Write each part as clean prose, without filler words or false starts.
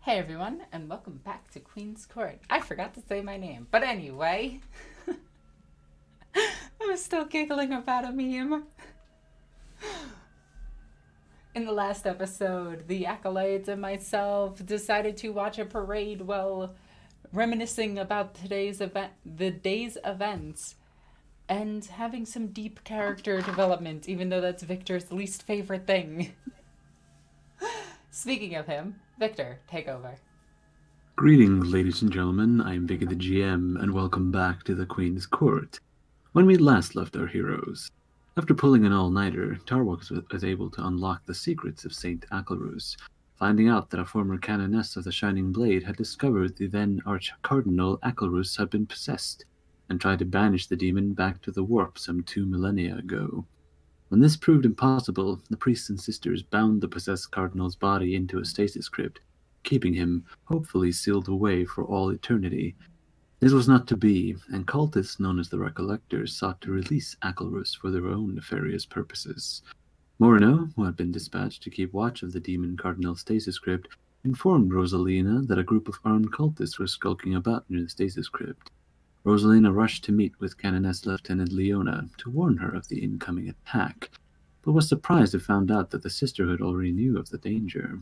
Hey everyone, and welcome back to Queen's Court. I forgot to say my name, but anyway, I'm still giggling about a meme. In the last episode, the acolytes and myself decided to watch a parade while reminiscing about the day's events, and having some deep character development, even though that's Victor's least favorite thing. Speaking of him, Victor, take over. Greetings, ladies and gentlemen. I'm Vicky the GM, and welcome back to the Queen's Court. When we last left our heroes, after pulling an all-nighter, Tarwok was able to unlock the secrets of Saint Akelrus, finding out that a former canoness of the Shining Blade had discovered the then Arch-Cardinal Akelrus had been possessed, and tried to banish the demon back to the warp some 2 millennia ago. When this proved impossible, the priests and sisters bound the possessed cardinal's body into a stasis crypt, keeping him hopefully sealed away for all eternity. This was not to be, and cultists known as the Recollectors sought to release Akelrus for their own nefarious purposes. Moreno, who had been dispatched to keep watch of the demon cardinal's stasis crypt, informed Rosalina that a group of armed cultists were skulking about near the stasis crypt. Rosalina rushed to meet with Canoness Lieutenant Leona to warn her of the incoming attack, but was surprised to find out that the sisterhood already knew of the danger.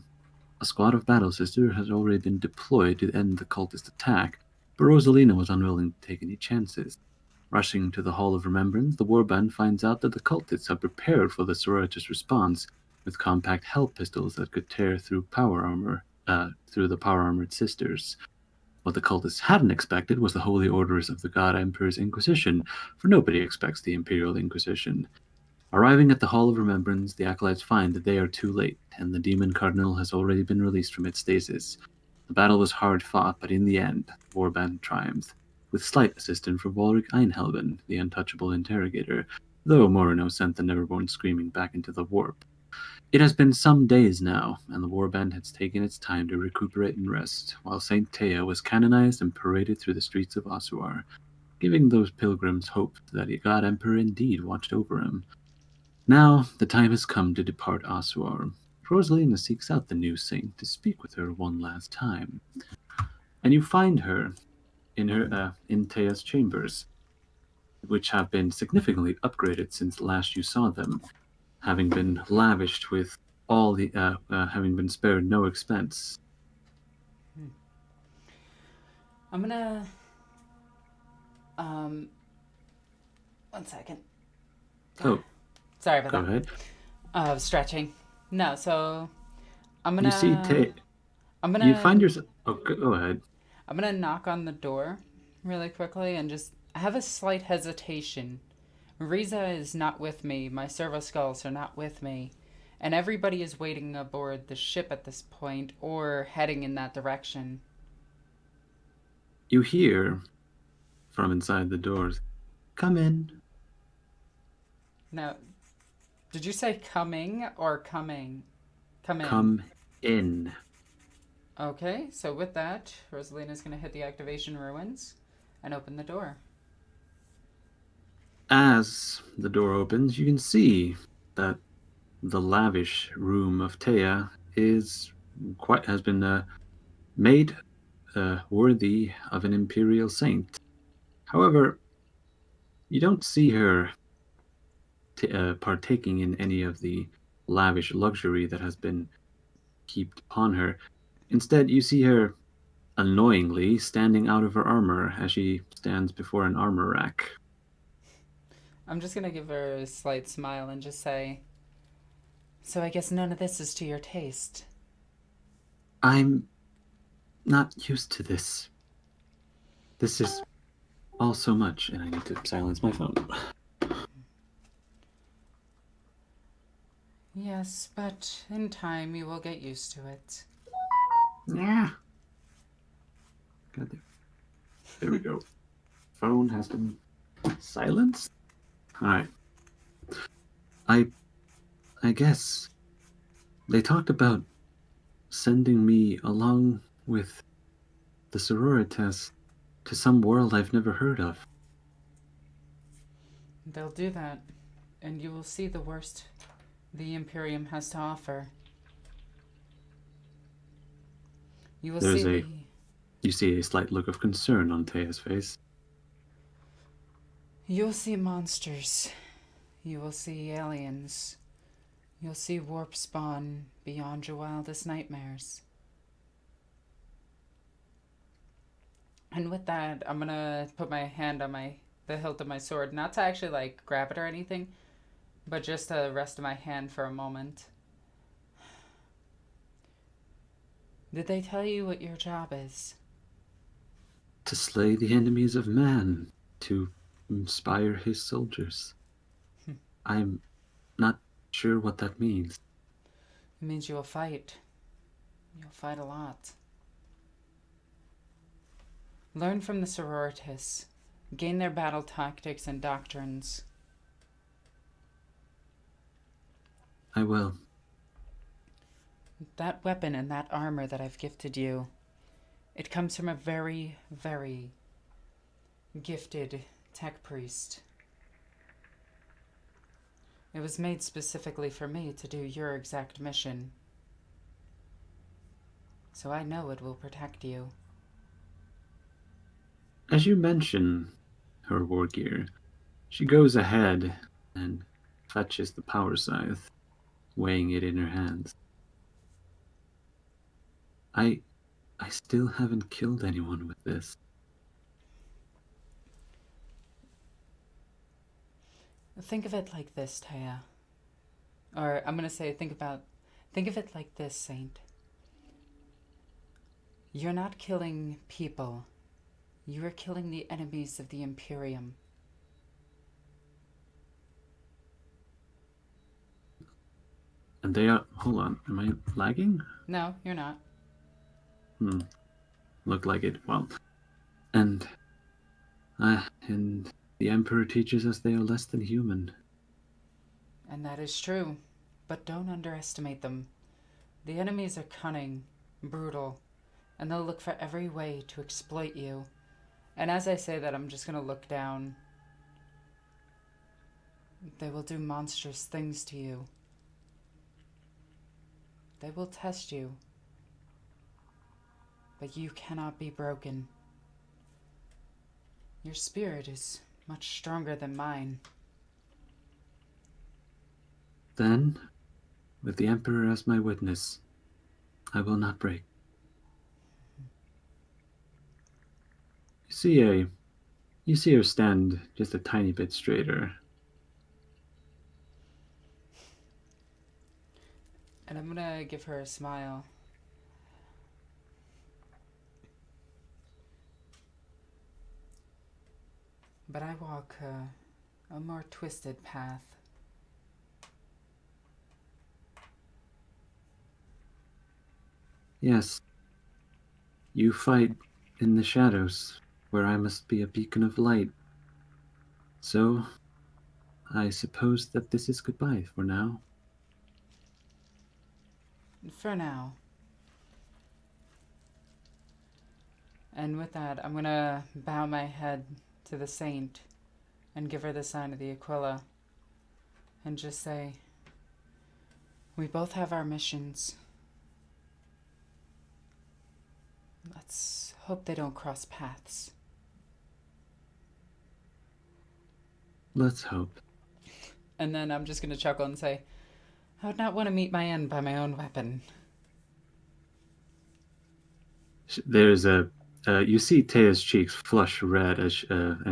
A squad of battle sisters had already been deployed to end the cultist attack, but Rosalina was unwilling to take any chances. Rushing to the Hall of Remembrance, the Warband finds out that the cultists have prepared for the sororitas response with compact hell pistols that could tear through through the power-armored sisters. What the cultists hadn't expected was the Holy Orders of the God Emperor's Inquisition, for nobody expects the Imperial Inquisition. Arriving at the Hall of Remembrance, the acolytes find that they are too late, and the demon cardinal has already been released from its stasis. The battle was hard fought, but in the end, the Warband triumphed, with slight assistance from Volric Einhelben, the untouchable interrogator, though Moreno sent the Neverborn screaming back into the warp. It has been some days now, and the Warband has taken its time to recuperate and rest, while Saint Taya was canonized and paraded through the streets of Asuar, giving those pilgrims hope that the God Emperor indeed watched over him. Now the time has come to depart Asuar. Rosalina seeks out the new saint to speak with her one last time, and you find her in Taya's chambers, which have been significantly upgraded since last you saw them, having been lavished with having been spared no expense. I'm gonna, one second. Oh, Sorry about go that. ahead. Stretching. No, so I'm You see, gonna, I'm you find gonna, yourself. Oh, go ahead. I'm gonna knock on the door really quickly and just I have a slight hesitation. Riza is not with me. My servo skulls are not with me. And everybody is waiting aboard the ship at this point or heading in that direction. You hear from inside the doors, "Come in." Now, did you say coming or coming? Come in. Come in. Okay, so with that, Rosalina's going to hit the activation ruins and open the door. As the door opens, you can see that the lavish room of Taya has been made worthy of an imperial saint. However, you don't see her partaking in any of the lavish luxury that has been heaped upon her. Instead, you see her annoyingly standing out of her armor as she stands before an armor rack. I'm just going to give her a slight smile and just say, "So I guess none of this is to your taste." I'm not used to this. This is all so much, and I need to silence my phone. Yes, but in time you will get used to it. Yeah. There we go. Phone has been silenced. All right. I guess they talked about sending me along with the sororitas to some world I've never heard of. They'll do that, and you will see the worst the Imperium has to offer. You will There's a see. You see a slight look of concern on Taya's face. You'll see monsters. You will see aliens. You'll see warp spawn beyond your wildest nightmares. And with that, I'm gonna put my hand on the hilt of my sword, not to actually like grab it or anything, but just to rest my hand for a moment. Did they tell you what your job is? To slay the enemies of man, to inspire his soldiers. I'm not sure what that means. It means you'll fight. You'll fight a lot. Learn from the sororitas. Gain their battle tactics and doctrines. I will. That weapon and that armor that I've gifted you, it comes from a very, very gifted tech priest. It was made specifically for me to do your exact mission. So I know it will protect you. As you mention her war gear, she goes ahead and fetches the power scythe, weighing it in her hands. I still haven't killed anyone with this. Think of it like this, Taya. Or I'm going to say, think of it like this, Saint. You're not killing people. You are killing the enemies of the Imperium. And they are. Hold on, am I lagging? No, you're not. Looked like it. Well, and the Emperor teaches us they are less than human. And that is true. But don't underestimate them. The enemies are cunning, brutal, and they'll look for every way to exploit you. And as I say that, I'm just going to look down. They will do monstrous things to you. They will test you. But you cannot be broken. Your spirit is much stronger than mine. Then, with the Emperor as my witness, I will not break. You see her stand just a tiny bit straighter. And I'm gonna give her a smile. But I walk a more twisted path. Yes, you fight in the shadows, where I must be a beacon of light. So, I suppose that this is goodbye for now. For now. And with that, I'm gonna bow my head to the saint and give her the sign of the Aquila and just say, we both have our missions. Let's hope they don't cross paths. Let's hope. And then I'm just gonna chuckle and say, I would not want to meet my end by my own weapon. There's a you see Taya's cheeks flush red as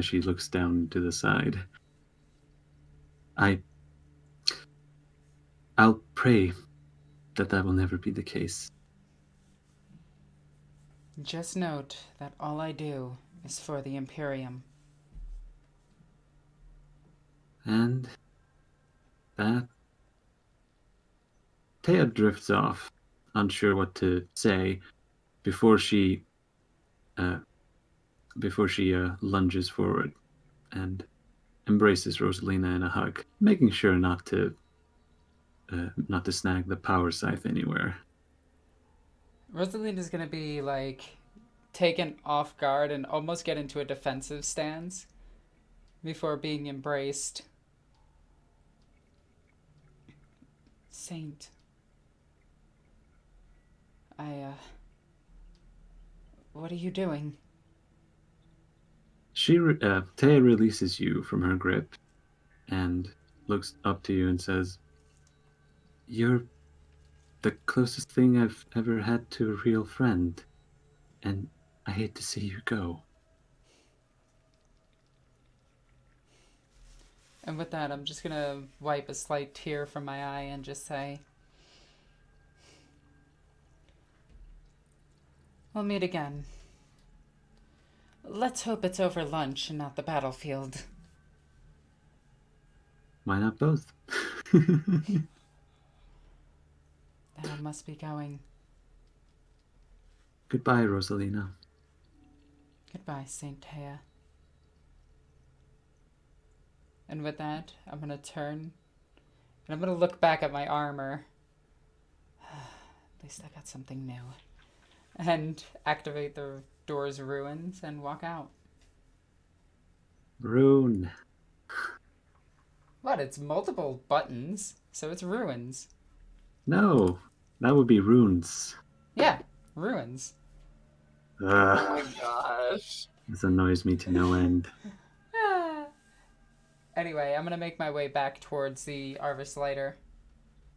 she looks down to the side. I'll pray that will never be the case. Just note that all I do is for the Imperium. And that Taya drifts off, unsure what to say, before she lunges forward and embraces Rosalina in a hug, making sure not to snag the power scythe anywhere. Rosalina's gonna be like taken off guard and almost get into a defensive stance before being embraced. Saint, What are you doing? Taya releases you from her grip and looks up to you and says, "You're the closest thing I've ever had to a real friend, and I hate to see you go." And with that, I'm just gonna wipe a slight tear from my eye and just say, we'll meet again. Let's hope it's over lunch and not the battlefield. Why not both? I must be going. Goodbye, Rosalina. Goodbye, Saint Taya. And with that, I'm gonna turn and I'm gonna look back at my armor. At least I got something new. And activate the door's ruins and walk out. Rune. What? It's multiple buttons, so it's ruins. No, that would be runes. Yeah, ruins. Oh my gosh. This annoys me to no end. Anyway, I'm gonna make my way back towards the Arvis Lighter.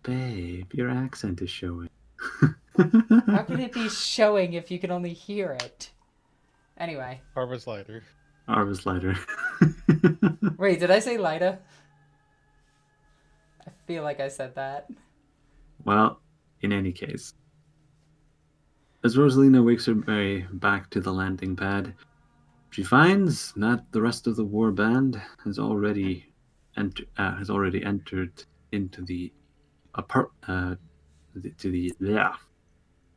Babe, your accent is showing. How could it be showing if you could only hear it? Anyway. Harvest Lighter. Arvis Lighter. Wait, did I say Lida? I feel like I said that. Well, in any case. As Rosalina wakes her way back to the landing pad, she finds that the rest of the Warband has already entered into the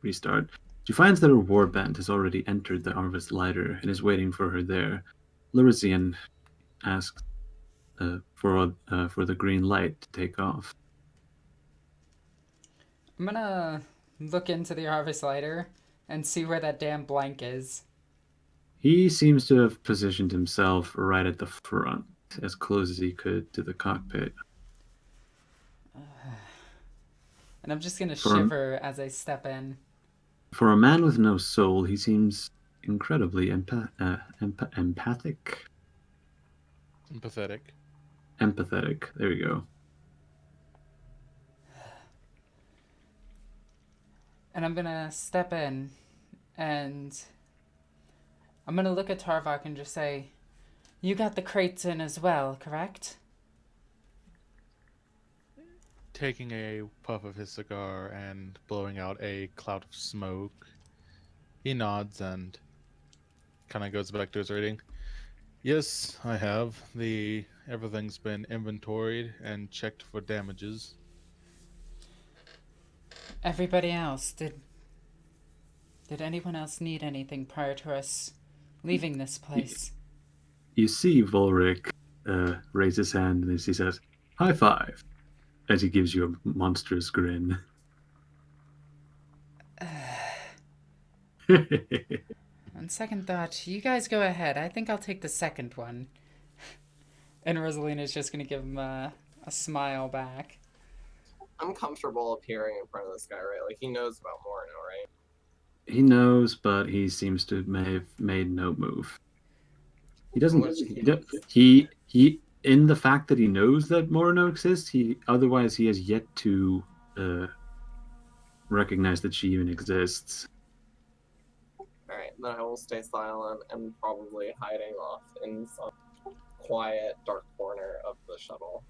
restart. She finds that her warband has already entered the Arvis Lighter and is waiting for her there. Lyrisian asks for the green light to take off. I'm gonna look into the Arvis Lighter and see where that damn blank is. He seems to have positioned himself right at the front, as close as he could to the cockpit. And I'm just gonna shiver as I step in. For a man with no soul, he seems incredibly empathic. Empathetic. Empathetic. There we go. And I'm gonna step in and I'm gonna look at Tarvok and just say, you got the crates in as well, correct? Taking a puff of his cigar and blowing out a cloud of smoke, he nods and kind of goes back to his reading. Yes, I have. Everything's been inventoried and checked for damages. Everybody else, did anyone else need anything prior to us leaving this place? You see Volric raise his hand and he says, "High five," as he gives you a monstrous grin. On second thought, you guys go ahead. I think I'll take the second one. And Rosalina's just gonna give him a smile back. I'm comfortable appearing in front of this guy, right? Like, he knows about Morno, right? He knows, but he seems to have made no move. He doesn't. He in the fact that he knows that Morno exists, he has yet to recognize that she even exists. Alright, then I will stay silent and probably hiding off in some quiet, dark corner of the shuttle.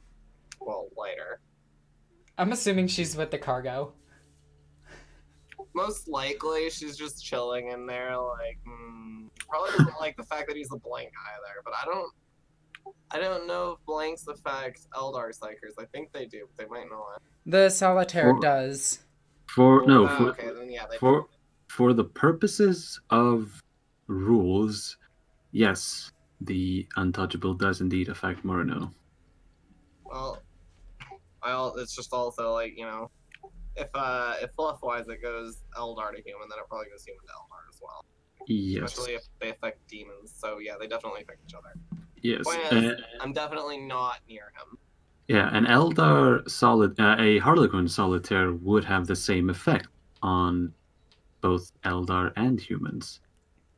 Well, lighter. I'm assuming she's with the cargo. Most likely, she's just chilling in there, like, probably doesn't like the fact that he's a blank either, but I don't know if blanks affect Eldar Psychers. I think they do, but they might not. The Solitaire does. For the purposes of rules, yes, the untouchable does indeed affect Morno. Well, it's just also like, you know, if fluff-wise it goes Eldar to human, then it probably goes human to Eldar as well. Yes. Especially if they affect demons. So yeah, they definitely affect each other. Yes. I'm definitely not near him. Yeah, an a Harlequin Solitaire would have the same effect on both Eldar and humans.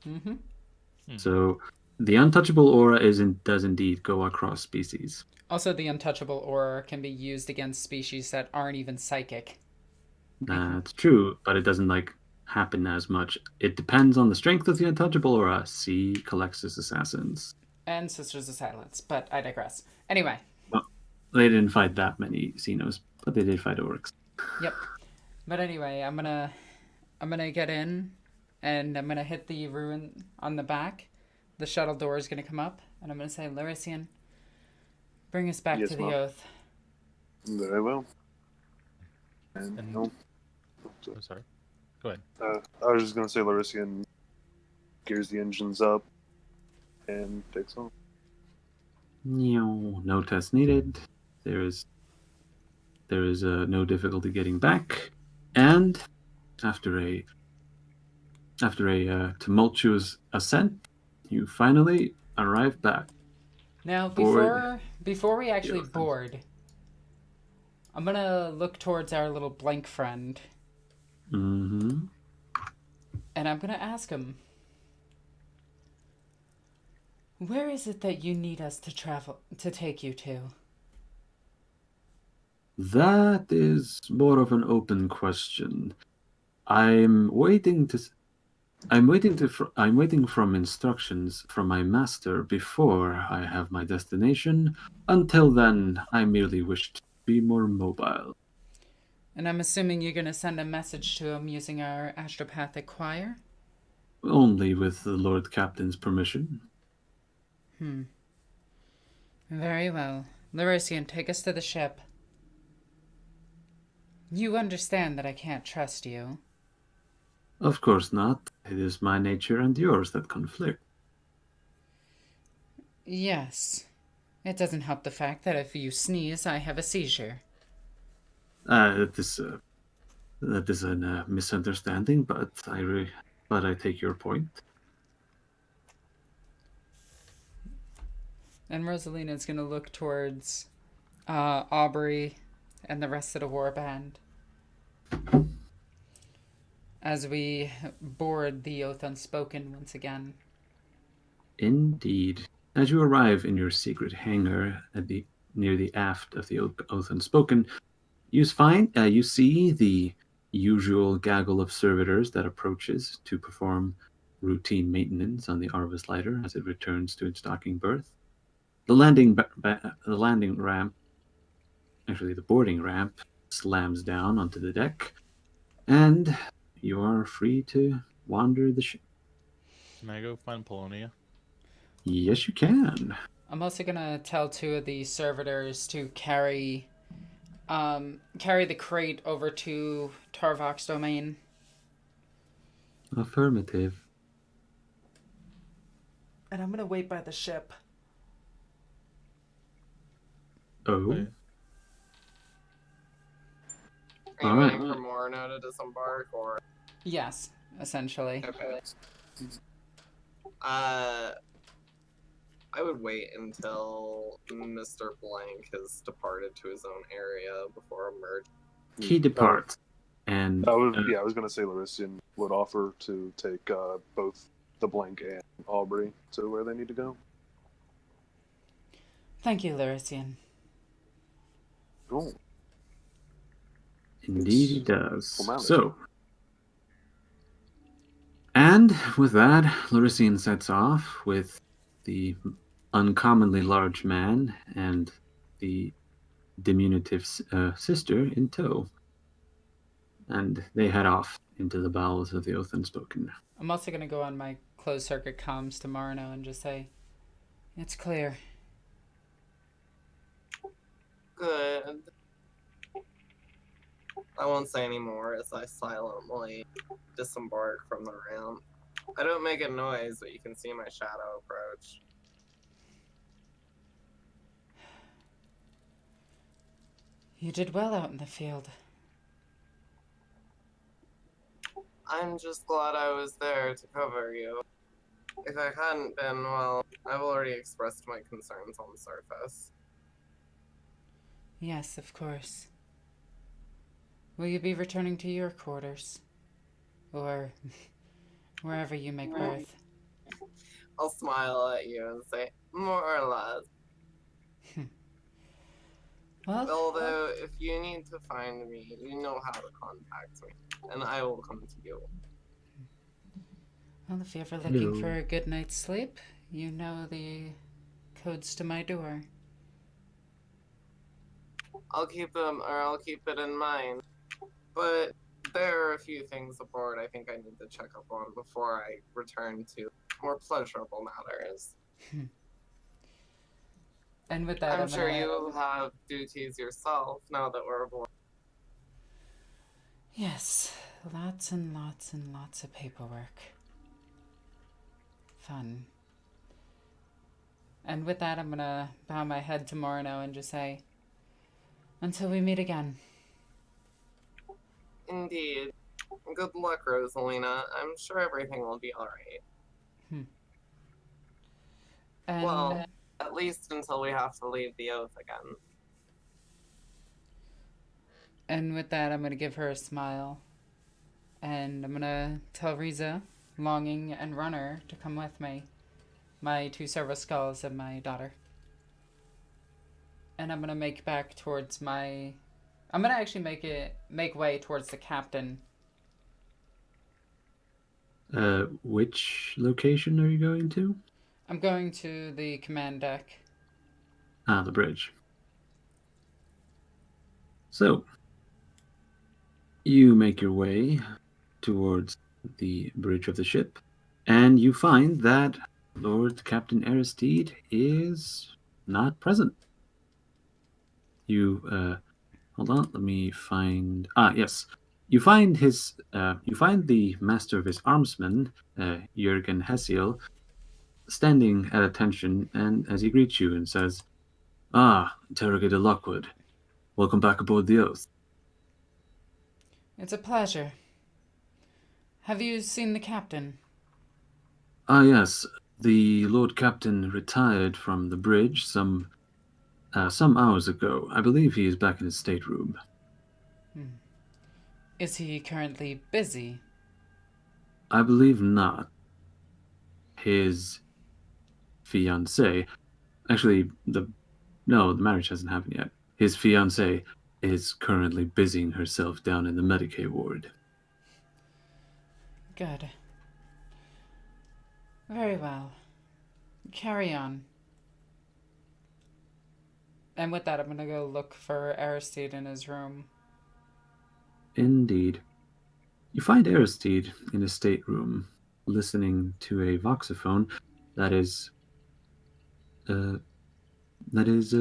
Mm-hmm. So the untouchable aura does indeed go across species. Also, the untouchable aura can be used against species that aren't even psychic. That's true, but it doesn't happen as much. It depends on the strength of the untouchable aura. See Calexis Assassins. And Sisters of Silence, but I digress. Anyway. Well, they didn't fight that many Xenos, but they did fight orcs. Yep. But anyway, I'm gonna get in, and I'm gonna hit the ruin on the back. The shuttle door is gonna come up, and I'm gonna say, Larisian, bring us back to the ma'am. Oath. Very well. And, And- no, I'm sorry. Go ahead. I was just gonna say Larisian gears the engines up and takes off. No test needed. There is no difficulty getting back, and after a tumultuous ascent, you finally arrive back. Now, Board. before we actually Yeah. board, I'm gonna look towards our little blank friend, Mm-hmm. and I'm gonna ask him, where is it that you need us to take you to? That is more of an open question. I'm waiting from instructions from my master before I have my destination. Until then, I merely wish to be more mobile. And I'm assuming you're gonna send a message to him using our astropathic choir? Only with the Lord Captain's permission. Very well. Larisian, take us to the ship. You understand that I can't trust you. Of course not. It is my nature and yours that conflict. Yes. It doesn't help the fact that if you sneeze, I have a seizure. That is a misunderstanding, but I take your point. And Rosalina's gonna look towards Aubrey and the rest of the warband as we board the Oath Unspoken once again. Indeed. As you arrive in your secret hangar near the aft of the Oath Unspoken, you see the usual gaggle of servitors that approaches to perform routine maintenance on the Arvis lighter as it returns to its docking berth. The boarding ramp slams down onto the deck, and you are free to wander the ship. Can I go find Polonia? Yes, you can. I'm also gonna tell two of the servitors to carry the crate over to Tarvok's domain. Affirmative. And I'm gonna wait by the ship. Oh, Wait. Are you All right. waiting for Morno to disembark, or? Yes, essentially. Okay. I would wait until Mr. Blank has departed to his own area before emerging. he departs, and I was gonna say Larisian would offer to take both the Blank and Aubrey to where they need to go. Thank you, Larisian. Cool. indeed he does. formality. So, and with that, Larisian sets off with the uncommonly large man and the diminutive sister in tow. And they head off into the bowels of the Oath Unspoken. I'm also gonna go on my closed circuit comms to Marno and just say, it's clear. Good. I won't say any more as I silently disembark from the ramp. I don't make a noise, but you can see my shadow approach. You did well out in the field. I'm just glad I was there to cover you. If I hadn't been, well, I've already expressed my concerns on the surface. Yes, of course. Will you be returning to your quarters? Or wherever you make berth? I'll smile at you and say, more or less. Well, Although, if you need to find me, you know how to contact me, and I will come to you. well, if you're ever looking Hello. for a good night's sleep, you know the codes to my door. I'll keep them, or I'll keep it in mind. But there are a few things aboard I think I need to check up on before I return to more pleasurable matters. And with that, I'm I'm sure gonna. you have duties yourself now that we're aboard. Yes, lots and lots and lots of paperwork. Fun. And with that, I'm gonna bow my head to Morano and just say, until we meet again. Indeed. Good luck, Rosalina. I'm sure everything will be alright. And Well, at least until we have to leave the Oath again. and with that, I'm gonna give her a smile, and I'm gonna tell Riza, Longing, and Runner to come with me, my two service skulls and my daughter. And I'm gonna make back towards my. I'm gonna actually make way towards the captain. Which location are you going to? I'm going to the command deck. Ah, the bridge. So, you make your way towards the bridge of the ship, and you find that Lord Captain Aristide is not present. You hold on, let me find. Ah, yes. You find the master of his armsmen, Jürgen Hessiel, standing at attention, and as he greets you and says, "Ah, Interrogator Lockwood, welcome back aboard the Oath." It's a pleasure. Have you seen the captain? Ah, yes. The Lord Captain retired from the bridge some hours ago. I believe he is back in his stateroom. Is he currently busy? I believe not. His fiancée, actually, the marriage hasn't happened yet. His fiancée is currently busying herself down in the Medicaid ward. Good. Very well. Carry on. And with that, I'm gonna go look for Aristide in his room. Indeed. You find Aristide in his stateroom, listening to a voxophone that is uh, that is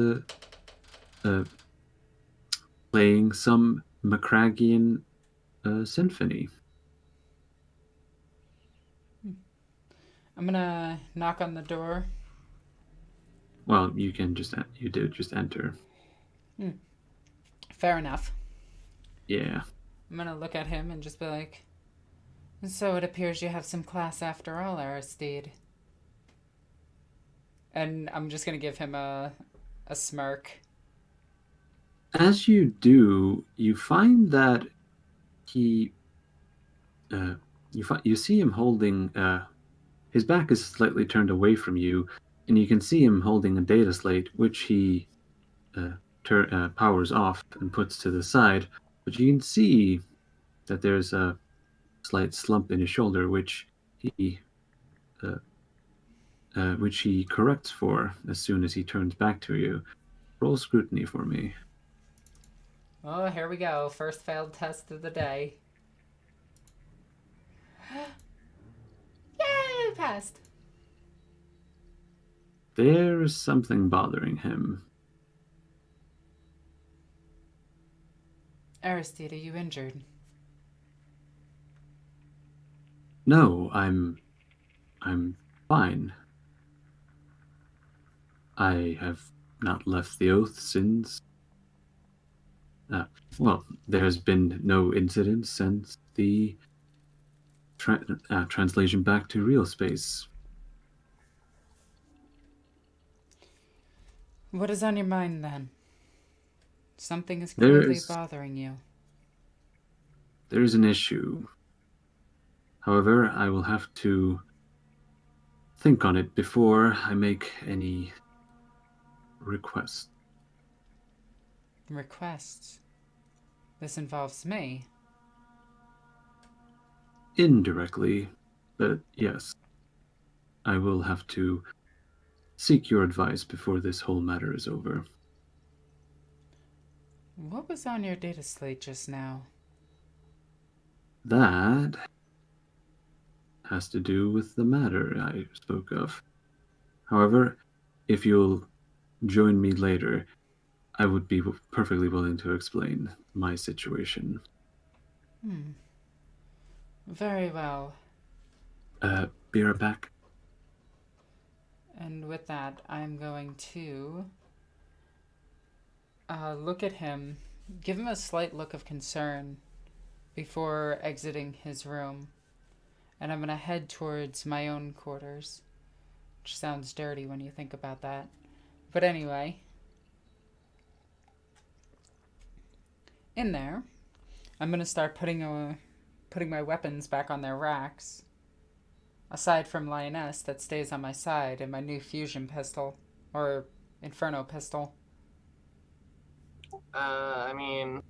playing some Macraggian symphony. I'm gonna knock on the door. Well, you did just enter. Fair enough. Yeah. I'm gonna look at him and just be like, so it appears you have some class after all, Aristide. And I'm just gonna give him a smirk. As you do, you find that he, you see him holding, his back is slightly turned away from you, and you can see him holding a data slate, which he powers off and puts to the side. But you can see that there's a slight slump in his shoulder, uh, which he corrects for as soon as he turns back to you. Roll scrutiny for me. Oh, here we go. First failed test of the day. Yay, passed. There is something bothering him. Aristide, are you injured? No, I'm fine. I have not left the Oath since. Well, there has been no incident since the translation back to real space. What is on your mind then? Something is There clearly is bothering you. there is an issue. However, I will have to think on it before I make any request. Requests. This involves me. Indirectly, but yes, I will have to seek your advice before this whole matter is over. What was on your data slate just now? That has to do with the matter I spoke of. However, if you'll join me later, I would be perfectly willing to explain my situation. Very well. Be right back. And with that, I'm going to look at him, give him a slight look of concern before exiting his room. And I'm going to head towards my own quarters, which sounds dirty when you think about that. But anyway, in there, I'm going to start putting my weapons back on their racks. Aside from Lioness that stays on my side and my new fusion pistol, or Inferno pistol. I mean,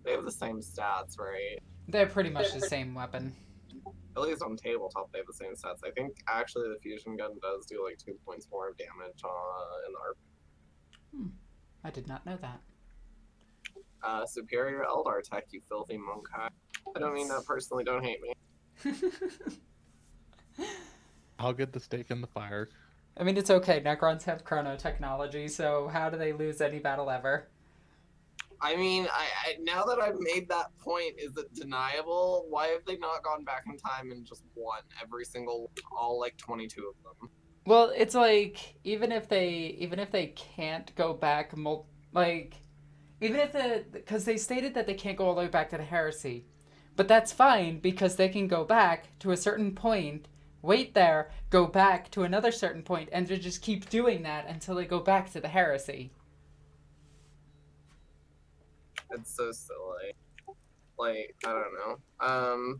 they have the same stats, right? They're pretty much the same weapon. At least on tabletop, they have the same stats. I think actually the fusion gun does do like 2 points more of damage in our. I did not know that. Superior Eldar tech, you filthy monk. I don't mean that personally. Don't hate me. I'll get the stake in the fire. I mean, it's okay. Necrons have chrono technology, so how do they lose any battle ever? I mean, I now that I've made that point, is it deniable? Why have they not gone back in time and just won every single, all like 22 of them? Well, it's like even if they can't go back, because they stated that they can't go all the way back to the Heresy, but that's fine because they can go back to a certain point, wait there, go back to another certain point, and they just keep doing that until they go back to the Heresy. It's so silly. Like, I don't know.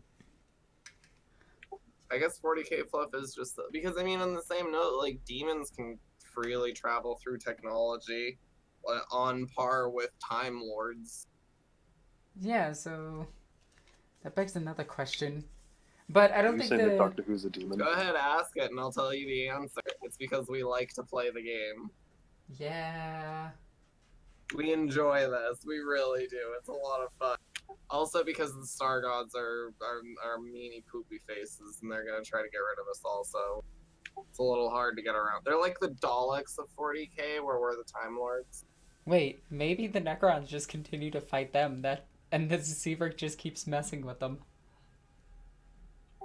I guess 40k fluff is just because I mean, on the same note, like demons can freely travel through technology, on par with Time Lords. Yeah, so that begs another question. But I don't You think saying that Doctor Who's a demon? Go ahead, ask it, and I'll tell you the answer. It's because we like to play the game. Yeah. We enjoy this. We really do. It's a lot of fun. Also, because the Star Gods are meanie poopy faces, and they're gonna try to get rid of us. Also, it's a little hard to get around. They're like the Daleks of 40k, where we're the Time Lords. Wait, maybe the Necrons just continue to fight them, and the Seaver just keeps messing with them.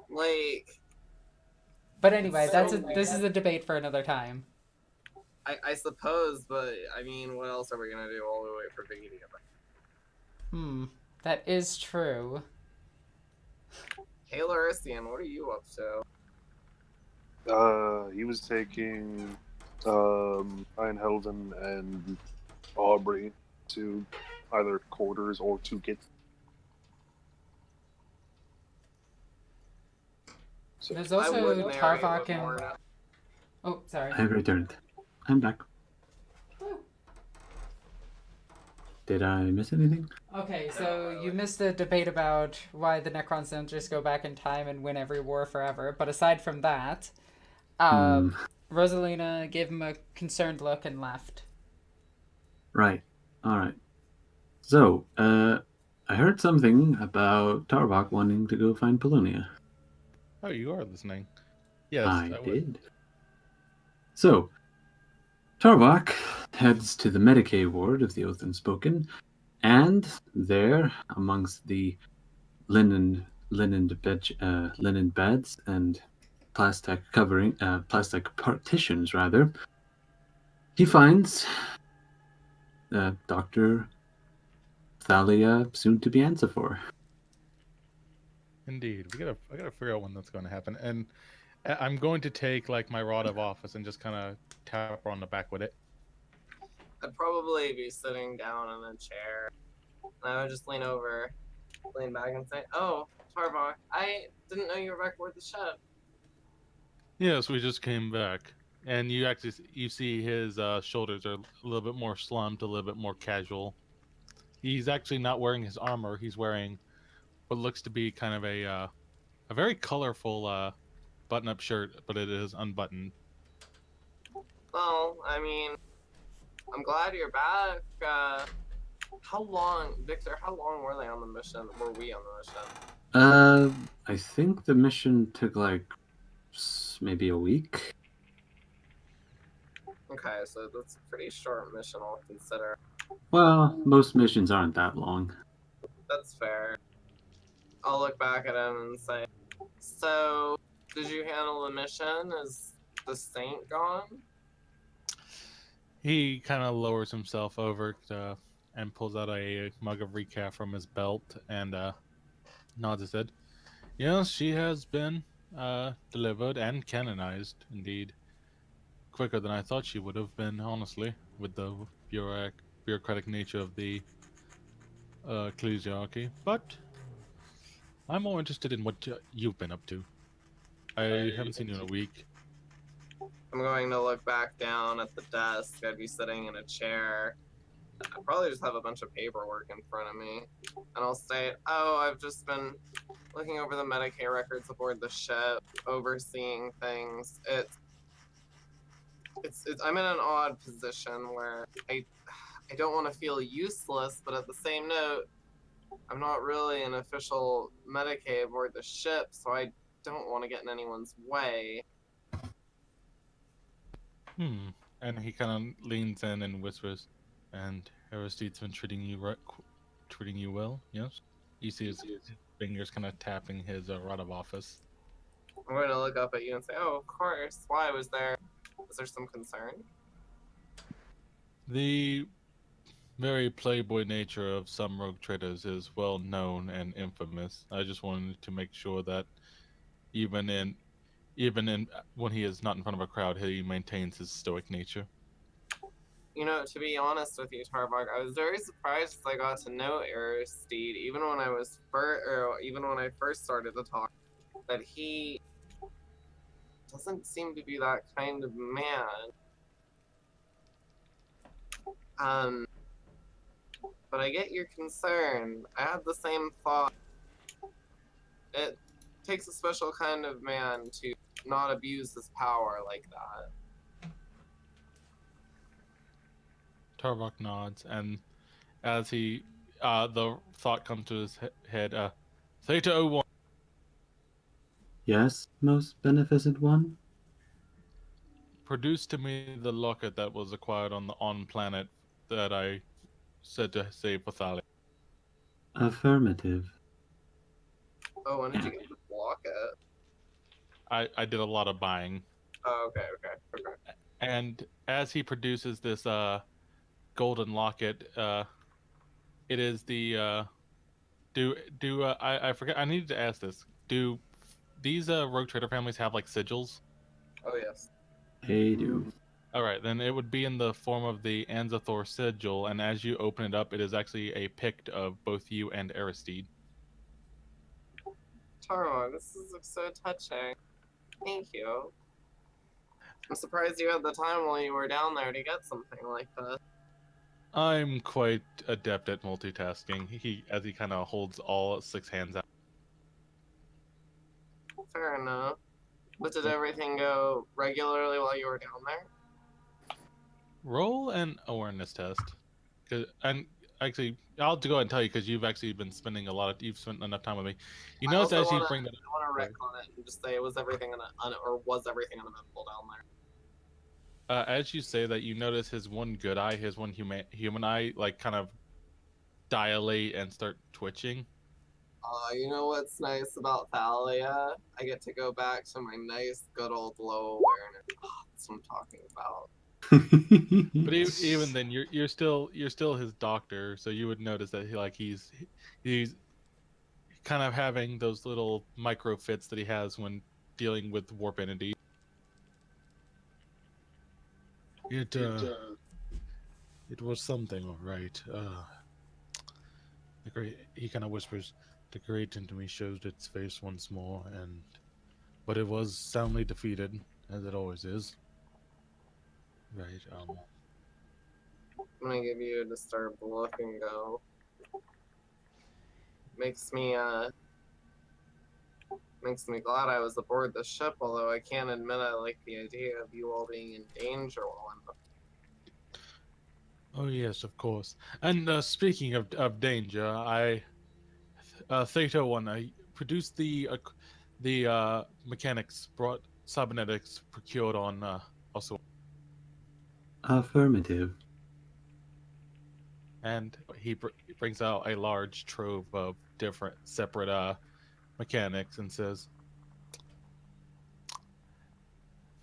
Like. But anyway, So this is a debate for another time. I suppose, but I mean, what else are we gonna do while we wait for Biggie to get back? That is true. Hey, Larisian, what are you up to? He was taking Einhelden and Aubrey to either quarters or to get. So There's I also would narrate Tarvok with more and... now. Oh, sorry. I've returned. I'm back. Did I miss anything? Okay, so you missed the debate about why the Necrons don't just go back in time and win every war forever. But aside from that, Rosalina gave him a concerned look and left. Right. All right. So, I heard something about Tarvok wanting to go find Polonia. Oh, you are listening. Yes, I would. did. So, Tarvok heads to the Medicaid ward of the Oath Unspoken, and there, amongst the linen beds and plastic partitions rather, he finds Dr. Thalia, soon to be Ansifor. Indeed, I gotta figure out when that's going to happen, and I'm going to take like my rod of office and just kind of tap her on the back with it. I'd probably be sitting down in a chair, and I would just lean back and say, "Oh, Tarvok, I didn't know you were back aboard the ship." Yes, we just came back, and you see his shoulders are a little bit more slumped, a little bit more casual. He's actually not wearing his armor. He's wearing what looks to be kind of a very colorful button-up shirt, but it is unbuttoned. Well, I mean, I'm glad you're back. How long, Victor? How long were they on the mission? Were we on the mission? I think the mission took like maybe a week. Okay, so that's a pretty short mission, I'll consider. Well, most missions aren't that long. That's fair. I'll look back at him and say, so, did you handle the mission? Is the saint gone? He kind of lowers himself over and pulls out a mug of recap from his belt and nods his head. Yes, she has been delivered and canonized, indeed. Quicker than I thought she would have been, honestly, with the bureaucratic nature of the ecclesiarchy. But I'm more interested in what you've been up to. I haven't seen you in a week. I'm going to look back down at the desk. I'd be sitting in a chair. I'd probably just have a bunch of paperwork in front of me. And I'll state, oh, I've just been looking over the Medicaid records aboard the ship, overseeing things. I'm in an odd position where I don't want to feel useless, but at the same note, I'm not really an official Medicaid aboard the ship, so I don't want to get in anyone's way. And he kind of leans in and whispers, "And Aristide's been treating you well, yes?" You see his fingers kind of tapping his rod of office. I'm going to look up at you and say, oh, of course. Why was there some concern? The very playboy nature of some rogue traders is well known and infamous. I just wanted to make sure that even in when he is not in front of a crowd, he maintains his stoic nature. You know, to be honest with you, Tarbog, I was very surprised as I got to know Aristide, even when I first started to talk, that he doesn't seem to be that kind of man. But I get your concern. I had the same thought. It takes a special kind of man to not abuse his power like that. Tarvok nods, and as he the thought comes to his head, Theta 01. Yes, most beneficent one? Produce to me the locket that was acquired on the on planet that I said to save Pathalia. Affirmative. Oh, when did you get the locket? I did a lot of buying. Oh, okay. And as he produces this golden locket, it is the I forget, I needed to ask this. Do these rogue trader families have like sigils? Oh, yes. They do. All right, then it would be in the form of the Anzathor sigil, and as you open it up, it is actually a pict of both you and Aristide. Taro, this is so touching. Thank you. I'm surprised you had the time while you were down there to get something like this. I'm quite adept at multitasking. As he kind of holds all 6 hands out. Fair enough. But did everything go regularly while you were down there? Roll an awareness test. And actually, I'll go ahead and tell you because you've actually been spending you've spent enough time with me. You notice as you bring that up. I want to retcon it and just say, was everything uneventful down there? As you say that, you notice his one good eye, his one human eye, like kind of dilate and start twitching. You know what's nice about Thalia? I get to go back to my nice, good old low awareness. Oh, that's what I'm talking about. But even then, you're still his doctor, so you would notice that he's kind of having those little micro fits that he has when dealing with warp entities. It was something, all right. The great, he kind of whispers, the great into me showed its face once more, and but it was soundly defeated, as it always is. Right. I'm gonna give you a disturbed look and go. Makes me glad I was aboard the ship, although I can't admit I like the idea of you all being in danger while I'm. Oh yes, of course. And speaking of danger, Theta One, I produced the mechanics brought cybernetics procured on also, Affirmative. and he brings out a large trove of different separate mechanics and says,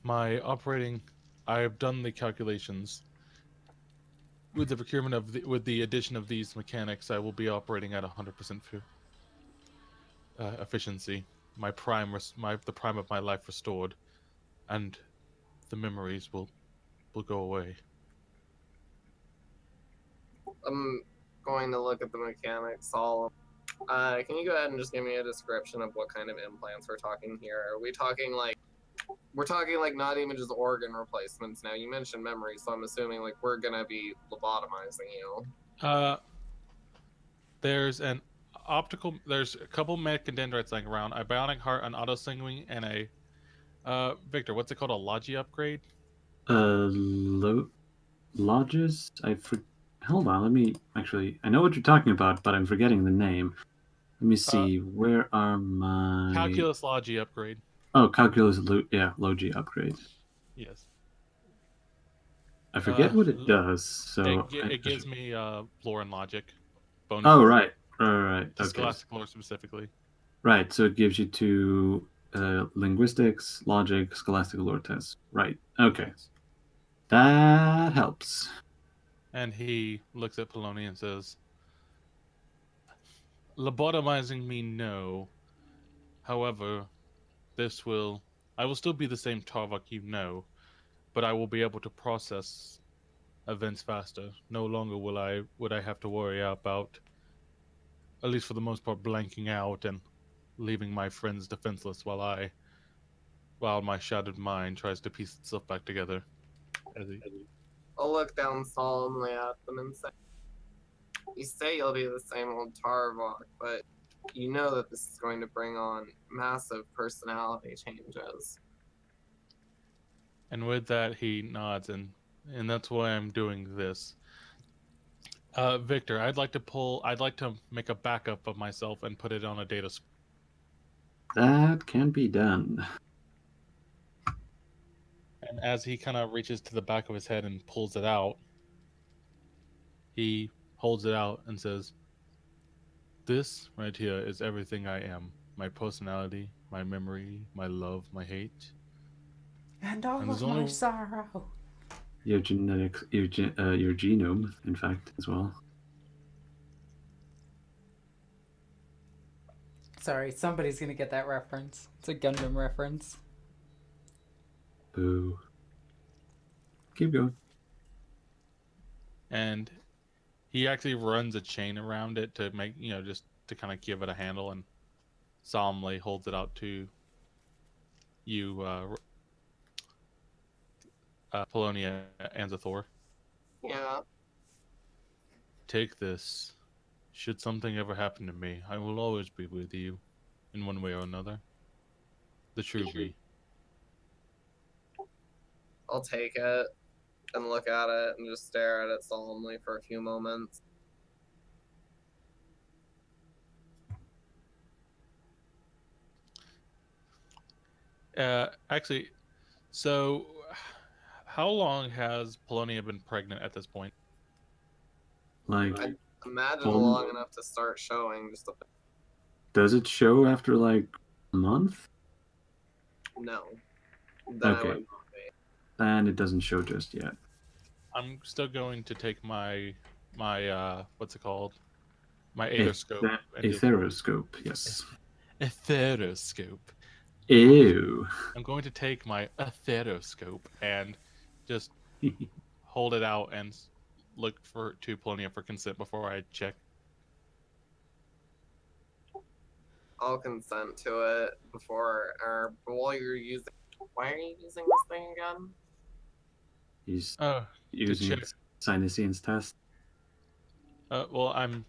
"My operating, I have done the calculations. With the procurement of with the addition of these mechanics, I will be operating at 100% efficiency. My the prime of my life restored, and the memories will go away." I'm going to look at the mechanics. Can you go ahead and just give me a description of what kind of implants we're talking here? Are we talking like we're talking like not even just organ replacements now? You mentioned memory, so I'm assuming like we're gonna be lobotomizing you. Uh, there's an there's a couple mech and dendrites lying around, a bionic heart, an auto signaling, and a Victor, what's it called? A Logi upgrade? Lodges? Hold on, let me actually. I know what you're talking about, but I'm forgetting the name. Let me Uh, see. Where are my. Calculus Logi upgrade. Oh, calculus, yeah, Logi upgrade. Yes. I Uh, forget what it does, so. it gives me lore and logic Oh, bonuses right. Right. to Okay. scholastic lore specifically. Right, so it gives you two linguistics, logic, scholastic lore tests. Right. Okay. Yes. That helps. And he looks at Poloni and says, "Lobotomizing me, no. However, I will still be the same Tarvok you know, but I will be able to process events faster. No longer would I have to worry about, at least for the most part, blanking out and leaving my friends defenseless while my shattered mind tries to piece itself back together." As he, I'll look down solemnly at them and say, "You say you'll be the same old Tarvok, but you know that this is going to bring on massive personality changes." and with that, he nods, and that's why I'm doing this. Victor, I'd like to make a backup of myself and put it on a data. That can be done. And as he kind of reaches to the back of his head and pulls it out, he holds it out and says, "This right here is everything I am. My personality, my memory, my love, my hate. And all And there's of my only sorrow. Your genetics, your genome, in fact, as well. Sorry, somebody's gonna get that reference. It's a Gundam reference. Boo. Keep going. And he actually runs a chain around it to make, just to kind of give it a handle and solemnly holds it out to you, Polonia Anzathor. Yeah, Take this. Should something ever happen to me, I will always be with you, in one way or another. The true me." I'll take it and look at it and just stare at it solemnly for a few moments. Actually, so how long has Polonia been pregnant at this point? Like, I imagine um, long enough to start showing just a bit. does it show after like a month? No. Then I Okay. would not be. And it doesn't show just yet. I'm still going to take my what's it called? My A aether and just theroscope, yes. etheroscope. Ew. I'm going to take my etheroscope and just hold it out and look to Polonia for consent before I check. I'll consent to it before or while you're using. Why are you using this thing again? He's To using check. its Sinesian's test. Well, and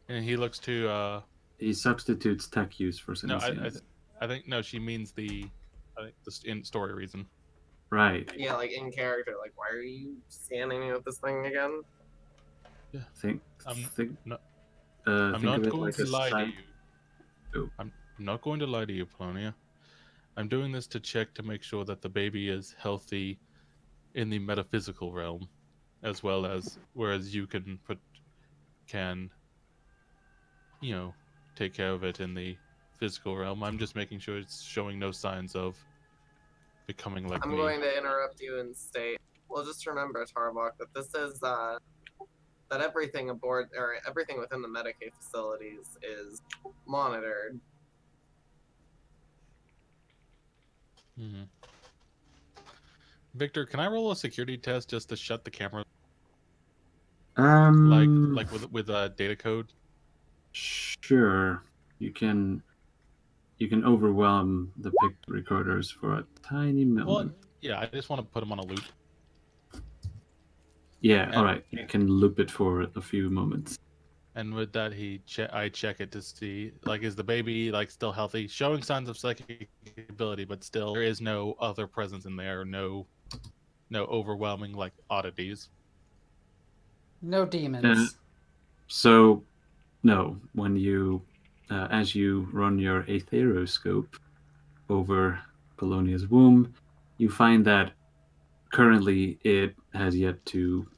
he looks to. He substitutes tech use for No, Sinesians. I think no. She means the. I think the in story reason. Right. Yeah, like in character. Like, why are you scanning me with this thing again? Yeah. Think. I'm Think. no, I'm Think of not it going like to a lie to sign. you. Oh. I'm not going to lie to you, Polonia. I'm doing this to check to make sure that the baby is healthy in the metaphysical realm, as well as whereas you can take care of it in the physical realm. I'm just making sure it's showing no signs of becoming like I'm me. going to interrupt you and state. Well, just remember, Tarvok, that this is that everything aboard or everything within the Medicaid facilities is monitored. Mm-hmm. Victor, can I roll a security test just to shut the camera? Like with a data code? Sure. You can overwhelm the pic recorders for a tiny Well, moment. yeah, I just want to put them on a loop. Yeah, And- all right. You can loop it for a few moments. And with that, I check it to see, like, is the baby like still healthy, showing signs of psychic ability, but still there is no other presence in there, no overwhelming like oddities. No demons. So, no, when you, as you run your aetheroscope over Polonia's womb, you find that currently it has yet to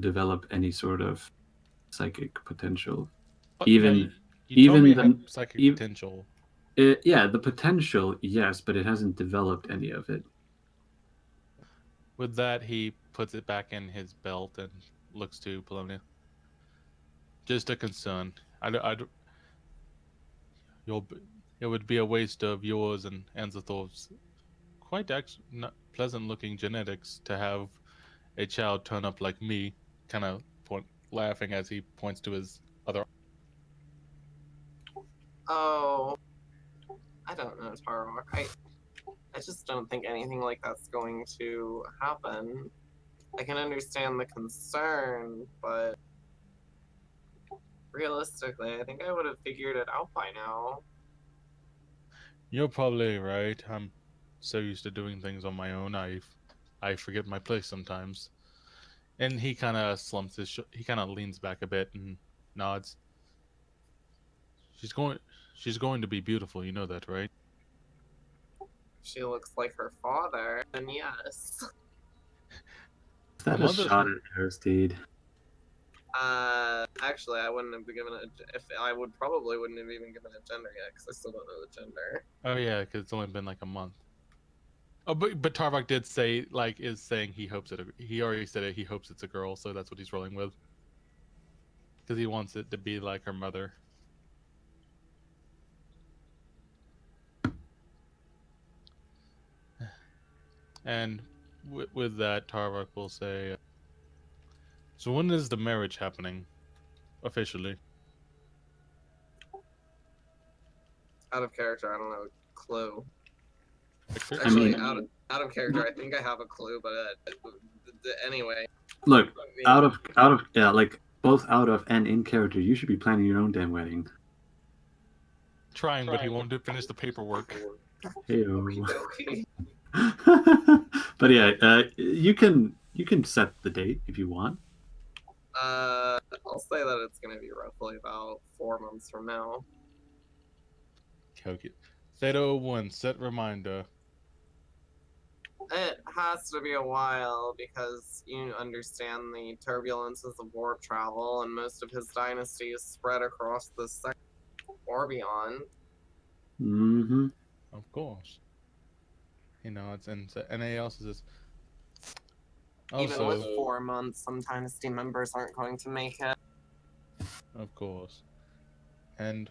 develop any sort of psychic potential. But no, Even you told me it even had the psychic potential. yeah, the potential, yes, but it hasn't developed any of it. With that, he puts it back in his belt and looks to Polonia. Just a concern. It would be a waste of yours and Anzathov's quite pleasant-looking genetics to have a child turn up like me. Kind of laughing as he points to his other. Oh, I don't know, Tarvok. I just don't think anything like that's going to happen. I can understand the concern, but realistically, I think I would have figured it out by now. You're probably right. I'm so used to doing things on my own. I forget my place sometimes. And he kind of slumps he kind of leans back a bit and nods. She's going. She's going to be beautiful. You know that, right? She looks like her father, and yes. Is that a Mother's shot at Aristide? Actually, I wouldn't have given it. If I would probably wouldn't have even given it gender yet, because I still don't know the gender. Oh yeah, because it's only been like a month. Oh, but Tarvok did say is saying he hopes he already said it. He hopes it's a girl, so that's what he's rolling with. Because he wants it to be like her mother. And with that, Tarvok will say, "So when is the marriage happening, officially?" Out of character, I don't know a clue. Victor? Actually, I mean, out of character, I think I have a clue, but anyway. look, Yeah. out of yeah, like both out of and in character, you should be planning your own damn wedding. Trying, but he won't finish the paperwork. Heyo. Okey-dokey. But yeah, you can set the date if you want. I'll say that it's gonna be roughly about 4 months from now. Okay. Theta 01, set reminder. It has to be a while because you understand the turbulences of warp travel, and most of his dynasty is spread across the sector or beyond. Mm-hmm. Of course. He nods, and anything else is just. Even with Also, 4 months, some dynasty members aren't going to make it. of course. And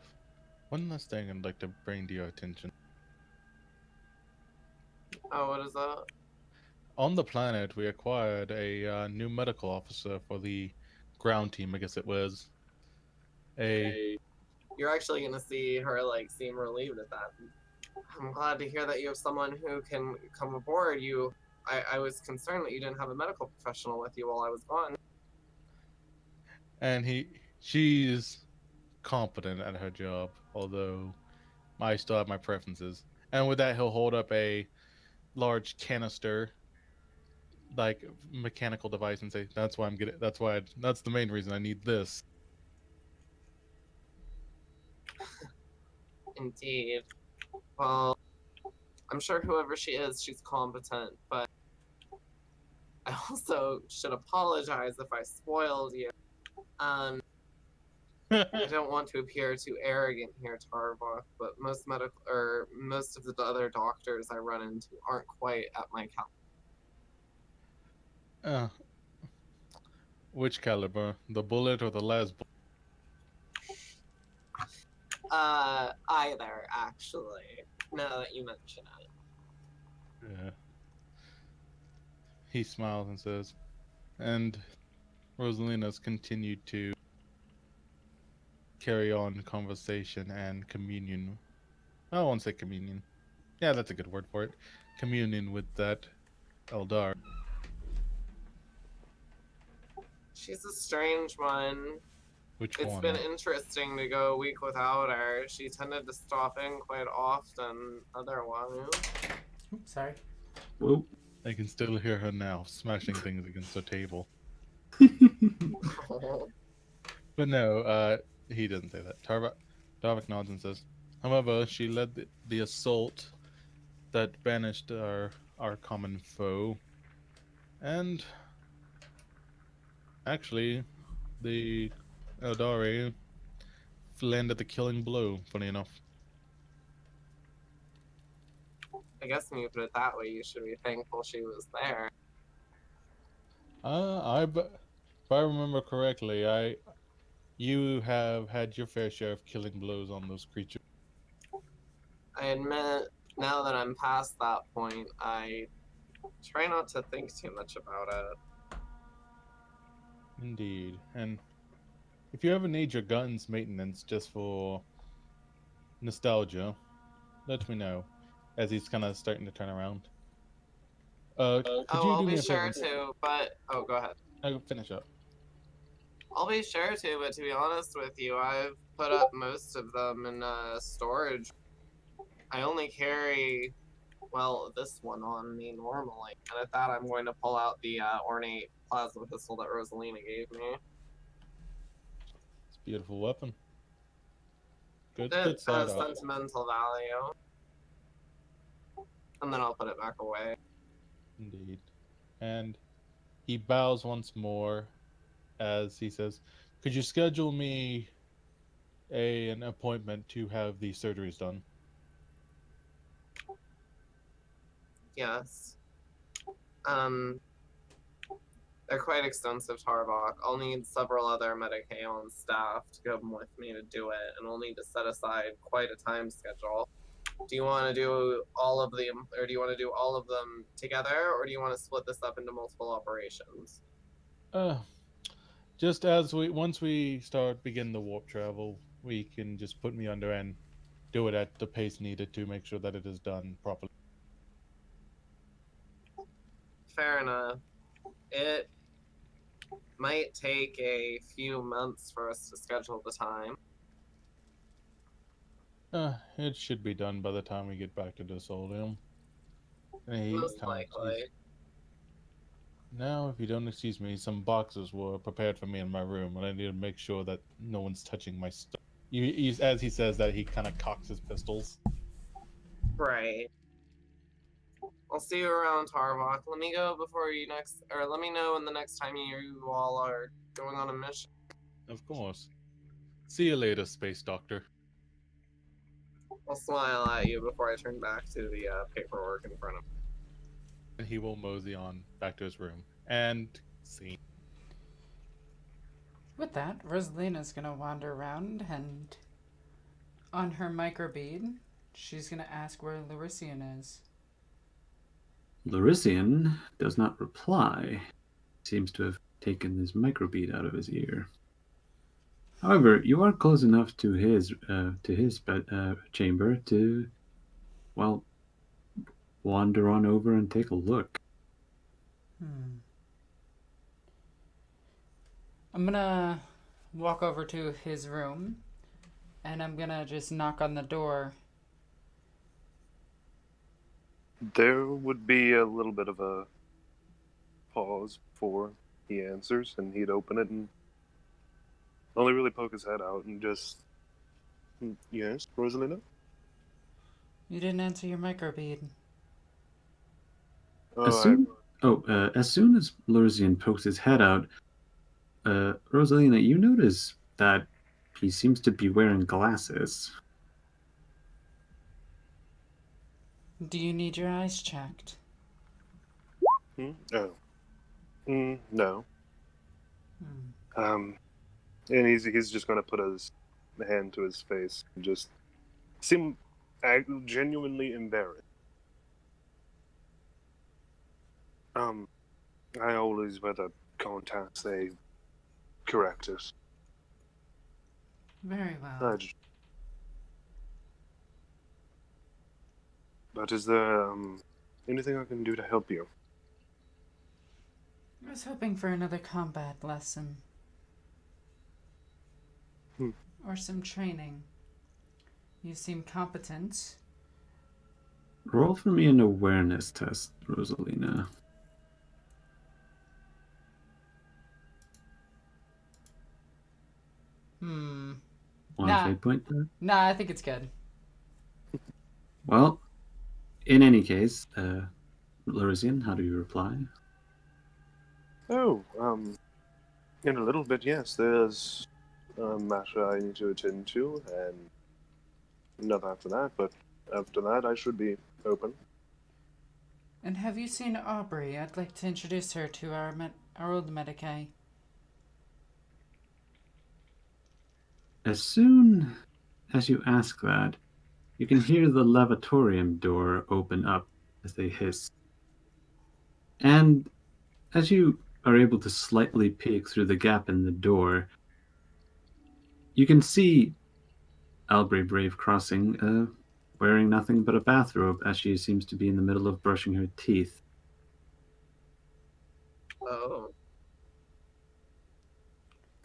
one last thing I'd like to bring to your attention. Oh, what is that? On the planet, we acquired a new medical officer for the ground team, I guess it was. A you're actually gonna see her like seem relieved at that. I'm glad to hear that you have someone who can come aboard. I was concerned that you didn't have a medical professional with you while I was gone. And she's competent at her job, although I still have my preferences. And with that, he'll hold up a large canister, like mechanical device, and say, "That's why I'm getting. That's the main reason I need this." Indeed. Well, I'm sure whoever she is, she's competent, but I also should apologize if I spoiled you. Um, I don't want to appear too arrogant here, Tarvok, but most of the other doctors I run into aren't quite at my caliber. uh, which caliber? The bullet or the last bullet? Either actually. Now that you mention it. Yeah. He smiles and says, and Rosalina's continued to carry on conversation and communion. I won't say communion. Yeah, that's a good word for it. Communion with that Eldar. She's a strange one. Which It's one? been interesting to go a week without her. She tended to stop in quite often otherwise. Oops, sorry. Whoa. I can still hear her now, smashing things against the table. But no, he doesn't say that. Tarvik nods and says, however, she led the assault that banished our common foe. And actually, the Eldari landed the killing blow, funny enough. I guess when you put it that way, you should be thankful she was there. If I remember correctly, you have had your fair share of killing blows on those creatures. I admit, now that I'm past that point, I try not to think too much about it. Indeed. And if you ever need your guns maintenance just for nostalgia, let me know. As he's kind of starting to turn around. Could Oh, you I'll do be me a sure favor? to, but go ahead. I'll finish up. I'll be sure to, but to be honest with you, I've put up most of them in storage. I only carry, well, this one on me normally, and at that I'm going to pull out the ornate plasma pistol that Rosalina gave me. It's a beautiful weapon. Good, It good side has up. sentimental value. And then I'll put it back away. Indeed. And he bows once more as he says, could you schedule me an appointment to have the surgeries done? Yes. Um, they're quite extensive, Tarvok. I'll need several other Medicaon staff to come with me to do it, and we'll need to set aside quite a time schedule. Do you want to do all of them, or do you want to do all of them together, or do you want to split this up into multiple operations? Uh, just once we begin the warp travel, we can just put me under and do it at the pace needed to make sure that it is done properly. Fair enough. It might take a few months for us to schedule the time. It should be done by the time we get back to the Solium. And he Most kind of likely. now, if you don't excuse me, some boxes were prepared for me in my room, and I need to make sure that no one's touching my stuff. As he says that, he kind of cocks his pistols. Right. I'll see you around, Tarvok. Let me go before you next, or let me know when the next time you all are going on a mission. Of course. See you later, Space Doctor. I'll smile at you before I turn back to the paperwork in front of me. And he will mosey on back to his room. And scene. With that, Rosalina's gonna wander around and on her microbead, she's gonna ask where Larician is. Larician does not reply. Seems to have taken his microbead out of his ear. However, you are close enough to his chamber to, well, wander on over and take a look. I'm gonna walk over to his room, and I'm gonna just knock on the door. There would be a little bit of a pause before he answers, and he'd open it and only really poke his head out and just, yes, Rosalina? You didn't answer your microbead. As soon as Lurzian pokes his head out, Rosalina, you notice that he seems to be wearing glasses. Do you need your eyes checked? Oh. No. Hmm. And he's just gonna put his hand to his face and just seem genuinely embarrassed. I always wear the contacts. They correct it. Very well. But is there anything I can do to help you? I was hoping for another combat lesson. Or some training. You seem competent. Roll for me an awareness test, Rosalina. One fate point there? Nah, I think it's good. Well, in any case, Lurzian, how do you reply? Oh, in a little bit, yes. There's a matter I need to attend to, and not after that, but after that I should be open. And have you seen Aubrey? I'd like to introduce her to our old Medicae. As soon as you ask that, you can hear the lavatorium door open up as they hiss. And as you are able to slightly peek through the gap in the door, you can see Albury Brave Crossing wearing nothing but a bathrobe as she seems to be in the middle of brushing her teeth. Oh.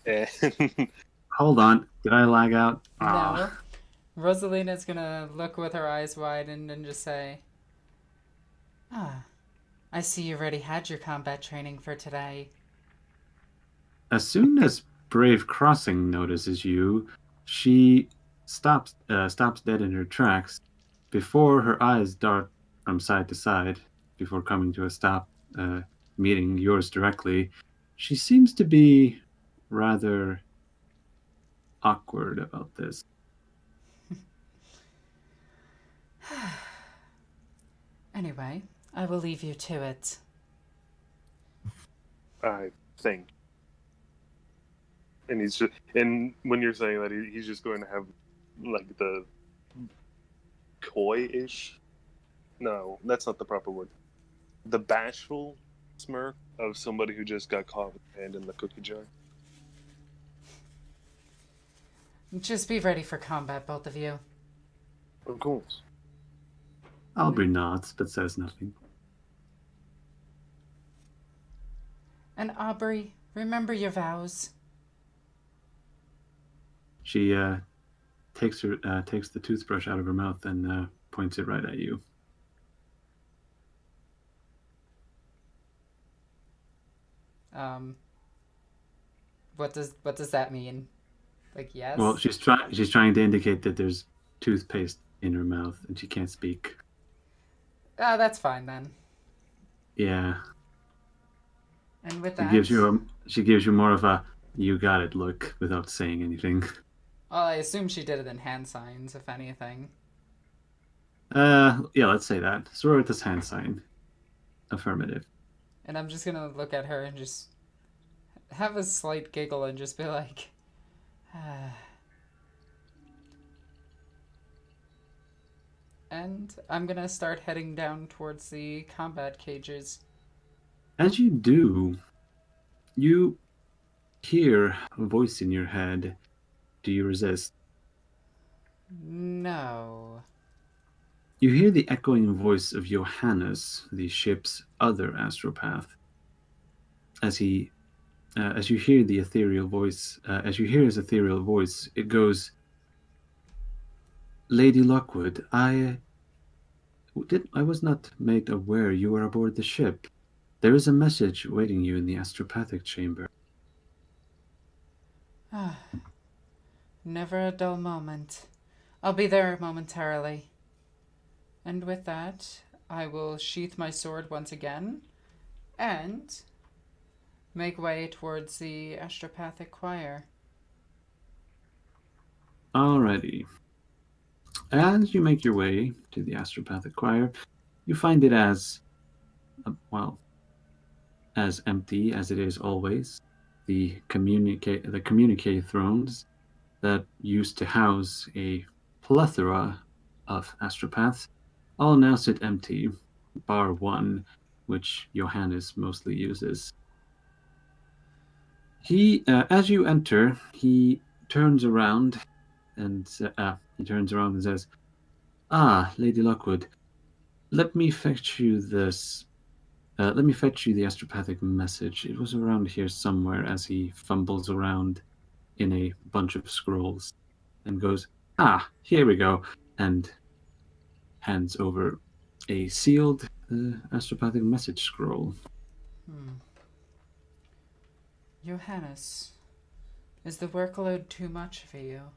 And Hold on, did I lag out? No. Rosalina's gonna look with her eyes widened and just say, I see you already had your combat training for today. As soon as Brave Crossing notices you, she stops dead in her tracks before her eyes dart from side to side before coming to a stop, meeting yours directly. She seems to be rather awkward about this. Anyway, I will leave you to it. I think. And when you're saying that, he's just going to have like the coy-ish. No, that's not the proper word. The bashful smirk of somebody who just got caught with their hand in the cookie jar. Just be ready for combat, both of you. Of course. Aubrey nods but says nothing. And Aubrey, remember your vows. She takes the toothbrush out of her mouth and points it right at you. What does that mean? Like, yes? Well, she's trying to indicate that there's toothpaste in her mouth and she can't speak. That's fine then. Yeah. And with that, she gives you more of a "you got it" look without saying anything. Well, I assume she did it in hand signs, if anything. Yeah, let's say that. Sororitas hand sign. Affirmative. And I'm just gonna look at her and just have a slight giggle and just be like, And I'm gonna start heading down towards the combat cages. As you do, you hear a voice in your head Do you resist? No. You hear the echoing voice of Johannes, the ship's other astropath. As you hear the ethereal voice, as you hear his ethereal voice, it goes, "Lady Lockwood, I was not made aware you were aboard the ship. There is a message waiting you in the astropathic chamber." Never a dull moment. I'll be there momentarily. And with that, I will sheath my sword once again and make way towards the astropathic choir. Alrighty. As you make your way to the astropathic choir, you find it as empty as it is always. The communique thrones that used to house a plethora of astropaths all now sit empty, bar one, which Johannes mostly uses. As you enter, he turns around and says, "Ah, Lady Lockwood, let me fetch you this. Let me fetch you the astropathic message. It was around here somewhere." As he fumbles around in a bunch of scrolls, and goes, "Ah, here we go," and hands over a sealed astropathic message scroll. Johannes, is the workload too much for you?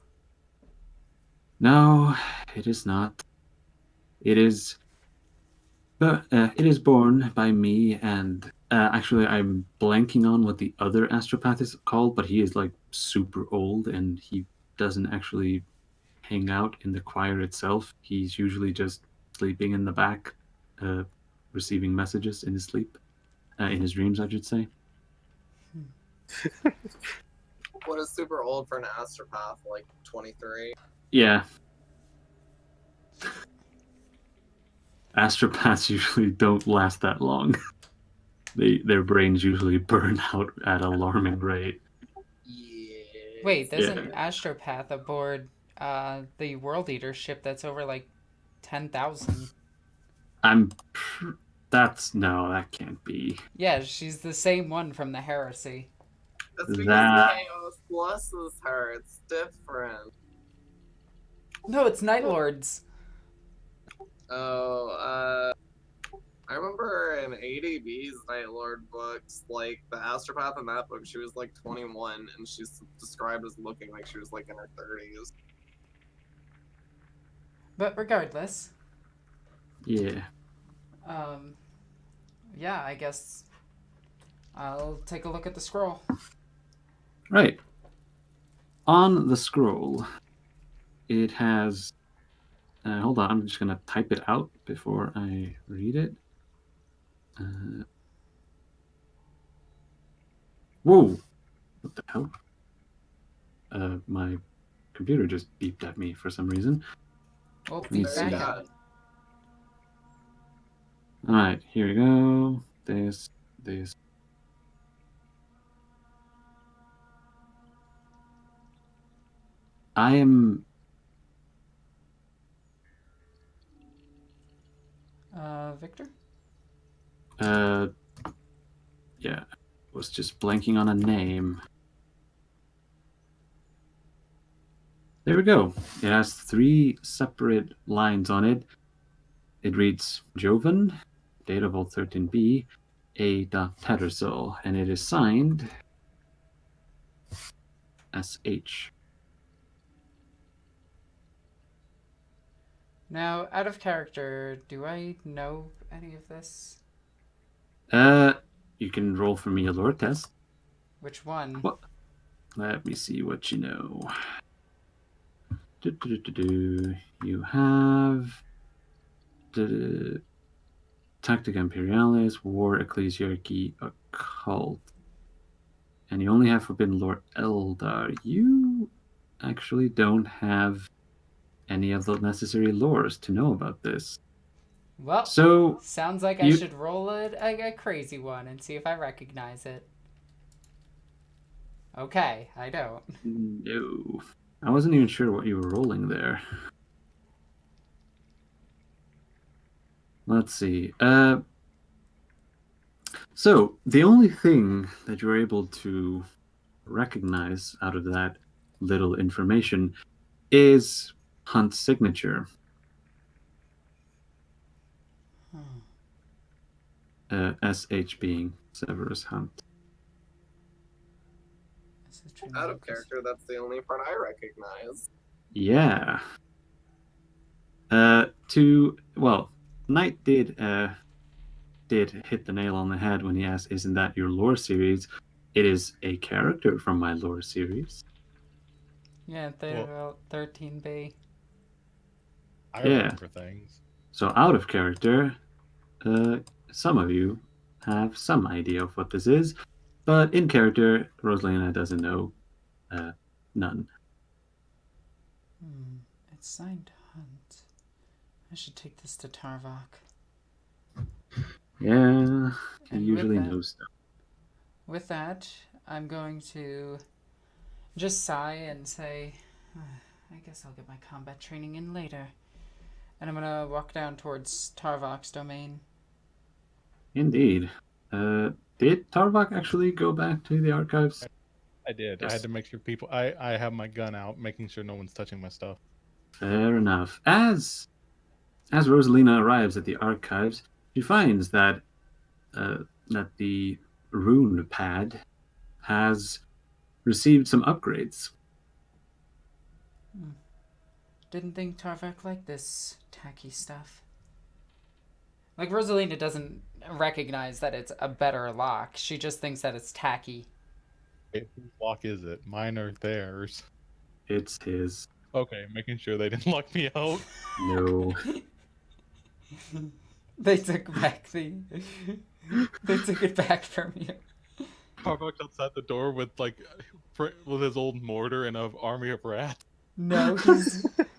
No, it is not. It is born by me, and actually, I'm blanking on what the other astropath is called, but he is like super old, and he doesn't actually hang out in the choir itself. He's usually just sleeping in the back, receiving messages in his sleep, in his dreams, I should say. What is super old for an astropath? Like 23? Yeah. Astropaths usually don't last that long. Their brains usually burn out at an alarming rate. Yeah. Wait, there's an astropath aboard the World Eater ship that's over like 10,000. That can't be. Yeah, she's the same one from the Heresy. That's because Chaos blesses her. It's different. No, it's Night Lords. Oh, I remember in ADB's Night Lord books, like the astropath in that book, she was like 21, and she's described as looking like she was like in her 30s. But regardless. Yeah. Yeah, I guess I'll take a look at the scroll. Right. On the scroll, it has. Hold on, I'm just gonna type it out before I read it. Whoa! What the hell? My computer just beeped at me for some reason. Oh, Let's see. feedback. Alright, here we go. This. I am. Victor? Yeah. Was just blanking on a name. There we go. It has 3 separate lines on it. It reads Joven, date of Vault 13B, A. Tattersall, and it is signed SH. Now, out of character, do I know any of this? You can roll for me a lore test. Which one? What? Let me see what you know. You have Tactica Imperialis, War, Ecclesiarchy, Occult. And you only have Forbidden Lore Eldar. You actually don't have any of the necessary lores to know about this. Well, so sounds like I should roll a crazy one and see if I recognize it. Okay, I don't. No. I wasn't even sure what you were rolling there. Let's see. So the only thing that you're able to recognize out of that little information is Hunt's signature. SH being Severus Hunt. Out of character, that's the only part I recognize. Yeah. Knight did hit the nail on the head when he asked, "Isn't that your lore series?" It is a character from my lore series. Yeah, they're about 13B. I Yeah. remember things. So out of character, some of you have some idea of what this is, but in character, Rosalina doesn't know none. It's signed Hunt. I should take this to Tarvok. Yeah, he And usually with that- knows stuff. With that, I'm going to just sigh and say, I guess I'll get my combat training in later. And I'm gonna walk down towards Tarvok's domain. Indeed. Did Tarvok actually go back to the archives? I did. Yes. I had to make sure people. I have my gun out, making sure no one's touching my stuff. Fair enough. As Rosalina arrives at the archives, she finds that the rune pad has received some upgrades. Didn't think Tarvok liked this tacky stuff. Like, Rosalina doesn't recognize that it's a better lock. She just thinks that it's tacky. Wait, whose lock is it? Mine or theirs? It's his. Okay, making sure they didn't lock me out. No. They took back the... They took it back from you. Tarvok's outside the door with with his old mortar and an army of rats. No,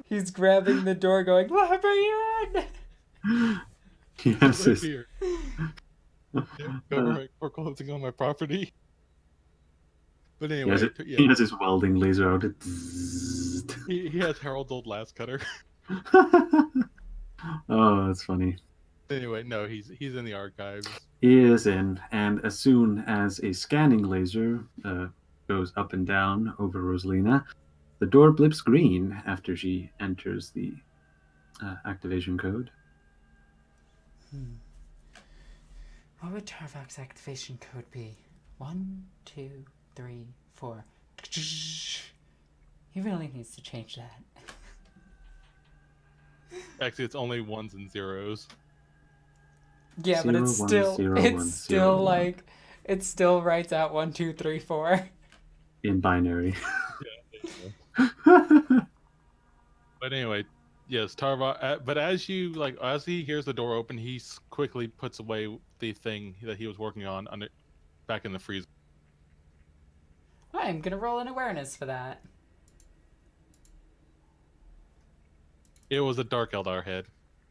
he's grabbing the door going, "Let me in!" Yes. Right here. Government foreclosing on my property. But anyway, He has his welding laser out. he has Harold's old last cutter. Oh, that's funny. Anyway, no, he's in the archives. He is in, and as soon as a scanning laser goes up and down over Rosalina, the door blips green after she enters the activation code. What would Tarvok's activation code be? 1, 2, 3, 4. He really needs to change that. Actually, it's only ones and zeros. Yeah, but it's 0, 1, still 0, it's 1, still 0, 1. like it still writes out 1, 2, 3, 4. In binary. But anyway, yes, Tarvok. But as he hears the door open, he quickly puts away the thing that he was working on back in the freezer. I'm gonna roll an awareness for that. It was a Dark Eldar head,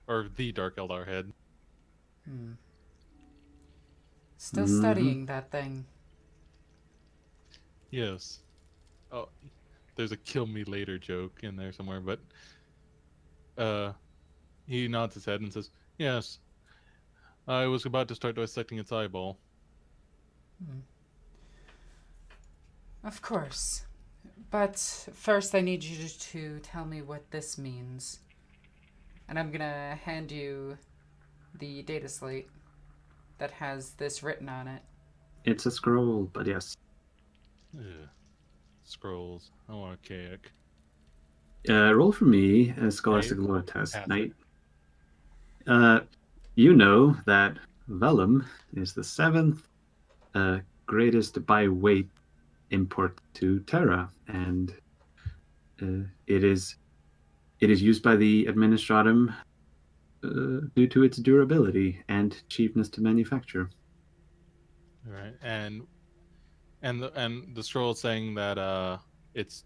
or the Dark Eldar head. Still studying that thing. Yes. Oh, there's a kill me later joke in there somewhere, but he nods his head and says, "Yes, I was about to start dissecting its eyeball." Of course. But first I need you to tell me what this means. And I'm gonna hand you the data slate that has this written on it. It's a scroll, but yes. Ugh. Scrolls. Oh, archaic. Roll for me a Scholastic Lore test, Pass it. Knight. You know that vellum is the 7th greatest by weight import to Terra, and it is used by the Administratum due to its durability and cheapness to manufacture. All right, and the scroll is saying that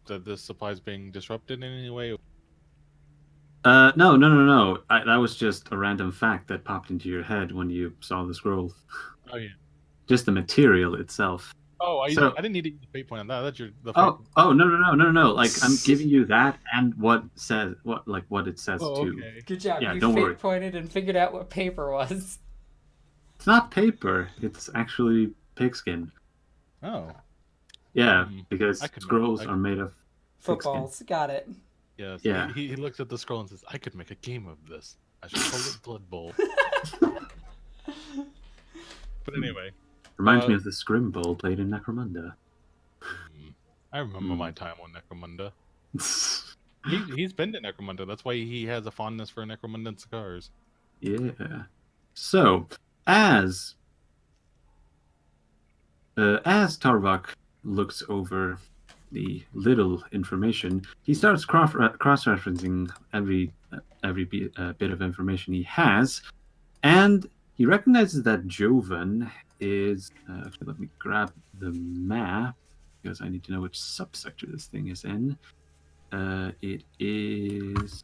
the supply is being disrupted in any way. No. That was just a random fact that popped into your head when you saw the scroll. Oh yeah. Just the material itself. Oh, I So- didn't need to use the fate point on that. That's the fate. Oh no. Like I'm giving you that and what it says Oh, too. okay. Good job. Yeah, You don't fate worry. pointed and figured out what paper was. It's not paper. It's actually pigskin. Oh, Yeah, Hmm. because I could make- scrolls I- are made of pigskin. Footballs. Got it. yes. Yeah. He looks at the scroll and says, "I could make a game of this. I should call it Blood Bowl." But anyway, Reminds me of the Scrim Bowl played in Necromunda. I remember my time on Necromunda. He's been to Necromunda. That's why he has a fondness for Necromundan cigars. Yeah. So, as Tarvok looks over the little information, he starts cross-referencing every bit of information he has, and he recognizes that Jovan is. Actually, let me grab the map because I need to know which subsector this thing is in. It is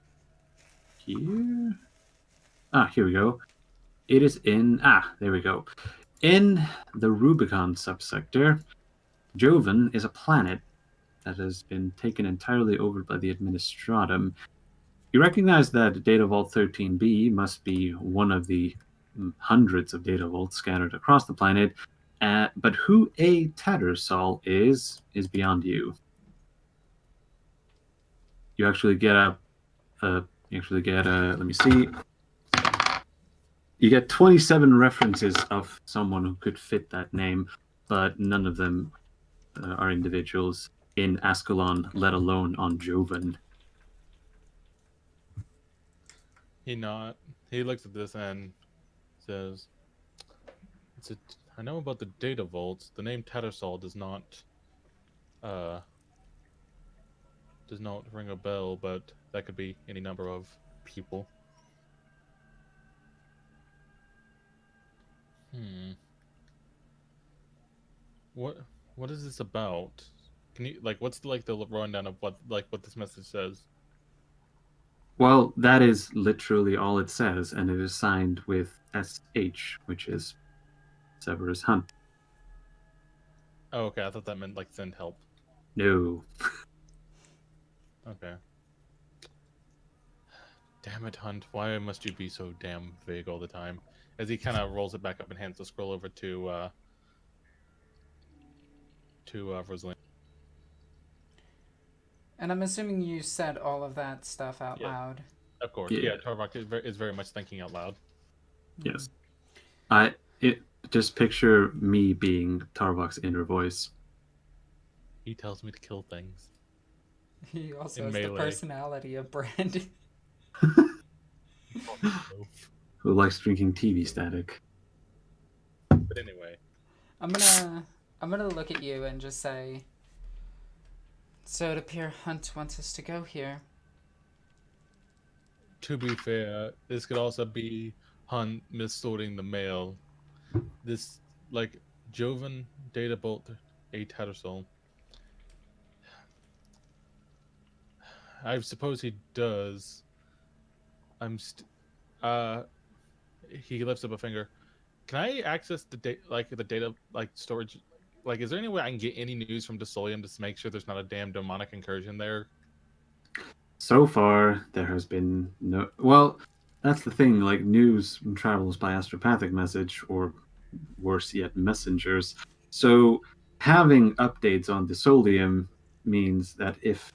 here. Here we go. It is in. There we go. In the Rubicon subsector, Jovan is a planet that has been taken entirely over by the Administratum. You recognize that Data Vault 13b must be one of the hundreds of data vaults scattered across the planet, but who a Tattersall is beyond you. You actually get let me see. You get 27 references of someone who could fit that name, but none of them are individuals in Ascalon, let alone on Jovan. He looks at this and says, I know about the data vaults. The name Tattersall does not ring a bell, but that could be any number of people. What is this about? Can you what's the rundown of what this message says? Well, that is literally all it says, and it is signed with SH, which is Severus Hunt. Oh, okay. I thought that meant send help. No. Okay. Damn it, Hunt. Why must you be so damn vague all the time? As he kind of rolls it back up and hands the scroll over to Rosalind. And I'm assuming you said all of that stuff out loud. Of course. Yeah. Yeah, Tarvok is very much thinking out loud. Yes. Just picture me being Tarvok's inner voice. He tells me to kill things. He also In has melee. the personality of Brand. Who likes drinking TV static. But anyway. I'm gonna look at you and just say, so it appears Hunt wants us to go here. To be fair, this could also be Hunt missorting the mail. This, Jovan Data Bolt a Tattersall. I suppose he does. He lifts up a finger. Can I access the data storage? Is there any way I can get any news from Desolium to make sure there's not a damn demonic incursion there? So far, there has been no. Well, that's the thing. News travels by astropathic message, or worse yet, messengers. So having updates on Desolium means that if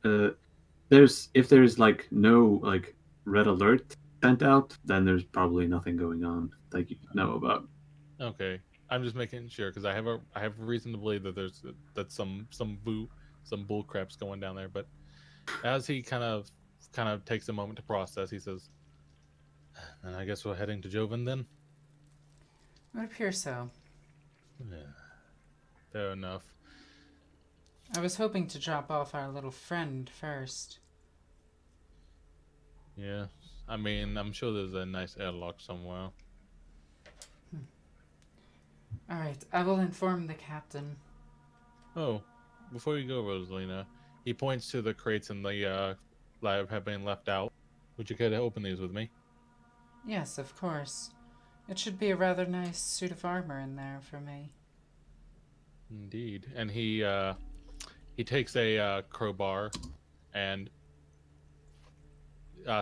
there's no red alert sent out, then there's probably nothing going on that you know about. Okay, I'm just making sure because I have reason to believe that some bull crap's going down there. But as he kind of takes a moment to process, he says, "And I guess we're heading to Jovan then." It would appear so. Yeah, fair enough. I was hoping to drop off our little friend first. Yeah, I mean, I'm sure there's a nice airlock somewhere. Alright, I will inform the captain. Oh, before you go, Rosalina, he points to the crates in the lab have been left out. Would you care to open these with me? Yes, of course. It should be a rather nice suit of armor in there for me. Indeed. And he takes a crowbar and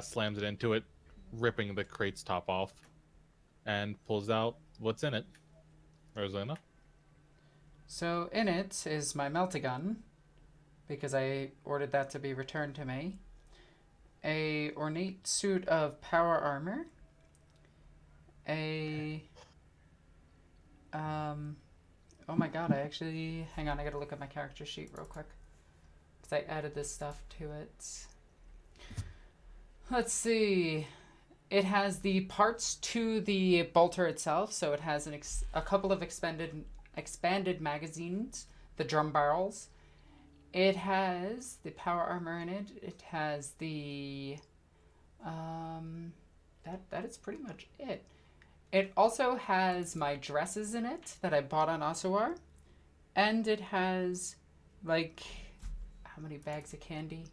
slams it into it, ripping the crate's top off, and pulls out what's in it. Rosanna? So in it is my meltagun, because I ordered that to be returned to me. A ornate suit of power armor. Oh my god, hang on, I gotta look at my character sheet real quick. Because I added this stuff to it. Let's see. It has the parts to the bolter itself, so it has a couple of expanded magazines, the drum barrels. It has the power armor in it. It has the that is pretty much it. It also has my dresses in it that I bought on Osuar, and it has like how many bags of candy?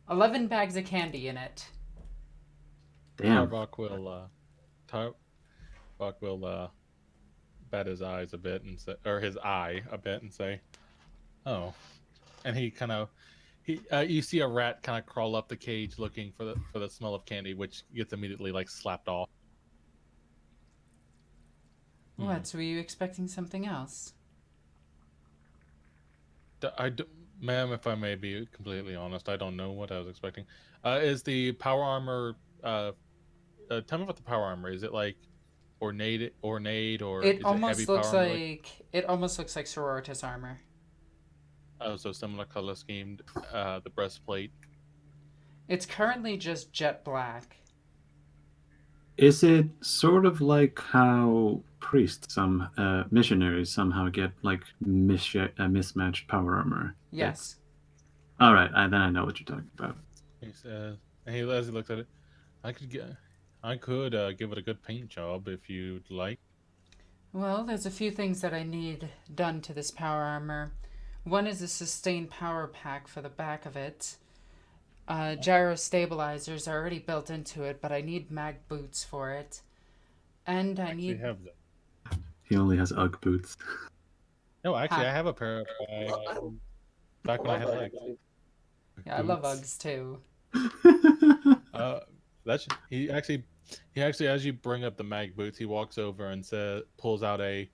11 bags of candy in it. Damn. Tarbok will bat his eyes a bit and say, or his eye a bit and say, "Oh," and he kind of you see a rat kind of crawl up the cage looking for the smell of candy, which gets immediately like slapped off. What? So were you expecting something else? Ma'am, if I may be completely honest, I don't know what I was expecting. Is the power armor? Tell me about the power armor. Is it like ornate, or is it heavy power armor? It almost looks like sororitas armor. Oh, so similar color schemed. The breastplate. It's currently just jet black. Is it sort of like how priests, some missionaries, somehow get like mismatched power armor? Yes. All right, then I know what you're talking about. He says, and as he looks at it, I could give it a good paint job if you'd like. Well, there's a few things that I need done to this power armor. One is a sustained power pack for the back of it. Gyro stabilizers are already built into it, but I need mag boots for it. And I need... have them. He only has Ugg boots. No, actually, I have a pair of back when I had legs. Yeah, I love Uggs too. He actually, as you bring up the mag boots, he walks over and pulls out a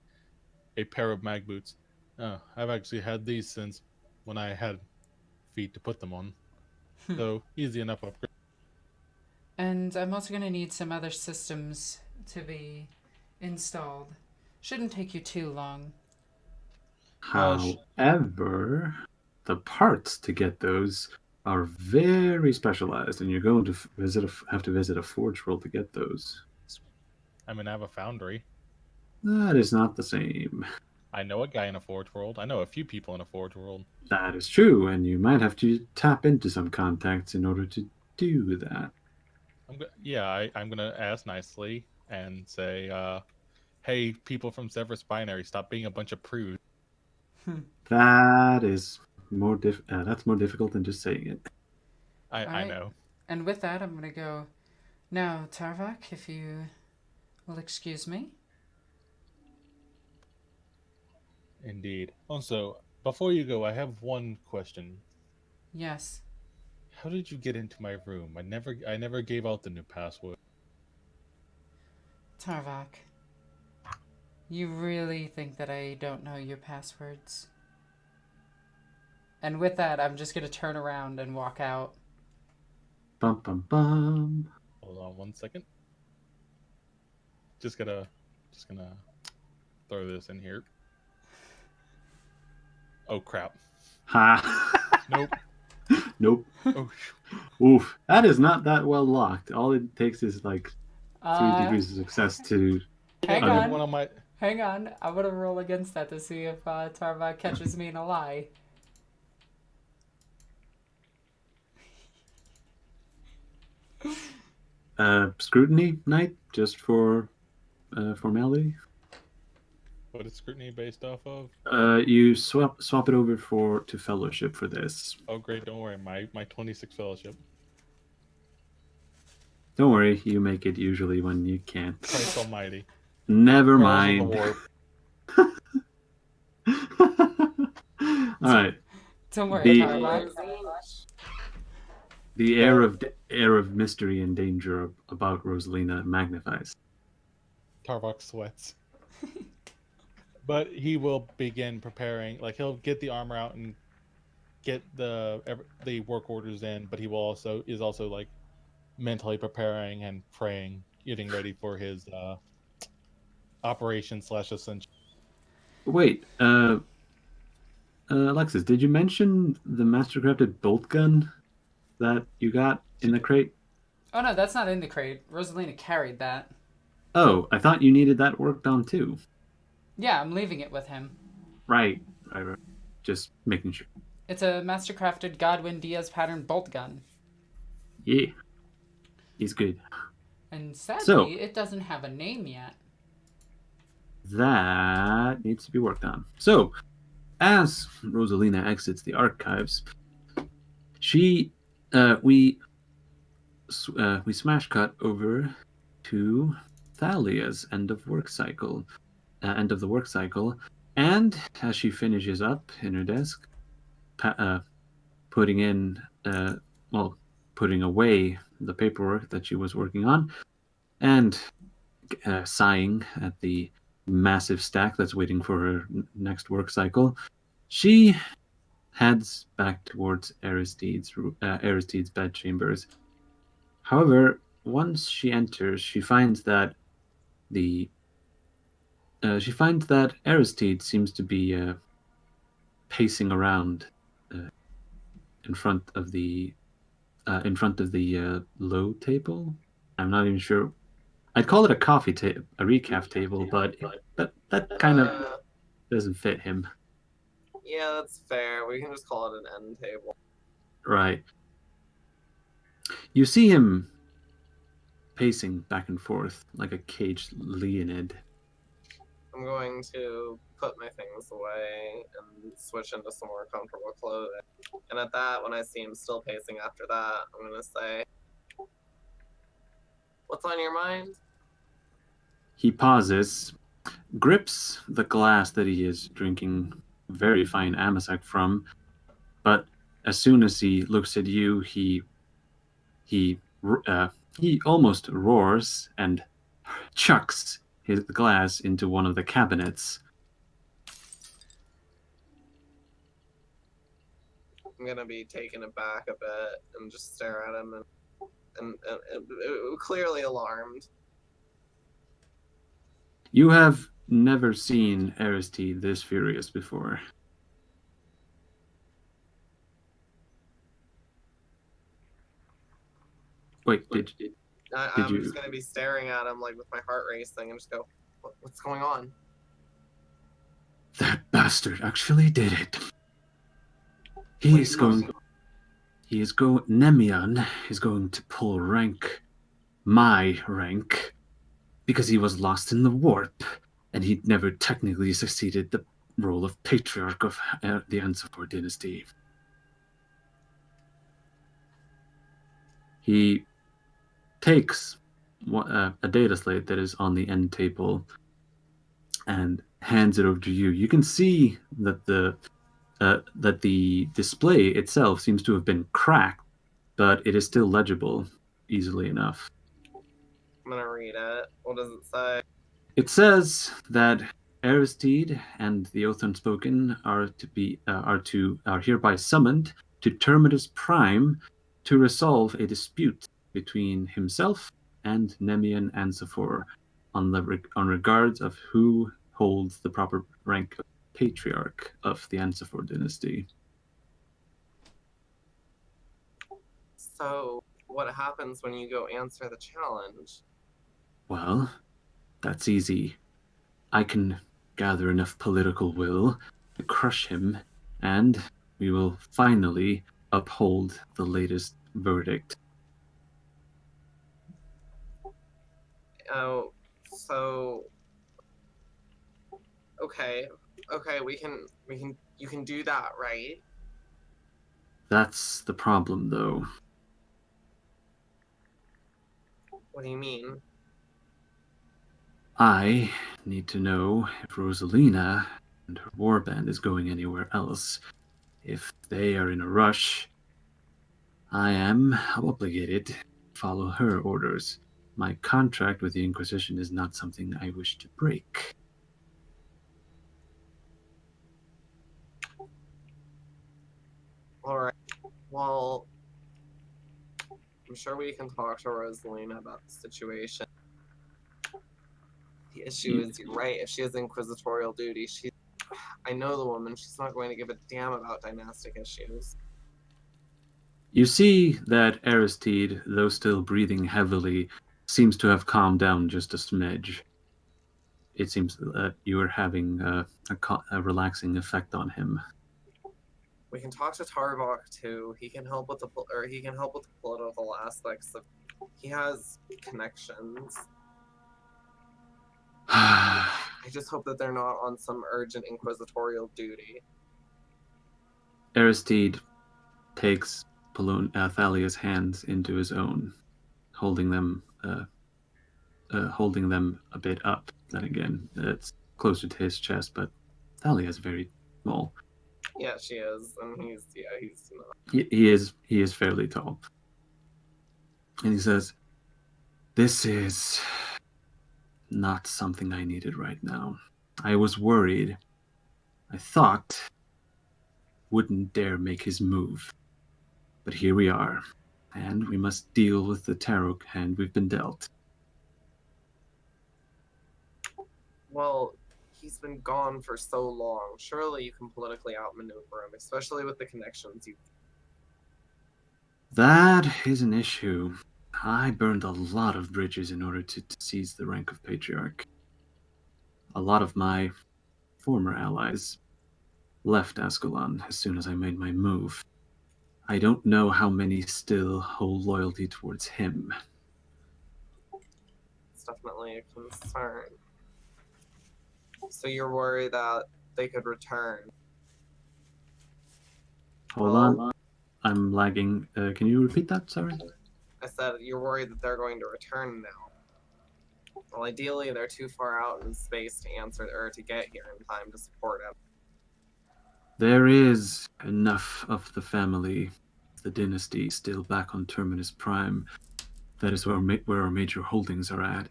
pair of mag boots. Oh, I've actually had these since when I had feet to put them on. So easy enough upgrade. And I'm also going to need some other systems to be installed. Shouldn't take you too long. However, the parts to get those are very specialized, and you're going to have to visit a forge world to get those. I mean, I have a foundry. That is not the same. I know a guy in a forge world. I know a few people in a forge world. That is true, and you might have to tap into some contacts in order to do that. I'm gonna ask nicely and say, "Hey, people from Severus Binary, stop being a bunch of prudes." That is more that's more difficult than just saying it. I know. And with that, I'm gonna go. Now, Tarvok, if you will excuse me. Indeed. Also, before you go, I have one question. Yes. How did you get into my room? I never gave out the new password. Tarvok, you really think that I don't know your passwords? And with that, I'm just gonna turn around and walk out. Bum bum bum. Hold on 1 second. Just gonna throw this in here. Oh crap. Ha. Nope. Nope. Oh. Oof. That is not that well locked. All it takes is like 3 degrees of success to... Hang on. I'm gonna roll against that to see if Tarvok catches me in a lie. Scrutiny night, just for formality. What is scrutiny based off of? You swap it over to fellowship for this. Oh great, don't worry, my 26 fellowship. Don't worry, you make it usually when you can't. Christ almighty. Never mind. All right. Don't worry, The Tarvok. the air of mystery and danger about Rosalina magnifies. Tarvok sweats. But he will begin preparing. Like he'll get the armor out and get the work orders in, but he will is also like mentally preparing and praying, getting ready for his operation / ascension. Wait, Alexis, did you mention the mastercrafted bolt gun that you got in the crate? Oh no, that's not in the crate. Rosalina carried that. Oh, I thought you needed that worked on too. Yeah, I'm leaving it with him. Right. Just making sure. It's a mastercrafted Godwin Diaz pattern bolt gun. Yeah. He's good. And sadly, So, it doesn't have a name yet. that needs to be worked on. So, as Rosalina exits the archives, we smash cut over to Thalia's end of the work cycle, and as she finishes up in her desk, putting away the paperwork that she was working on, and sighing at the massive stack that's waiting for her next work cycle, she heads back towards Aristide's bedchambers. However, once she enters, she finds that Aristide seems to be pacing around uh, in front of the low table. I'm not even sure. I'd call it a a recaf table, but that kind of doesn't fit him. Yeah, that's fair. We can just call it an end table. Right. You see him pacing back and forth like a caged Leonid. I'm going to put my things away and switch into some more comfortable clothing. And at that, when I see him still pacing after that, I'm going to say, "What's on your mind?" He pauses, grips the glass that he is drinking very fine Amasek from, but as soon as he looks at you, he almost roars and chucks his glass into one of the cabinets. I'm going to be taken aback a bit and just stare at him and clearly alarmed. You have never seen Aristide this furious before. Wait, I'm you? just going to be staring at him like with my heart racing and just go, "What's going on?" That bastard actually did it. Nemian is going to pull my rank, because he was lost in the warp, and he'd never technically succeeded the role of patriarch of the Ansafor dynasty. He takes a data slate that is on the end table and hands it over to you. You can see that the display itself seems to have been cracked, but it is still legible easily enough. I'm going to read it. What does it say? It says that Aristide and the Oath Unspoken are hereby summoned to Terminus Prime to resolve a dispute between himself and Nemian Ansafor on regards of who holds the proper rank of patriarch of the Ansafor dynasty. So, what happens when you go answer the challenge? Well, that's easy. I can gather enough political will to crush him, and we will finally uphold the latest verdict. Oh, so okay, you can do that, right? That's the problem, though. What do you mean? I need to know if Rosalina and her warband is going anywhere else, If they are in a rush, I am obligated to follow her orders. My contract with the Inquisition is not something I wish to break. Alright. Well, I'm sure we can talk to Rosalina about the situation. The issue is, you're right, if she has inquisitorial duty, I know the woman, she's not going to give a damn about dynastic issues. You see that Aristide, though still breathing heavily, seems to have calmed down just a smidge. It seems that you are having a relaxing effect on him. We can talk to Tarbok too. He can help with the political aspects. He has connections. I just hope that they're not on some urgent inquisitorial duty. Aristide takes Thalia's hands into his own, holding them a bit up. Then again, it's closer to his chest, but Thalia's very small. Yeah, she is, and he's not. He is fairly tall. And he says, "This is not something I needed right now. I was worried. I thought wouldn't dare make his move. But here we are, and we must deal with the tarot hand we've been dealt." Well, he's been gone for so long. Surely you can politically outmaneuver him, especially with the connections you. That is an issue. I burned a lot of bridges in order to seize the rank of Patriarch. A lot of my former allies left Ascalon as soon as I made my move. I don't know how many still hold loyalty towards him. It's definitely a concern. So you're worried that they could return. Hold on. I'm lagging. Can you repeat that? Sorry. I said you're worried that they're going to return now. Well, ideally, they're too far out in space to answer or to get here in time to support him. There is enough of the family, the dynasty, still back on Terminus Prime. That is where our major holdings are at.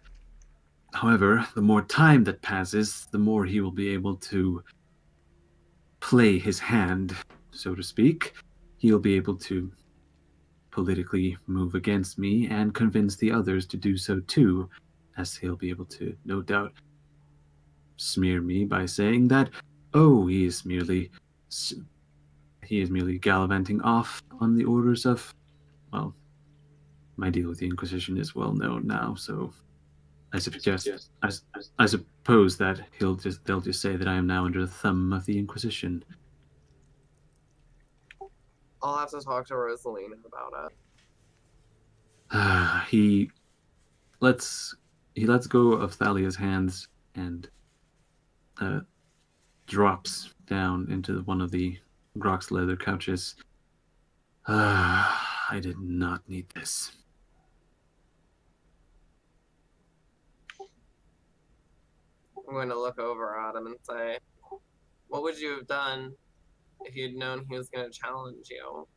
However, the more time that passes, the more he will be able to play his hand, so to speak. He'll be able to politically move against me and convince the others to do so too, as he'll be able to, no doubt, smear me by saying that, oh, he is merely gallivanting off on the orders of, well, my deal with the Inquisition is well known now, so I suppose that they'll just say that I am now under the thumb of the Inquisition. I'll have to talk to Rosalina about it. He lets go of Thalia's hands and drops down into one of the Grok's leather couches. I did not need this. I'm going to look over at him and say, what would you have done if you'd known he was going to challenge you?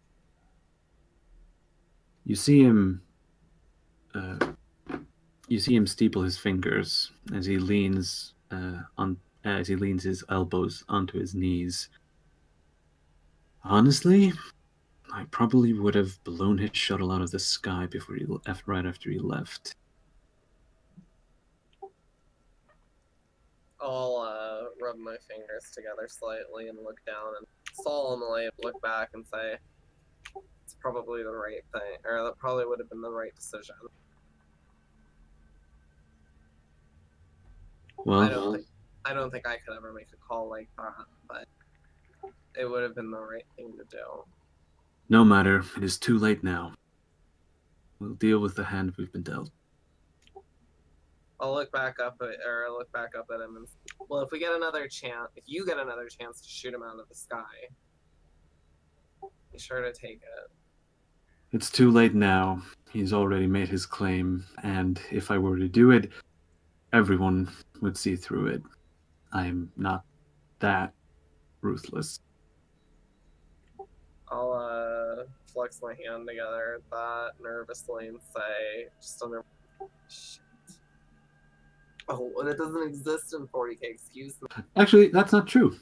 You see him steeple his fingers as he leans his elbows onto his knees. Honestly, I probably would have blown his shuttle out of the sky right after he left. I'll rub my fingers together slightly and look down and solemnly look back and say, it's probably the right thing, or that probably would have been the right decision. Well, I don't think I could ever make a call like that, but it would have been the right thing to do. no matter, it is too late now. We'll deal with the hand we've been dealt. I'll look back up at him and say, well, if you get another chance to shoot him out of the sky, be sure to take it. It's too late now. He's already made his claim, and if I were to do it, everyone would see through it. I'm not that ruthless. I'll flex my hand together at that nervously and say, just under. Shit. Oh, and it doesn't exist in 40k. Excuse me. Actually, that's not true.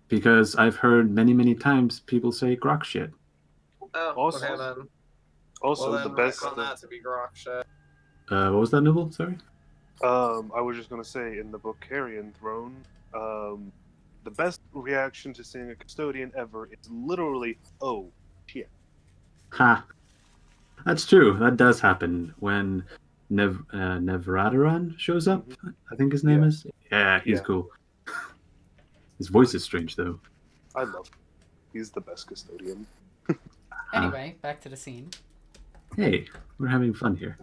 Because I've heard many times people say grok shit. Oh, Also- okay then. Also, Well the then, best. retcon that to be grok shit. What was that, Nibble? Sorry? I was just gonna say in the book Carrion Throne, the best reaction to seeing a custodian ever is literally, "Oh shit." Ha! That's true. That does happen when Nevradaran shows up. I think his name Yeah. is. Yeah, he's Yeah. cool. His voice is strange, though. I love him. He's the best custodian. Anyway, back to the scene. Hey, we're having fun here.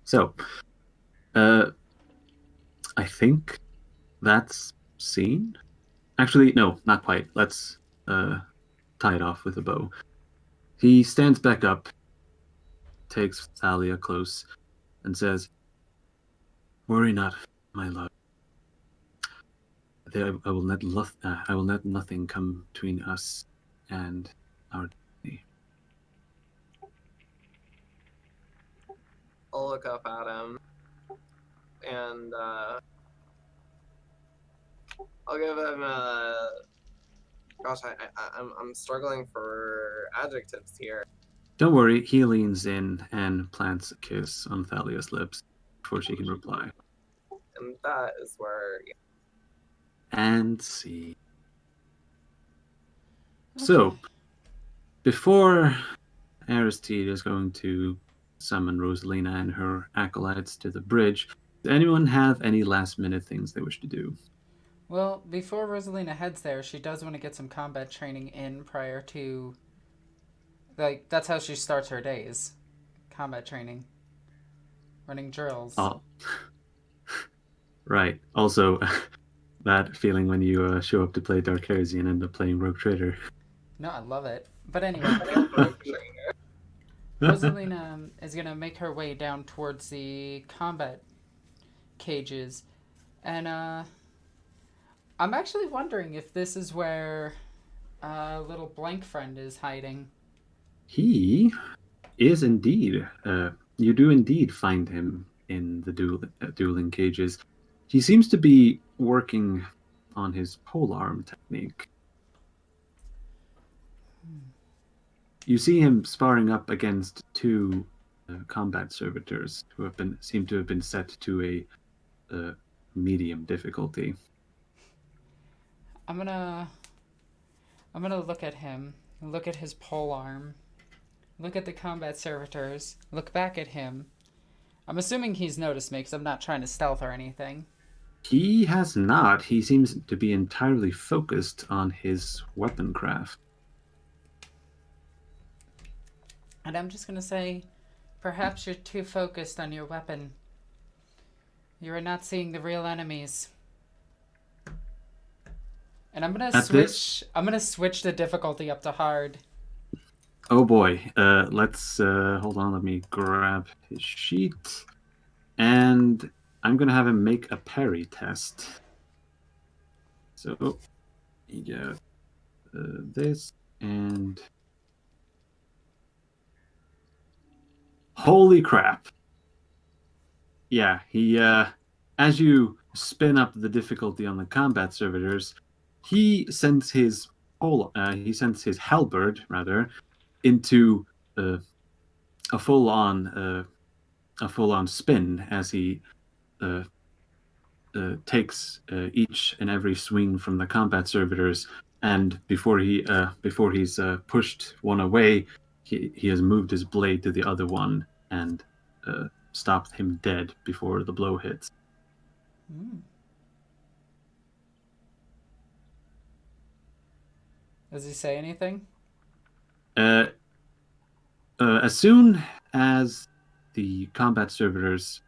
So, I think that's scene. Actually, no, not quite. Let's tie it off with a bow. He stands back up, takes Thalia close, and says, "Worry not, my love. I will let nothing come between us and our destiny." I'll look up at him and I'll give him gosh, I'm struggling for adjectives here. Don't worry, he leans in and plants a kiss on Thalia's lips before she can reply. And that is where And see. So, before Aristide is going to summon Rosalina and her acolytes to the bridge, does anyone have any last-minute things they wish to do? Well, before Rosalina heads there, she does want to get some combat training in prior to... Like, that's how she starts her days. Combat training. Running drills. Oh. Right. Also, that feeling when you show up to play Dark Heresy and end up playing Rogue Trader. No, I love it. But anyway, Rosalina is going to make her way down towards the combat cages. And I'm actually wondering if this is where little blank friend is hiding. He is indeed. You do indeed find him in the dueling cages. He seems to be working on his polearm technique. You see him sparring up against two combat servitors who seem to have been set to a medium difficulty. I'm gonna look at him, look at his polearm, look at the combat servitors, look back at him. I'm assuming he's noticed me because I'm not trying to stealth or anything. He has not. He seems to be entirely focused on his weapon craft. And I'm just gonna say, perhaps you're too focused on your weapon. You are not seeing the real enemies. And I'm gonna switch the difficulty up to hard. Oh boy. Let's hold on. Let me grab his sheet, and I'm gonna have him make a parry test. So you get this and holy crap! Yeah, he as you spin up the difficulty on the combat servitors, he sends his halberd rather into a full-on spin as he takes each and every swing from the combat servitors, and before he's pushed one away, he has moved his blade to the other one and stopped him dead before the blow hits. Does he say anything? As soon as the combat servitors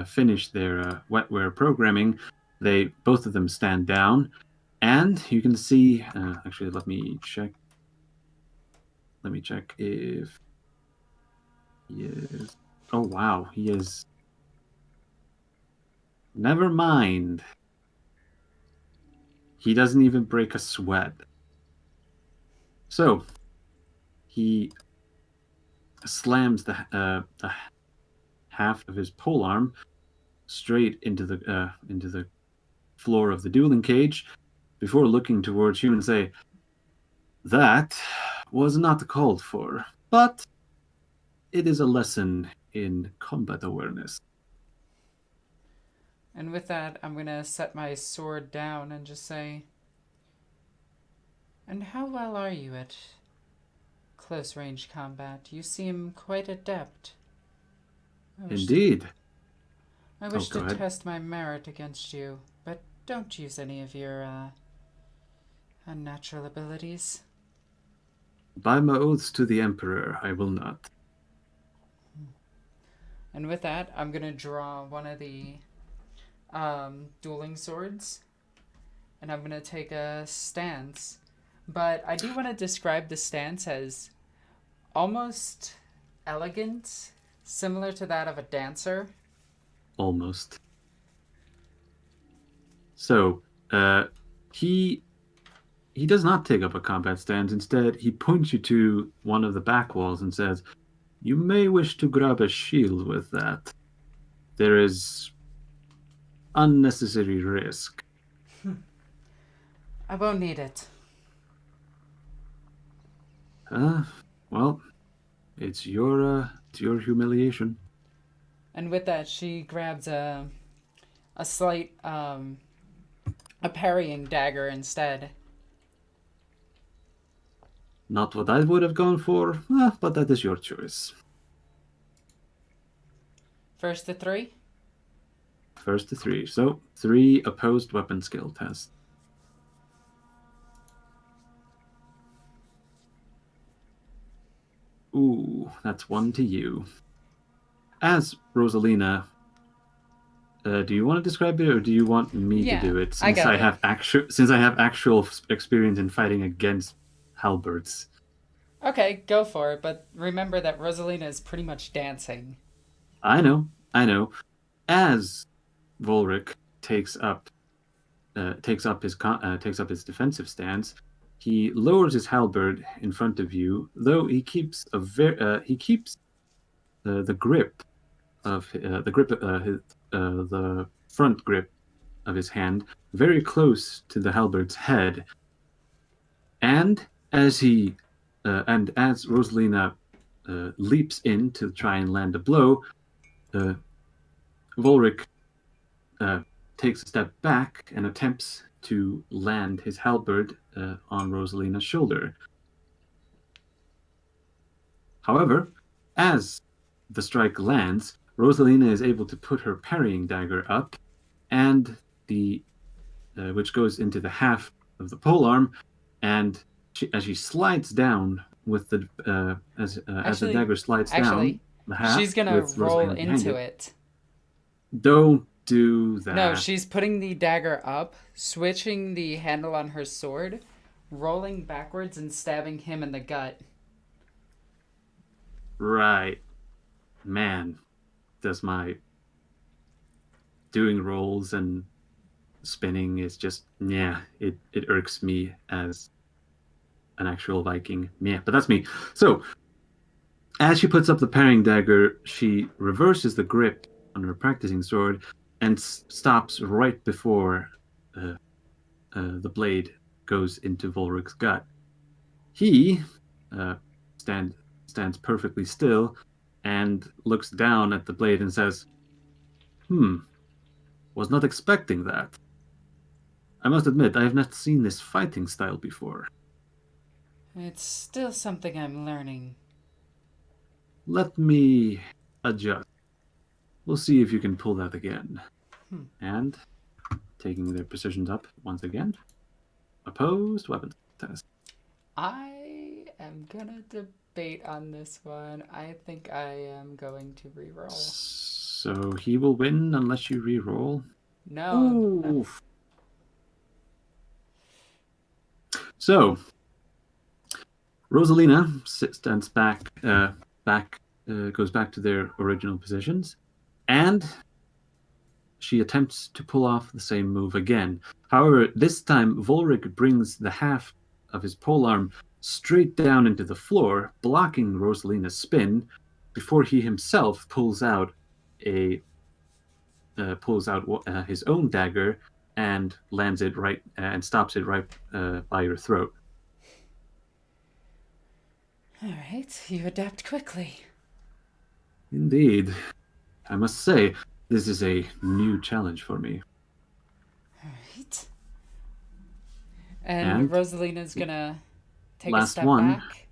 finish their wetware programming, both of them stand down, and you can see. Actually, let me check. Let me check if he is. Oh wow, he is. Never mind. He doesn't even break a sweat. So, he slams the half of his polearm straight into the floor of the dueling cage before looking towards you and say, "That was not called for, but it is a lesson in combat awareness." And with that, I'm going to set my sword down and just say, "And how well are you at close range combat? You seem quite adept." Indeed. I wish go to ahead. test my merit against you, but don't use any of your unnatural abilities. By my oaths to the Emperor, I will not. And with that, I'm going to draw one of the dueling swords, and I'm going to take a stance. But I do want to describe the stance as almost elegant, similar to that of a dancer. Almost. So, he does not take up a combat stance. Instead, he points you to one of the back walls and says, "You may wish to grab a shield with that. There is unnecessary risk." I won't need it. Well, it's your humiliation. And with that, she grabs a slight a parrying dagger instead. Not what I would have gone for, but that is your choice. First to 3. First to 3. So, 3 opposed weapon skill tests. Ooh, that's 1 to you. As Rosalina, do you want to describe it, or do you want me to do it? I got it. Since I have actual experience in fighting against halberds. Okay, go for it, but remember that Rosalina is pretty much dancing. I know. As Volric takes up his defensive stance, he lowers his halberd in front of you, though he keeps the grip of the front grip of his hand very close to the halberd's head. And as Rosalina leaps in to try and land a blow, Volric takes a step back and attempts to land his halberd on Rosalina's shoulder. However, as the strike lands, Rosalina is able to put her parrying dagger up, and which goes into the half of the polearm, and as she slides down with the as the dagger slides down the half, she's gonna roll Rosalina into it. Don't do that. No, she's putting the dagger up, switching the handle on her sword, rolling backwards and stabbing him in the gut. Right. Man, does my doing rolls and spinning is just, it irks me as an actual Viking. Yeah, but that's me. So, as she puts up the parrying dagger, she reverses the grip on her practicing sword and stops right before the blade goes into Volric's gut. He stands perfectly still and looks down at the blade and says, was not expecting that. I must admit, I have not seen this fighting style before. It's still something I'm learning. Let me adjust. We'll see if you can pull that again. And taking their precisions up once again. Opposed weapons test. I am gonna debate on this one. I think I am going to reroll. So he will win unless you reroll. No. Oof. So Rosalina stands back, goes back to their original positions, and she attempts to pull off the same move again. However, this time Volric brings the half of his polearm straight down into the floor, blocking Rosalina's spin, before he himself pulls out his own dagger and lands it right and stops it right by your throat. All right, you adapt quickly. Indeed. I must say, this is a new challenge for me. All right. And And Rosalina's gonna take a last step one. back.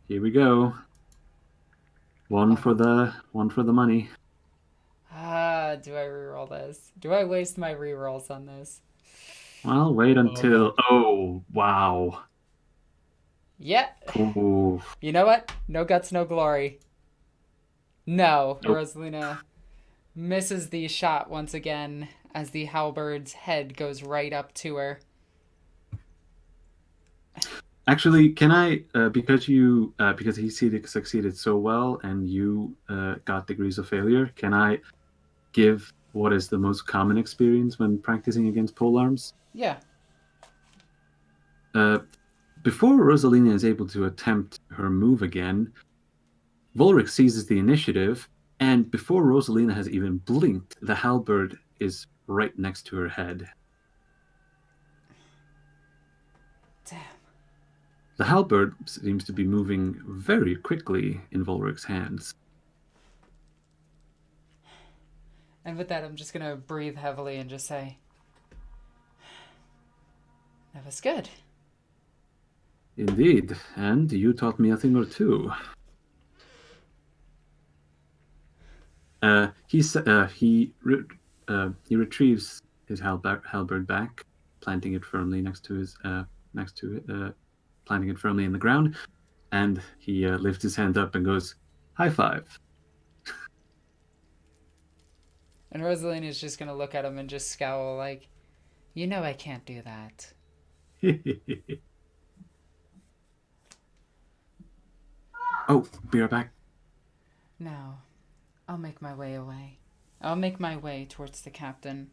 Here we go. One for the money. Do I reroll this? Do I waste my rerolls on this? Well, wait until. no. Oh, wow. Yeah. Ooh. You know what? No guts, no glory. No. Nope. Rosalina misses the shot once again as the halberd's head goes right up to her. Actually, can I, because he succeeded so well and you got degrees of failure, can I give what is the most common experience when practicing against polearms? Yeah. Before Rosalina is able to attempt her move again, Volric seizes the initiative, and before Rosalina has even blinked, the halberd is right next to her head. Damn. The halberd seems to be moving very quickly in Volric's hands. And with that, I'm just gonna breathe heavily and just say, that was good. Indeed, and you taught me a thing or two. He retrieves his halberd back, planting it firmly planting it firmly in the ground, and he lifts his hand up and goes, "High five." And Rosalina's just gonna look at him and just scowl like, you know I can't do that. Oh, be right back. No. I'll make my way away. I'll make my way towards the captain.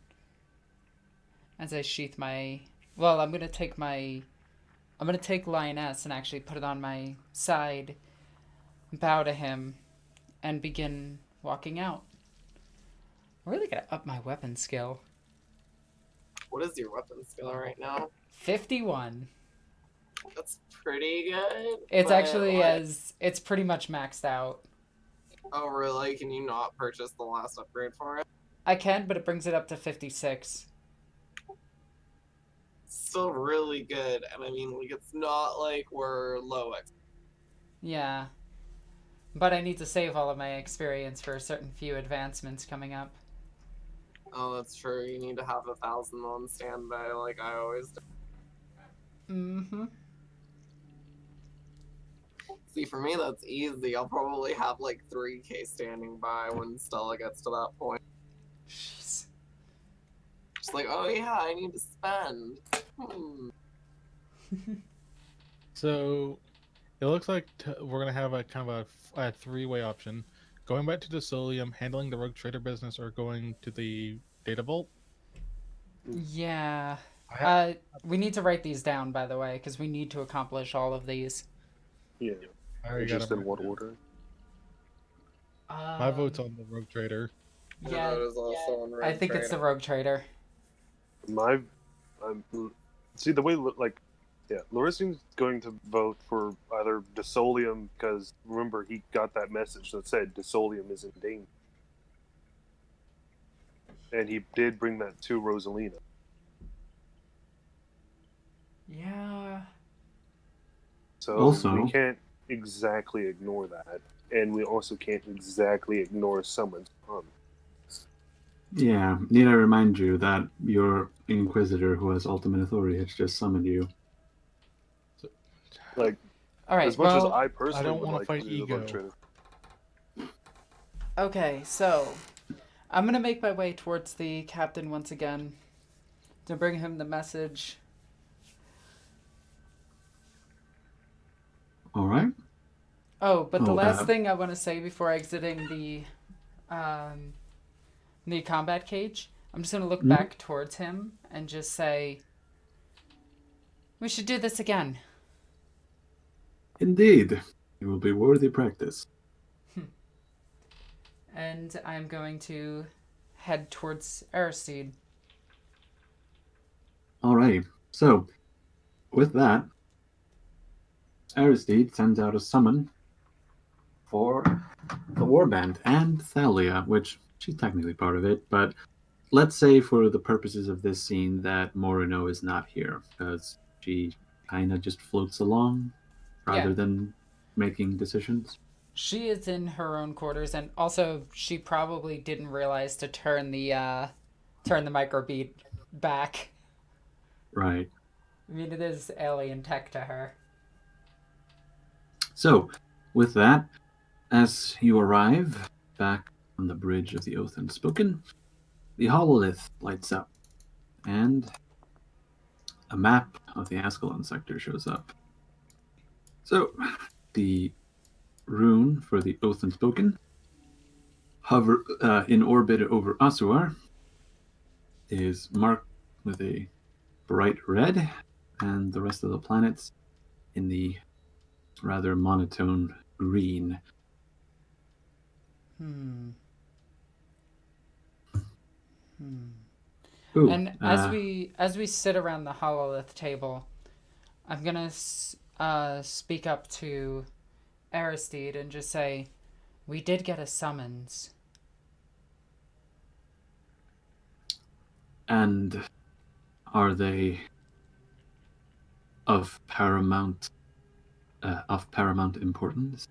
As I sheath my... Well, I'm gonna take Lioness and actually put it on my side, bow to him, and begin walking out. I really gotta up my weapon skill. What is your weapon skill right now? 51. That's pretty good. It's but, actually like- it's pretty much maxed out. Oh, really? Can you not purchase the last upgrade for it? I can, but it brings it up to 56. Still really good, and I mean, like, it's not like we're low X. Yeah. But I need to save all of my experience for a certain few advancements coming up. Oh, that's true. You need to have 1,000 on standby, like I always do. Mm-hmm. See, for me, that's easy. I'll probably have like 3K standing by when Stella gets to that point. Jeez. Just like, oh yeah, I need to spend. So it looks like we're gonna have a kind of a three-way option: going back to the Solium, handling the rogue trader business, or going to the data vault. Yeah. I We need to write these down, by the way, because we need to accomplish all of these. Yeah. already got Just them in what written order? down. My vote's on the rogue trader. Yeah, That is also on I think it's the rogue trader. See the way Larisian's going to vote for either Desolium because remember he got that message that said Desolium is in danger, and he did bring that to Rosalina. Yeah. So Also- we can't exactly ignore that, and we also can't exactly ignore someone's promise. Yeah, need I remind you that your Inquisitor who has ultimate authority has just summoned you. Like All right. as much as Well, I personally don't would wanna like fight to do the ego. rogue trader. okay, so I'm gonna make my way towards the captain once again to bring him the message. All right. Oh, but the Oh, last thing I want to say before exiting the combat cage I'm just gonna look Mhm. back towards him and just say, "We should do this again." Indeed, it will be worthy practice. And I'm going to head towards Aristide. Alrighty. So, with that, Aristide sends out a summon for the Warband and Thalia, which she's technically part of it, but let's say for the purposes of this scene that Morino is not here, because she kind of just floats along Yeah, rather than making decisions. she is in her own quarters, and also she probably didn't realize to turn the microbeat back. Right. I mean, it is alien tech to her. So, with that, as you arrive back on the bridge of the Oath Unspoken, the hololith lights up, and a map of the Ascalon sector shows up. So, the rune for the Oath Unspoken hover in orbit over Asuar is marked with a bright red, and the rest of the planets in the rather monotone green. Hmm. Hmm. Ooh, And as we sit around the hololith table, I'm gonna speak up to Aristide and just say, "We did get a summons." and are they of paramount importance?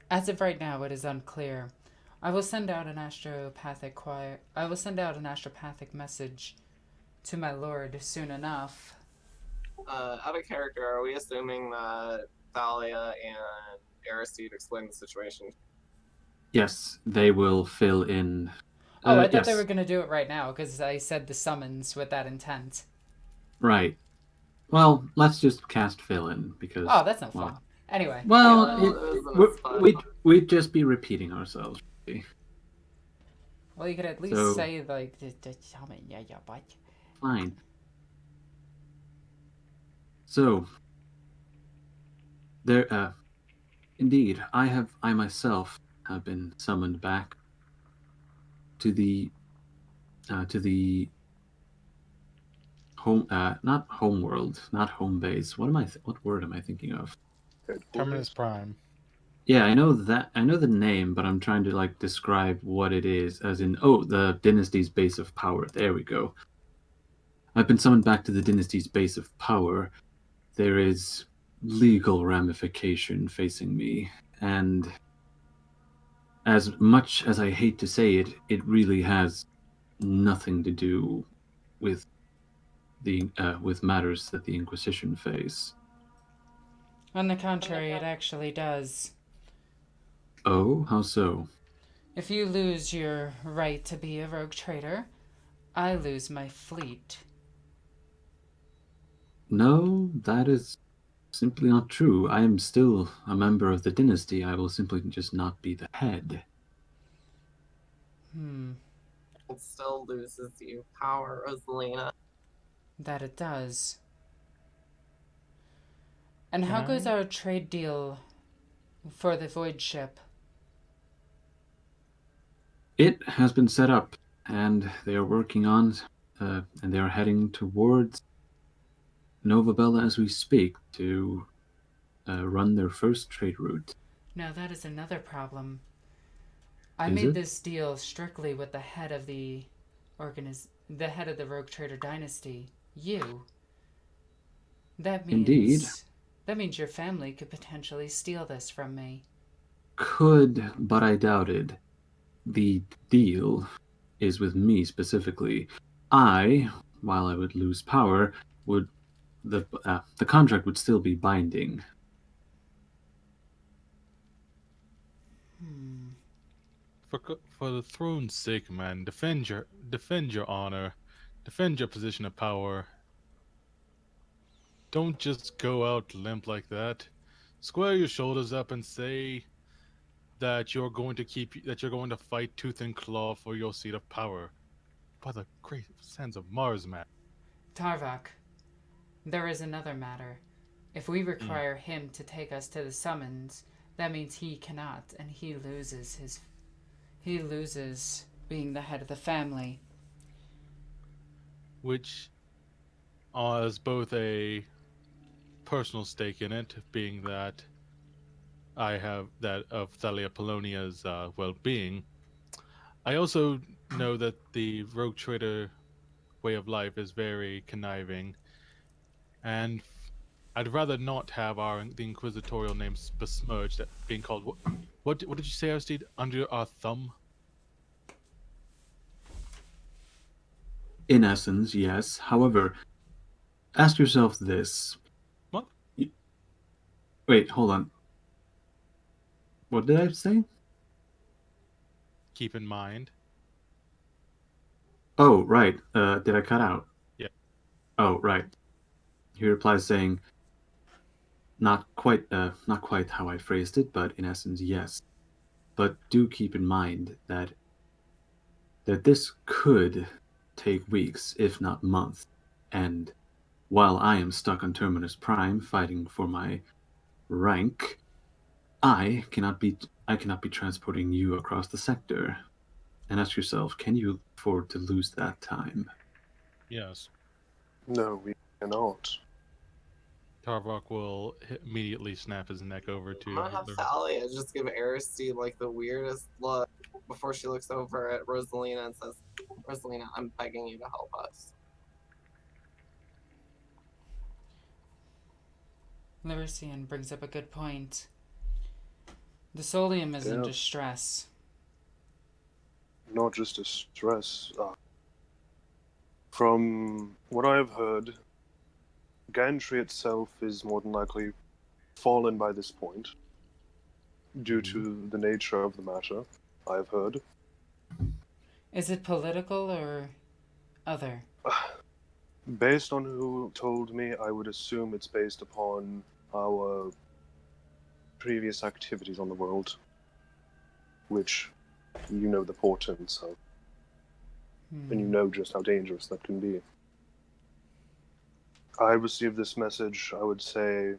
As of right now, it is unclear. I will send out an astropathic message to my lord soon enough. Out of character, are we assuming that Thalia and Aristide explain the situation? Yes, they will fill in. Oh, I thought they were Yes, gonna do it right now because I said the summons with that intent. right. Well, let's just cast fill in Oh, because, that's no well, fun. Anyway, well, It isn't as fun. we'd just be repeating ourselves. Really. well, you could at least So say like the summon, yeah, but fine. So there, indeed, I myself have been summoned back to the home, not home world, not home base. What word am I thinking of? Terminus Headquarters. Prime. Yeah, I know the name, but I'm trying to like describe what it is, as in, oh, the dynasty's base of power. There we go. I've been summoned back to the dynasty's base of power. There is legal ramification facing me, and as much as I hate to say it, it really has nothing to do with with matters that the Inquisition face. on the contrary, it actually does. Oh, how so? If you lose your right to be a rogue trader, I lose my fleet. No, that is simply not true. I am still a member of the dynasty. I will simply just not be the head. Hmm, It still loses you power, Rosalina. that it does. And Can how goes I? our trade deal for the void ship? It has been set up, and they are working on, and they are heading towards Nova Bella as we speak to run their first trade route. Now that is another problem. I Is made it? this deal strictly with the head of the head of the Rogue Trader dynasty. You. That Indeed. means that means your family could potentially steal this from me. Could, but I doubted. The deal is with me specifically. While I would lose power, would the contract would still be binding. Hmm. For the throne's sake, man, defend your honor, defend your position of power. Don't just go out limp like that. Square your shoulders up and say, that you're going to fight tooth and claw for your seat of power. By the great sands of Mars, man. Tarvok, there is another matter. If we require him to take us to the summons, that means he cannot, and he loses being the head of the family. Which has both a personal stake in it, being that I have that of Thalia Polonia's well-being. I also know that the rogue trader way of life is very conniving, and I'd rather not have the inquisitorial names besmirched at being called what did you say, Aristide? Under our thumb? In essence, yes. However, ask yourself this. What? Wait, hold on. What did I say? Keep in mind. Oh, right. Did I cut out? Yeah. Oh, right. He replies saying, not quite how I phrased it, but in essence, yes. But do keep in mind that this could take weeks, if not months, and while I am stuck on Terminus Prime fighting for my rank, I cannot be transporting you across the sector. And ask yourself, can you afford to lose that time? Yes. No, we cannot. Tarvok will immediately snap his neck over I'm to gonna have Thalia just give Aristy like the weirdest look before she looks over at Rosalina and says, "Rosalina, I'm begging you to help us." Lyrissian brings up a good point. The Solium is in Yeah. distress. Not just distress. From what I've heard, Gantry itself is more than likely fallen by this point, due to the nature of the matter, I've heard. Is it political or other? Based on who told me, I would assume it's based upon our previous activities on the world, which you know the portents of, and you know just how dangerous that can be. I received this message, I would say,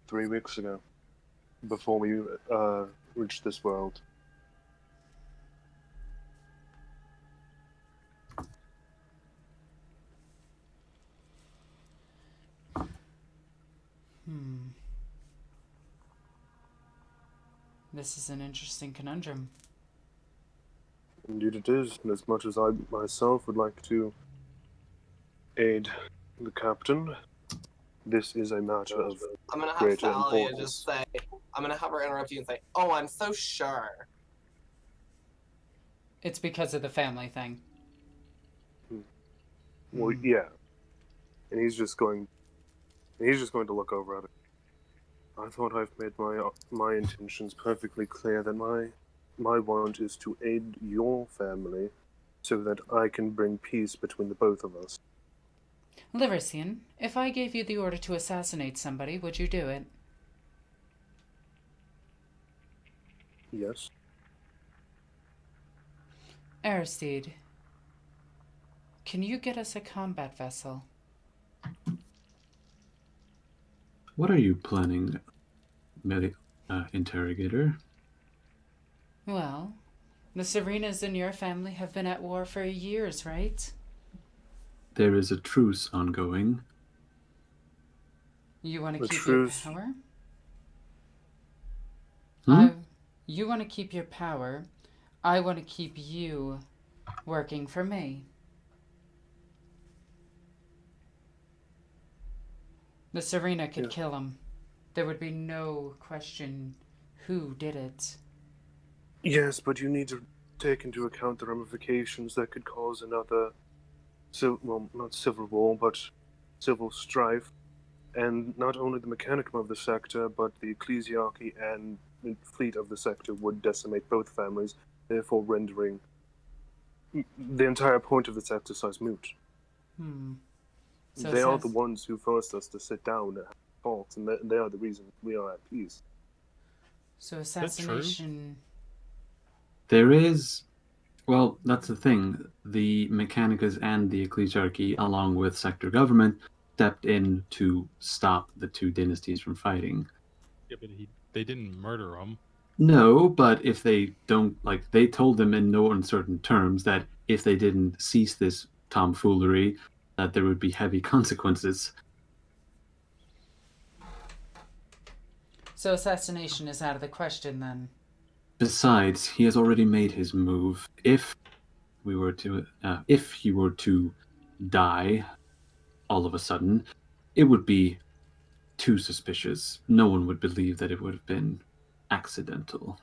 3 weeks ago, before we reached this world. This is an interesting conundrum. Indeed it is, and as much as I myself would like to aid the captain, this is a matter of I'm gonna have greater Thalia importance. just say, I'm gonna have her interrupt you and say, "Oh, I'm so sure." It's because of the family thing. Well, yeah. And he's just going to look over at it. I thought I've made my intentions perfectly clear that my want is to aid your family so that I can bring peace between the both of us. Lyrissian, if I gave you the order to assassinate somebody, would you do it? Yes. Aristide, can you get us a combat vessel? What are you planning, interrogator? Well, the Serenas in your family have been at war for years, right? There is a truce ongoing. You want to A keep truce? your power? Hmm? You want to keep your power. I want to keep you working for me. The Serena could kill him. There would be no question who did it. Yes, but you need to take into account the ramifications that could cause another, not civil war, but civil strife, and not only the mechanicum of the sector, but the ecclesiarchy and the fleet of the sector would decimate both families, therefore rendering the entire point of this exercise moot. So They are the ones who forced us to sit down and have talks, and they are the reason we are at peace. So that true? assassination. There is, well, that's the thing. The Mechanicus and the Ecclesiarchy, along with sector government, stepped in to stop the two dynasties from fighting. Yeah, but they didn't murder him. No, but if they don't, like, they told them in no uncertain terms that if they didn't cease this tomfoolery, that there would be heavy consequences. So assassination is out of the question then. Besides, he has already made his move. If he were to die all of a sudden, it would be too suspicious. No one would believe that it would have been accidental.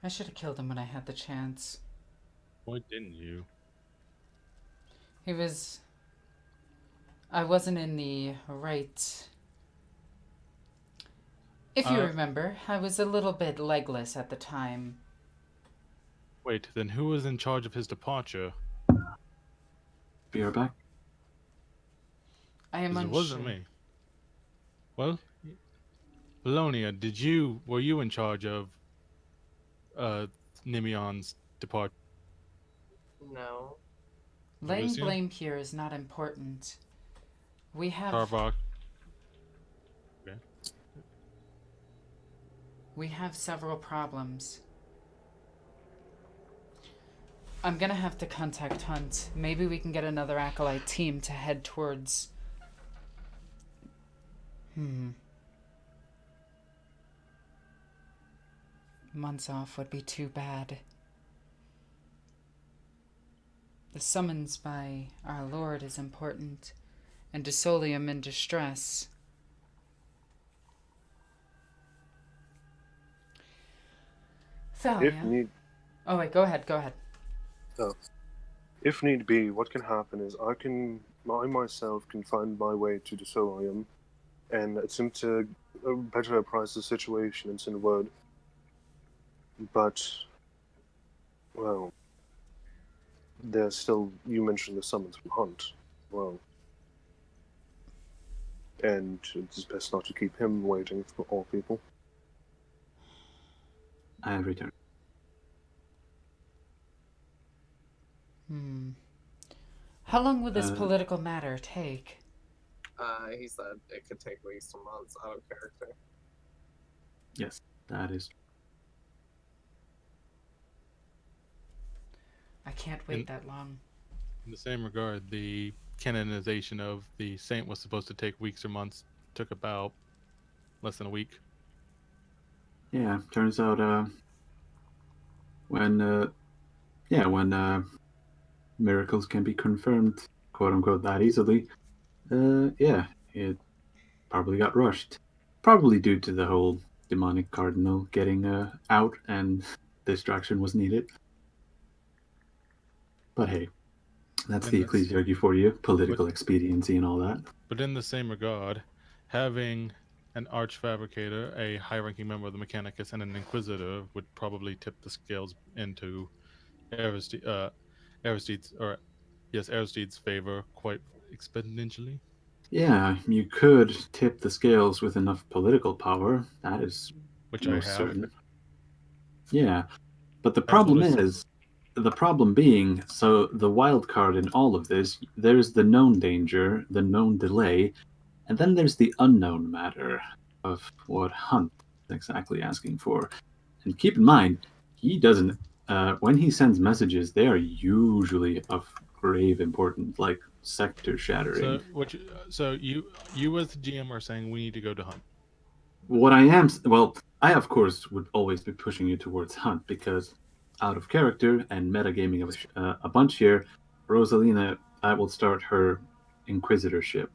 I should have killed him when I had the chance. Why didn't you? I wasn't in the right. If you remember, I was a little bit legless at the time. Wait, then who was in charge of his departure? Be right back. I am 'Cause it unsure. wasn't me. Well, Belonia, were you in charge of Nimion's departure? No. Laying Lucian? blame here is not important. We have Tarbok? Okay. we have several problems. I'm gonna have to contact Hunt. Maybe we can get another Acolyte team to head towards... Months off would be too bad. The summons by our Lord is important, and Desolium in distress. Thalia. Oh wait, go ahead. Oh. If need be, what can happen is I myself can find my way to Desolium and attempt to better apprise the situation in Sinwood. But, well, there's still, you mentioned the summons from Hunt. Well, and it's best not to keep him waiting for all people. I have returned. How long will this political matter take? He said it could take weeks to months out of character. Yes, that is. I can't wait that long. In the same regard, the canonization of the saint was supposed to take weeks or months. Took about less than a week. Yeah, turns out when miracles can be confirmed, quote unquote, that easily, it probably got rushed. Probably due to the whole demonic cardinal getting out and distraction was needed. But hey, that's the ecclesiarchy for you, political expediency and all that. But in the same regard, having an arch-fabricator, a high-ranking member of the Mechanicus, and an inquisitor would probably tip the scales into Aristide's favor quite exponentially. Yeah, you could tip the scales with enough political power. That is which most I have. certain. Yeah, but the problem being, so the wild card in all of this, there's the known danger, the known delay, and then there's the unknown matter of what Hunt is exactly asking for. And keep in mind, he doesn't, when he sends messages, they are usually of grave importance, like sector shattering. So you as the GM are saying we need to go to Hunt. I of course would always be pushing you towards Hunt because out of character and metagaming a bunch here, Rosalina, I will start her inquisitorship,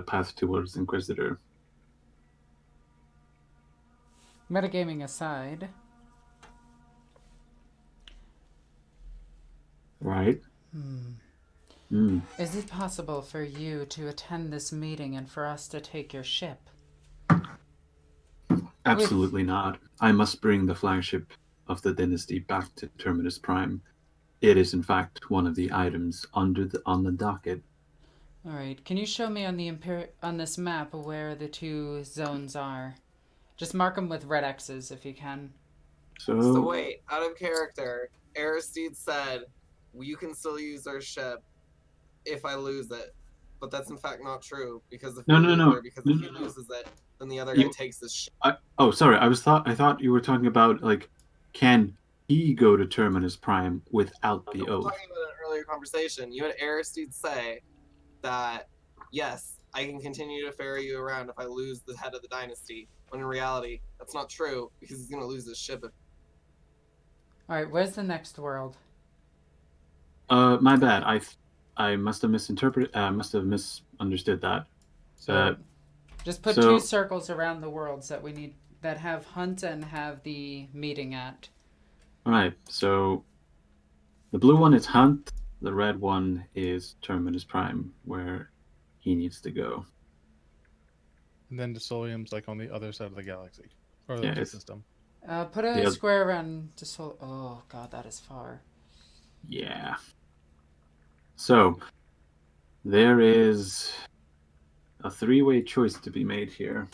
path towards Inquisitor. Metagaming aside. Right. Is it possible for you to attend this meeting and for us to take your ship? Absolutely not. I must bring the flagship of the dynasty back to Terminus Prime. It is, in fact, one of the items on the docket. All right. Can you show me on the on this map where the two zones are? Just mark them with red X's if you can. So wait, out of character, Aristide said you can still use our ship if I lose it, but that's in fact not true because if No, no, no, because no, if no, he no. loses it, then the other guy takes this ship. Oh, sorry. I thought you were talking about like, can he go to Terminus Prime without the We're oath? talking about an earlier conversation. You had Aristide say that yes, I can continue to ferry you around if I lose the head of the dynasty. When in reality, that's not true because he's gonna lose his ship. All right. Where's the next world? My bad. I must have misinterpreted. Must have misunderstood that. So Just put So- 2 circles around the worlds that we need that have hunt and have the meeting at. All right. So the blue one is Hunt. The red one is Terminus Prime, where he needs to go. and then Desolium's like on the other side of the galaxy or Yeah, the it's- system. Put a Yeah. square around Oh god, that is far. Yeah. So there is a 3-way choice to be made here.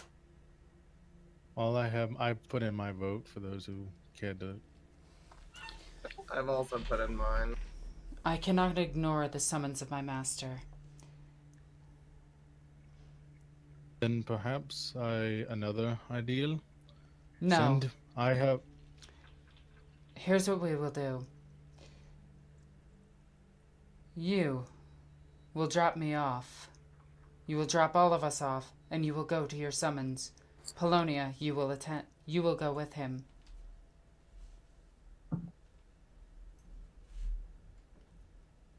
I put in my vote for those who cared to. I've also put in mine. I cannot ignore the summons of my master. Then perhaps another ideal. No. Here's what we will do. You will drop me off. You will drop all of us off, and you will go to your summons. Polonia, you will attend. You will go with him.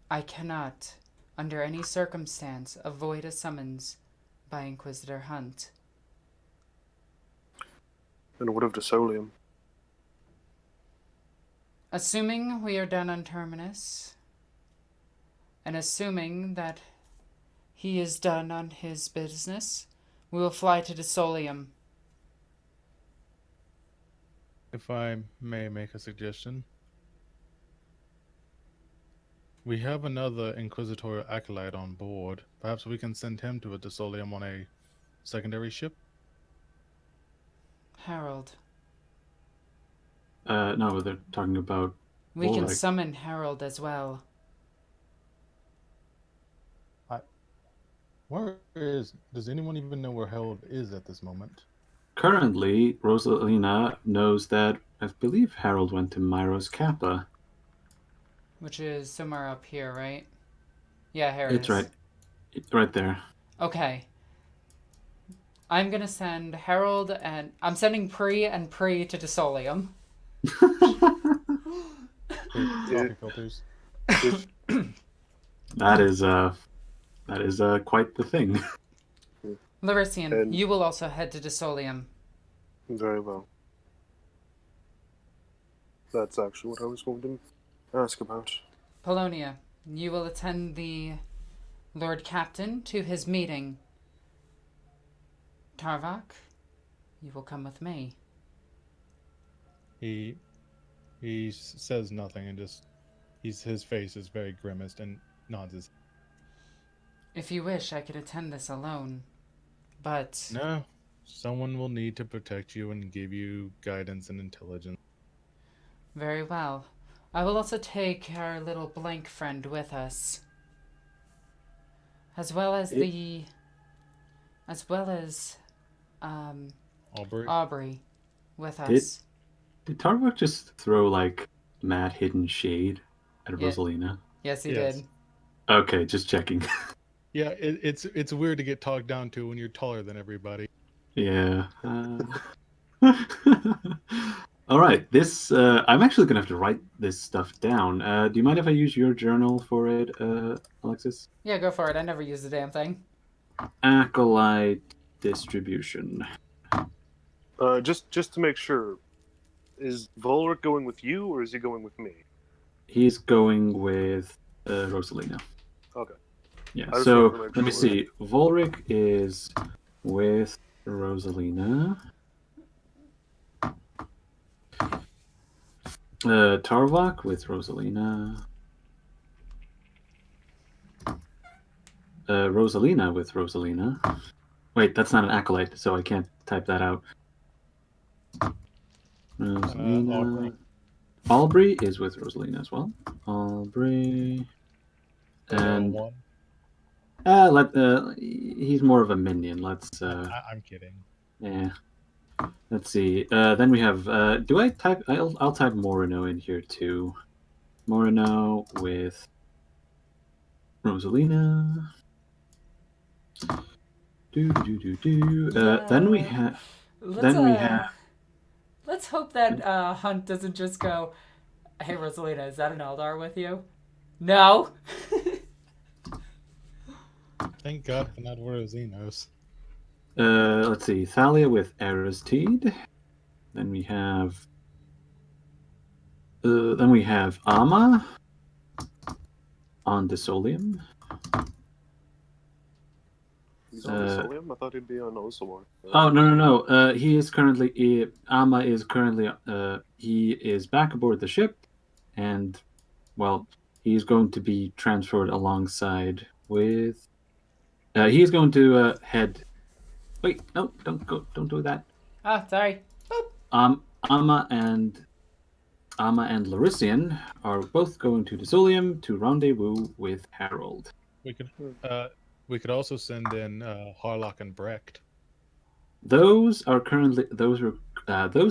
I cannot, under any circumstance, avoid a summons by Inquisitor Hunt. And what of Desolium? Assuming we are done on Terminus, and assuming that he is done on his business, we will fly to Desolium. If I may make a suggestion, we have another Inquisitorial acolyte on board. Perhaps we can send him to a Desolium on a secondary ship. Harold. No, they're talking about. We can Volric. summon Harold as well. Does anyone even know where Harold is at this moment? Currently, Rosalina knows that I believe Harold went to Myros Kappa. Which is somewhere up here, right? Yeah, here it It's is. right. It's right there. Okay. I'm gonna send Harold and I'm sending Pri and Pri to Desolium. Coffee filters. That is quite the thing. Larician, And- you will also head to Desolium. Very well. That's actually what I was going to ask about. Polonia, you will attend the Lord Captain to his meeting. Tarvak, you will come with me. He says nothing and just his face is very grimaced and nods his. If you wish, I could attend this alone. But No, someone will need to protect you and give you guidance and intelligence. very well. I will also take our little blank friend with us. As well as Aubrey. Aubrey with us. Did Tarvok just throw like mad hidden shade at Yeah. Rosalina? Yes, he Yes. did. Okay, just checking. Yeah, it's weird to get talked down to when you're taller than everybody. Yeah. All right. This I'm actually gonna have to write this stuff down. Do you mind if I use your journal for it, Alexis? Yeah, go for it. I never use the damn thing. Acolyte distribution. Just to make sure, is Volric going with you or is he going with me? He's going with Rosalina. Okay. Yeah. I just So wanted to make let me sure. see. Volric is with Rosalina. Tarvok with Rosalina. Rosalina with Rosalina. Wait, that's not an acolyte, so I can't type that out. Rosalina. Aubrey is with Rosalina as well. Aubrey. And one. he's more of a minion. Let's I'm kidding. yeah. Let's see. Then we have. Do I type? I'll type Morino in here too. Morino with Rosalina. Then we have. Let's hope that Hunt doesn't just go, "Hey Rosalina, is that an Eldar with you?" No. Thank God for not Rosinos. Let's see. Thalia with Aristide. Then we have. Amma on Disolium. He's on Solium? I thought he'd be on Osawar. Oh no! He is currently. Amma is currently. He is back aboard the ship, and well, he's going to be transferred alongside with. He is going to head. Wait, no! Don't go! Don't do that. Oh, sorry. Boop. Amma and Larician are both going to Disolium to rendezvous with Harold. We could also send in Harlock and Brecht. Those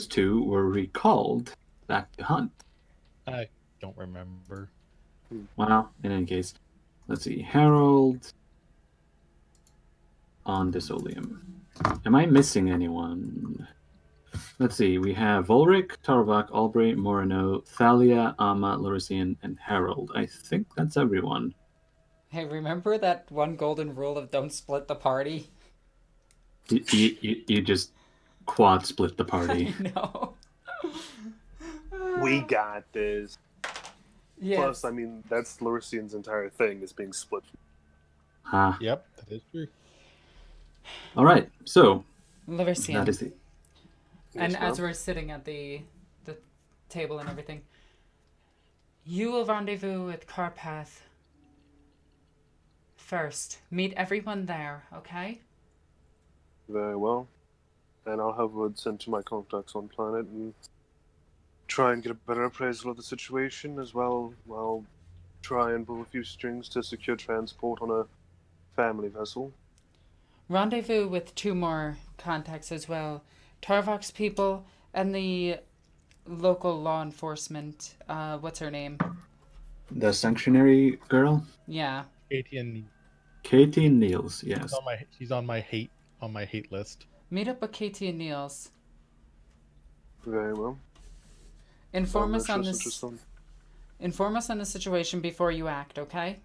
two were recalled back to Hunt. I don't remember. Well, in any case, let's see. Harold on Disolium. Am I missing anyone? Let's see. We have Volric, Tarvak, Albright, Morino, Thalia, Amma, Larician, and Harold. I think that's everyone. Hey, remember that one golden rule of don't split the party? You just quad split the party. I know. We got this. Yes. Plus, I mean, that's Larician's entire thing is being split. Huh. Yep, that is true. All right. So Larician. that is it. And Yes, as we're sitting at the table and everything, you will rendezvous with Carpath first. Meet everyone there, okay? Very well. And I'll have word sent to my contacts on planet and try and get a better appraisal of the situation as well. I'll try and pull a few strings to secure transport on a family vessel. Rendezvous with 2 more contacts as well. Tarvok's people and the local law enforcement. What's her name? The sanctuary girl? Yeah. Katie and Niels, yes. She's on my hate list. Meet up with Katie and Niels. Very well. Inform us on the situation before you act, okay?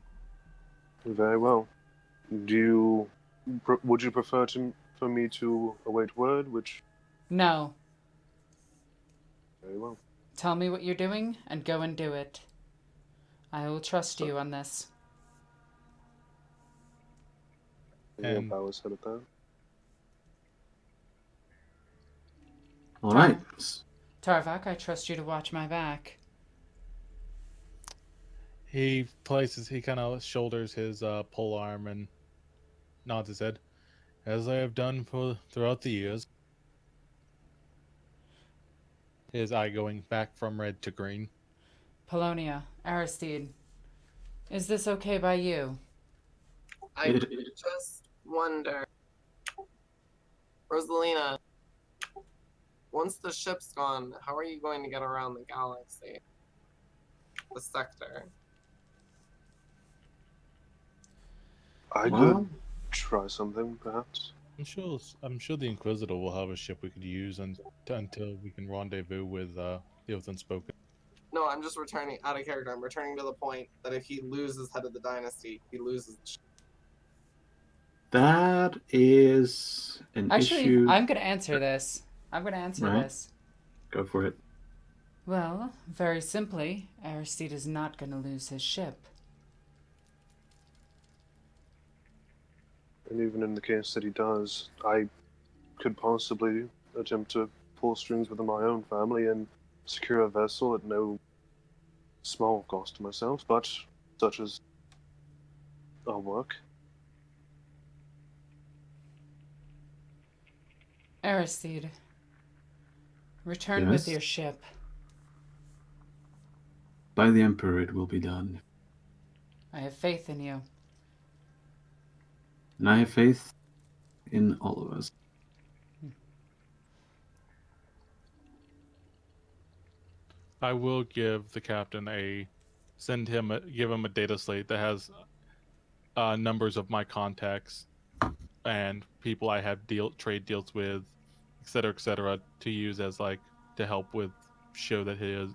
Very well. Would you prefer for me to await word? No. Very well. Tell me what you're doing and go and do it. I will trust you on this. And I was headed there. All right. Tarvok, I trust you to watch my back. He kind of shoulders his pole arm and nods his head, as I have done throughout the years. His eye going back from red to green. Polonia, Aristide, is this okay by you? I just wonder, Rosalina, once the ship's gone, how are you going to get around the galaxy? The sector? I could try something, perhaps. I'm sure the Inquisitor will have a ship we could use until we can rendezvous with the Oath Unspoken. No, I'm just returning out of character. I'm returning to the point that if he loses head of the dynasty, he loses the ship. That is an issue. I'm going to answer this. This. Go for it. Well, very simply, Aristide is not going to lose his ship. And even in the case that he does, I could possibly attempt to pull strings within my own family and secure a vessel at no small cost to myself, but such as our work. Aristide, return with Yes? your ship. By the Emperor it will be done. I have faith in you. And I have faith in all of us. I will give the captain give him a data slate that has numbers of my contacts and people I have trade deals with, et cetera, to use as like to help with show that he is,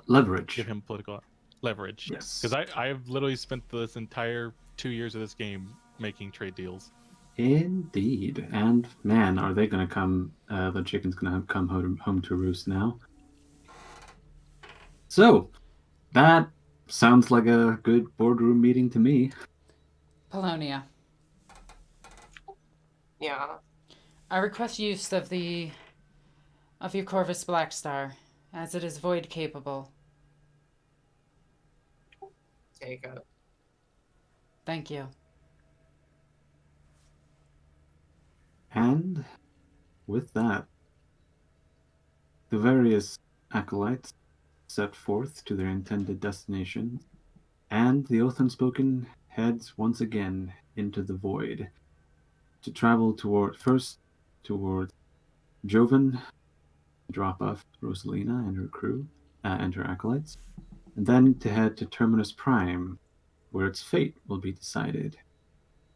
Leverage. give him political leverage. Yes. Because I've literally spent this entire 2 years of this game making trade deals. Indeed. And man, are they going to come, the chicken's going to come home to roost now. So, that sounds like a good boardroom meeting to me. Polonia, Yeah. I request use of your Corvus Blackstar, as it is void capable. Take it. Thank you. And with that, the various acolytes set forth to their intended destination, and the Oath Unspoken heads once again into the void to travel toward Joven, drop off Rosalina and her crew and her acolytes, and then to head to Terminus Prime, where its fate will be decided.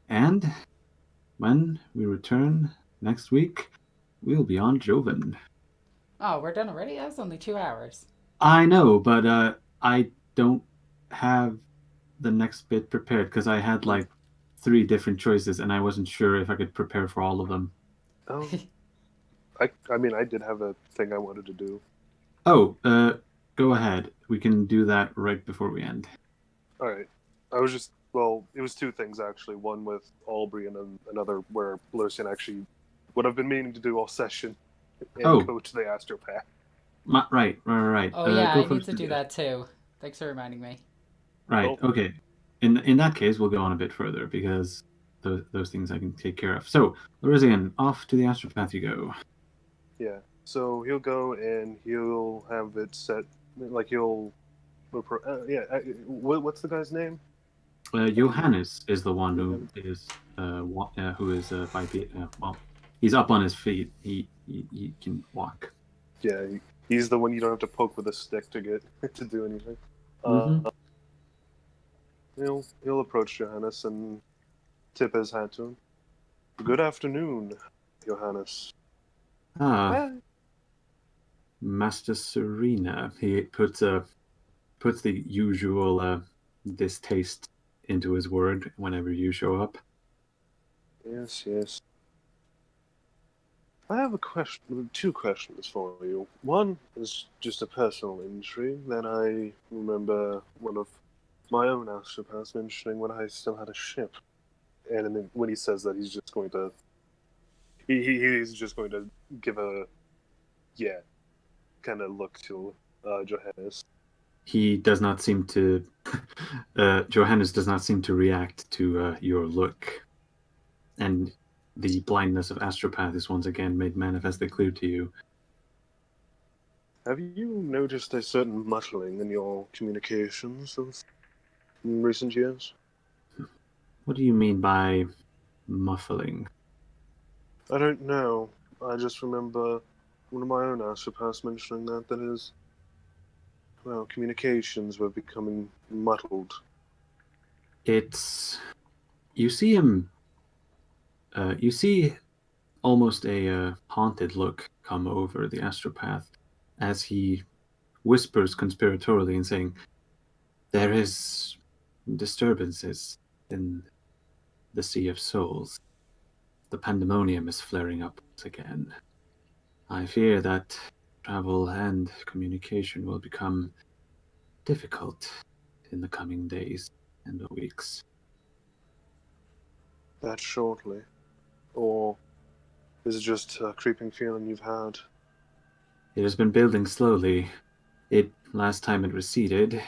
And when we return next week, we'll be on Joven. Oh, we're done already? That was only 2 hours. I know, but I don't have the next bit prepared because I had like 3 different choices and I wasn't sure if I could prepare for all of them. Oh, I mean, I did have a thing I wanted to do. Oh, go ahead. We can do that right before we end. All right. I was just, well, it was 2 things actually. One with Aubrey and then another where Lucian actually, what I've been meaning to do all session, and go to the astropath. Right. Oh yeah, go I need to do Lydia. that too. Thanks for reminding me. Right. Oh. Okay. In that case, we'll go on a bit further because those things I can take care of. So, Lorisian, off to the astropath you go. Yeah. So he'll go and he'll have it set, like he'll, what's the guy's name? Johannes is the one who is well, he's up on his feet. He can walk. Yeah, he's the one you don't have to poke with a stick to get to do anything. Mhm. He'll approach Johannes and tip his hat to him. Good afternoon, Johannes. Master Serena. He puts the usual distaste into his word whenever you show up. Yes. I have 2 questions for you. One is just a personal intrigue that I remember one of my own astropaths mentioning when I still had a ship. And then when he says that, he's just going to he's just going to give a kind of look to Johannes. He does not seem to Johannes does not seem to react to your look, and the blindness of astropath is once again made manifestly clear to you. Have you noticed a certain muddling in your communications in recent years? What do you mean by muffling? I don't know. I just remember one of my own astropaths mentioning that his communications were becoming muddled. It's you see him. You see almost a haunted look come over the astropath as he whispers conspiratorially and saying, "There is disturbances in the Sea of Souls. The pandemonium is flaring up once again. I fear that travel and communication will become difficult in the coming days and weeks." That shortly? Or is it just a creeping feeling you've had? It has been building slowly. Last time it receded,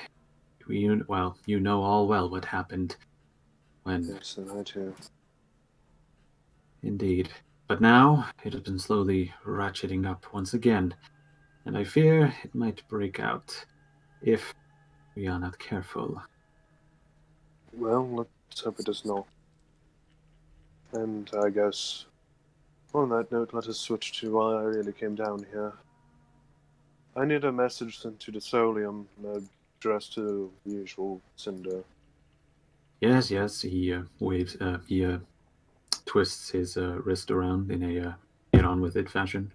you know all well what happened when... Yes, and I too. Indeed. But now it has been slowly ratcheting up once again, and I fear it might break out if we are not careful. Well, let's hope it does not. And I guess, on that note, let us switch to why I really came down here. I need a message sent to the Solium, addressed to the usual Cinder. Yes, he waves, he twists his wrist around in a get on with it fashion.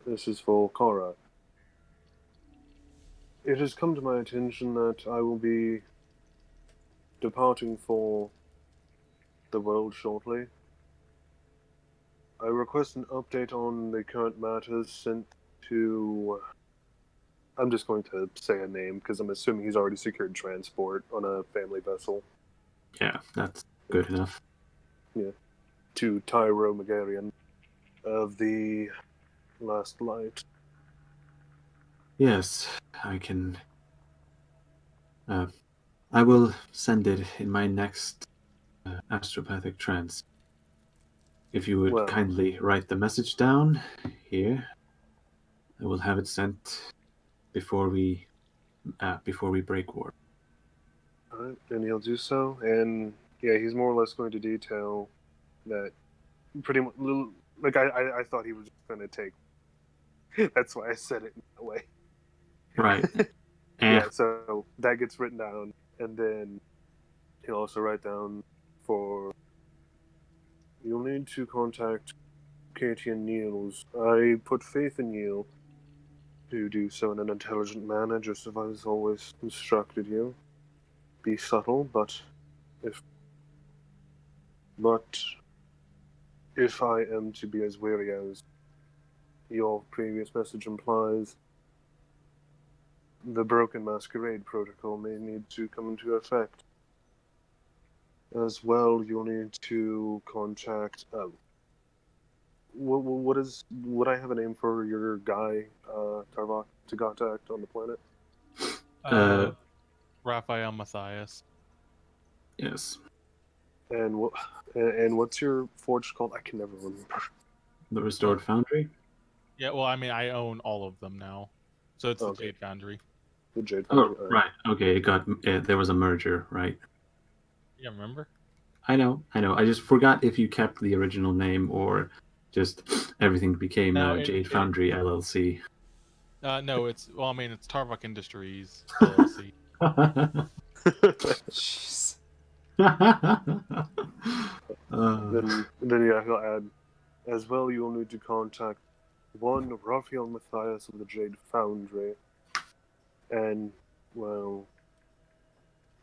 This is for Kara. It has come to my attention that I will be departing for the world shortly. I request an update on the current matters sent to... I'm just going to say a name because I'm assuming he's already secured transport on a family vessel. Yeah, that's good enough. Yeah. To Tyro Megarian of the Last Light. Yes, I can. I will send it in my next astropathic trance. If you would Well, kindly write the message down here, I will have it sent before we break warp. alright, and he'll do so. And yeah, he's more or less going to detail that pretty much. Like I thought he was just going to take. That's why I said it in that way. Right. Yeah, so that gets written down, and then he'll also write down for. You'll need to contact Katie and Niels. I put faith in you to do so in an intelligent manner, just as I've always instructed you. Be subtle, but if I am to be as wary as your previous message implies, the Broken Masquerade protocol may need to come into effect. As well, you'll need to contact. Would I have a name for your guy, Tarvok, to contact on the planet? Raphael Matthias. Yes. And what's your forge called? I can never remember. The Restored Foundry? Yeah, well, I mean, I own all of them now. So it's the Okay. Jade Foundry. The Jade Oh, Foundry. right. Okay, it got. There was a merger, right? Yeah, remember? I know. I just forgot if you kept the original name or just everything became No, Jade Foundry LLC. No, it's Tarvok Industries LLC. Jeez. Then yeah, he'll add. As well, you'll need to contact one Raphael Matthias of the Jade Foundry, and well,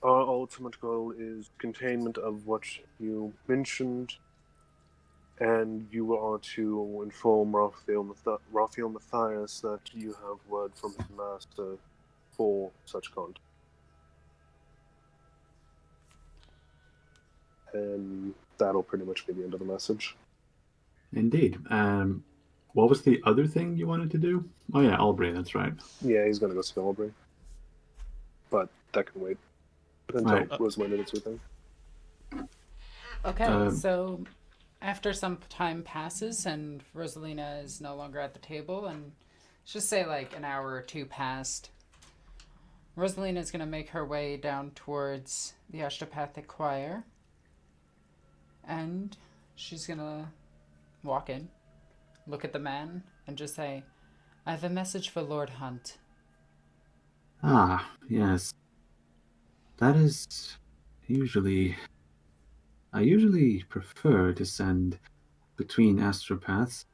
our ultimate goal is containment of what you mentioned, and you are to inform Raphael Matthias that you have word from his master for such contact. And that'll pretty much be the end of the message. Indeed. What was the other thing you wanted to do? Oh yeah, Albury, that's right. Yeah, he's gonna go see Aubrey. But that can wait until Right. Rosalinda does her thing. Okay, so after some time passes and Rosalina is no longer at the table, and let's just say like an hour or two passed, Rosalina is going to make her way down towards the Ashtapathic Choir, and she's going to walk in, look at the man, and just say, I have a message for Lord Hunt. Ah, yes. That is usually... I usually prefer to send between astropaths.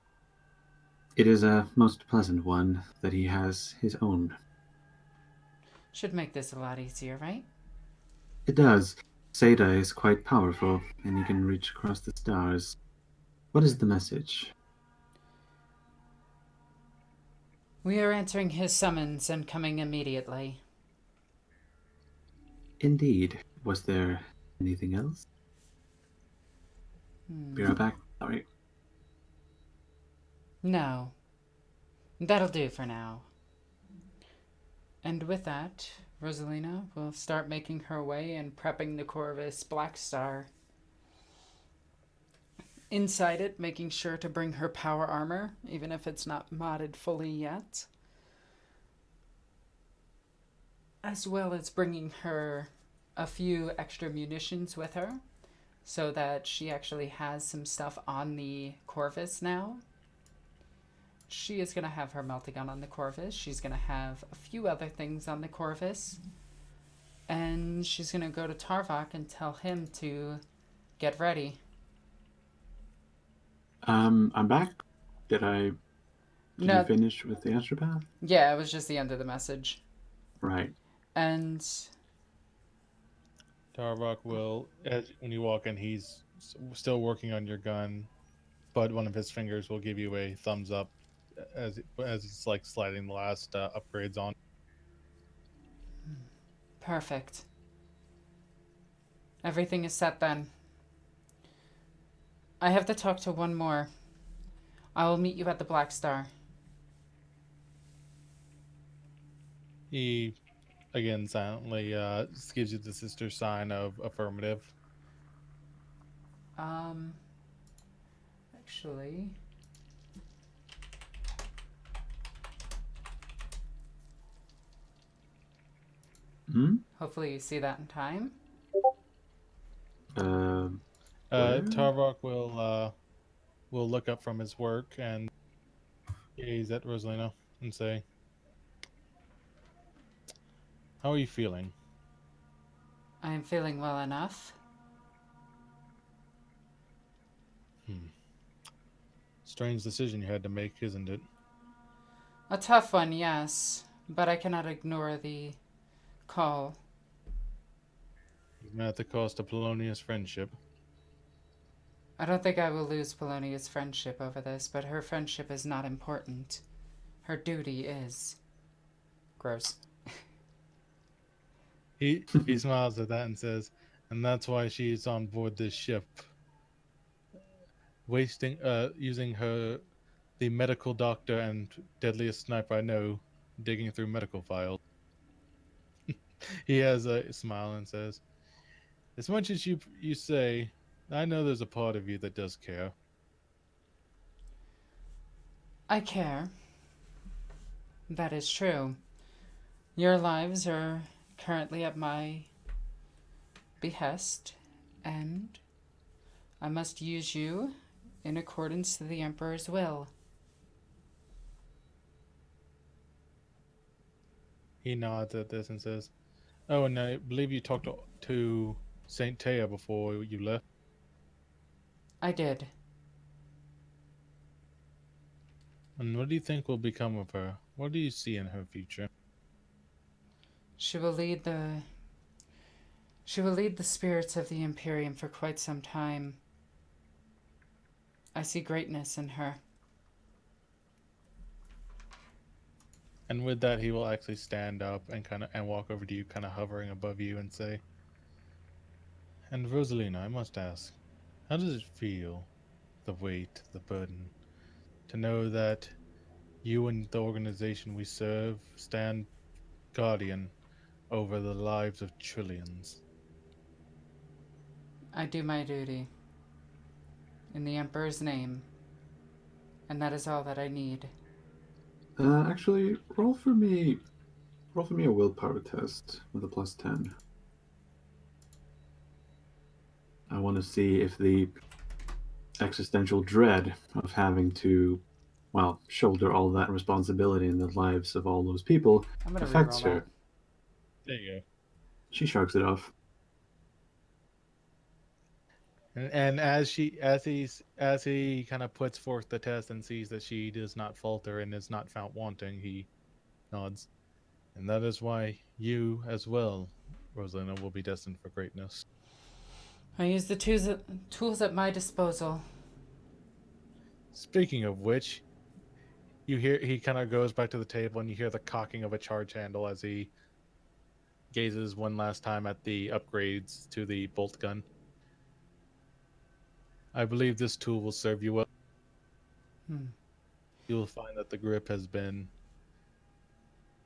It is a most pleasant one that he has his own. Should make this a lot easier, right? It does. Seda is quite powerful, and he can reach across the stars. What is the message? We are answering his summons and coming immediately. Indeed. Was there anything else? Be right back. Sorry. No. That'll do for now. And with that, Rosalina will start making her way and prepping the Corvus Black Star. inside it, making sure to bring her power armor, even if it's not modded fully yet. As well as bringing her a few extra munitions with her, so that she actually has some stuff on the Corvus now. She is going to have her meltagun on the Corvus. She's going to have a few other things on the Corvus. And she's going to go to Tarvok and tell him to get ready. I'm back. Did No, you finish with the astropath? yeah, it was just the end of the message. Right. And Tarvok will, when you walk in, he's still working on your gun, but one of his fingers will give you a thumbs up as it's like sliding the last upgrades on. perfect. Everything is set then. I have to talk to one more. I will meet you at the Black Star. He, again, silently just gives you the sister sign of affirmative. Actually, hopefully you see that in time. Where? Tarvok will look up from his work and gaze at Rosalina and say, "How are you feeling?" I am feeling well enough. Strange decision you had to make, isn't it? A tough one, yes, but I cannot ignore the call. Even at the cost of Polonia's friendship. I don't think I will lose Polonia's friendship over this, but her friendship is not important. Her duty is. Gross. He smiles at that and says, "And that's why she's on board this ship, using the medical doctor and deadliest sniper I know, digging through medical files." He has a smile and says, "As much as you say, I know there's a part of you that does care." I care. That is true. Your lives are currently at my behest, and I must use you in accordance to the Emperor's will. He nods at this and says, "Oh, and I believe you talked to Saint Taya before you left." I did. "And what do you think will become of her? What do you see in her future?" She will lead the spirits of the Imperium for quite some time. I see greatness in her. And with that, he will actually stand up and walk over to you, kind of hovering above you, and say, "And Rosalina, I must ask, how does it feel, the weight, the burden, to know that you and the organization we serve stand guardian over the lives of trillions?" I do my duty. In the Emperor's name. And that is all that I need. Actually, roll for me. Roll for me a willpower test with a +10. I want to see if the existential dread of having to, well, shoulder all that responsibility in the lives of all those people I'm gonna affects reroll her. that. There you go. She shrugs it off. And as he kind of puts forth the test and sees that she does not falter and is not found wanting, he nods. "And that is why you as well, Rosalina, will be destined for greatness." I use the tools at my disposal. Speaking of which, you hear he kind of goes back to the table and you hear the cocking of a charge handle as he gazes one last time at the upgrades to the bolt gun. "I believe this tool will serve you well. You will find that the grip has been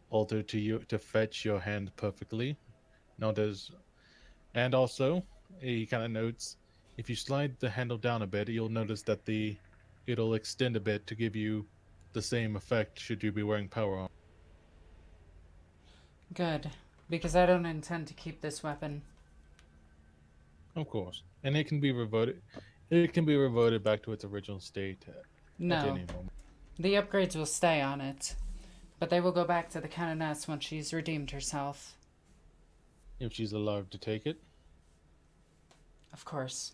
altered to you to fetch your hand perfectly. Not as, and also, he kind of notes, If you slide the handle down a bit, you'll notice that it'll extend a bit to give you the same effect should you be wearing power armor. Good, because I don't intend to keep this weapon. Of course. And it can be reverted. It can be reverted back to its original state at No, any moment. the upgrades will stay on it, but they will go back to the Canoness once she's redeemed herself. If she's allowed to take it. Of course.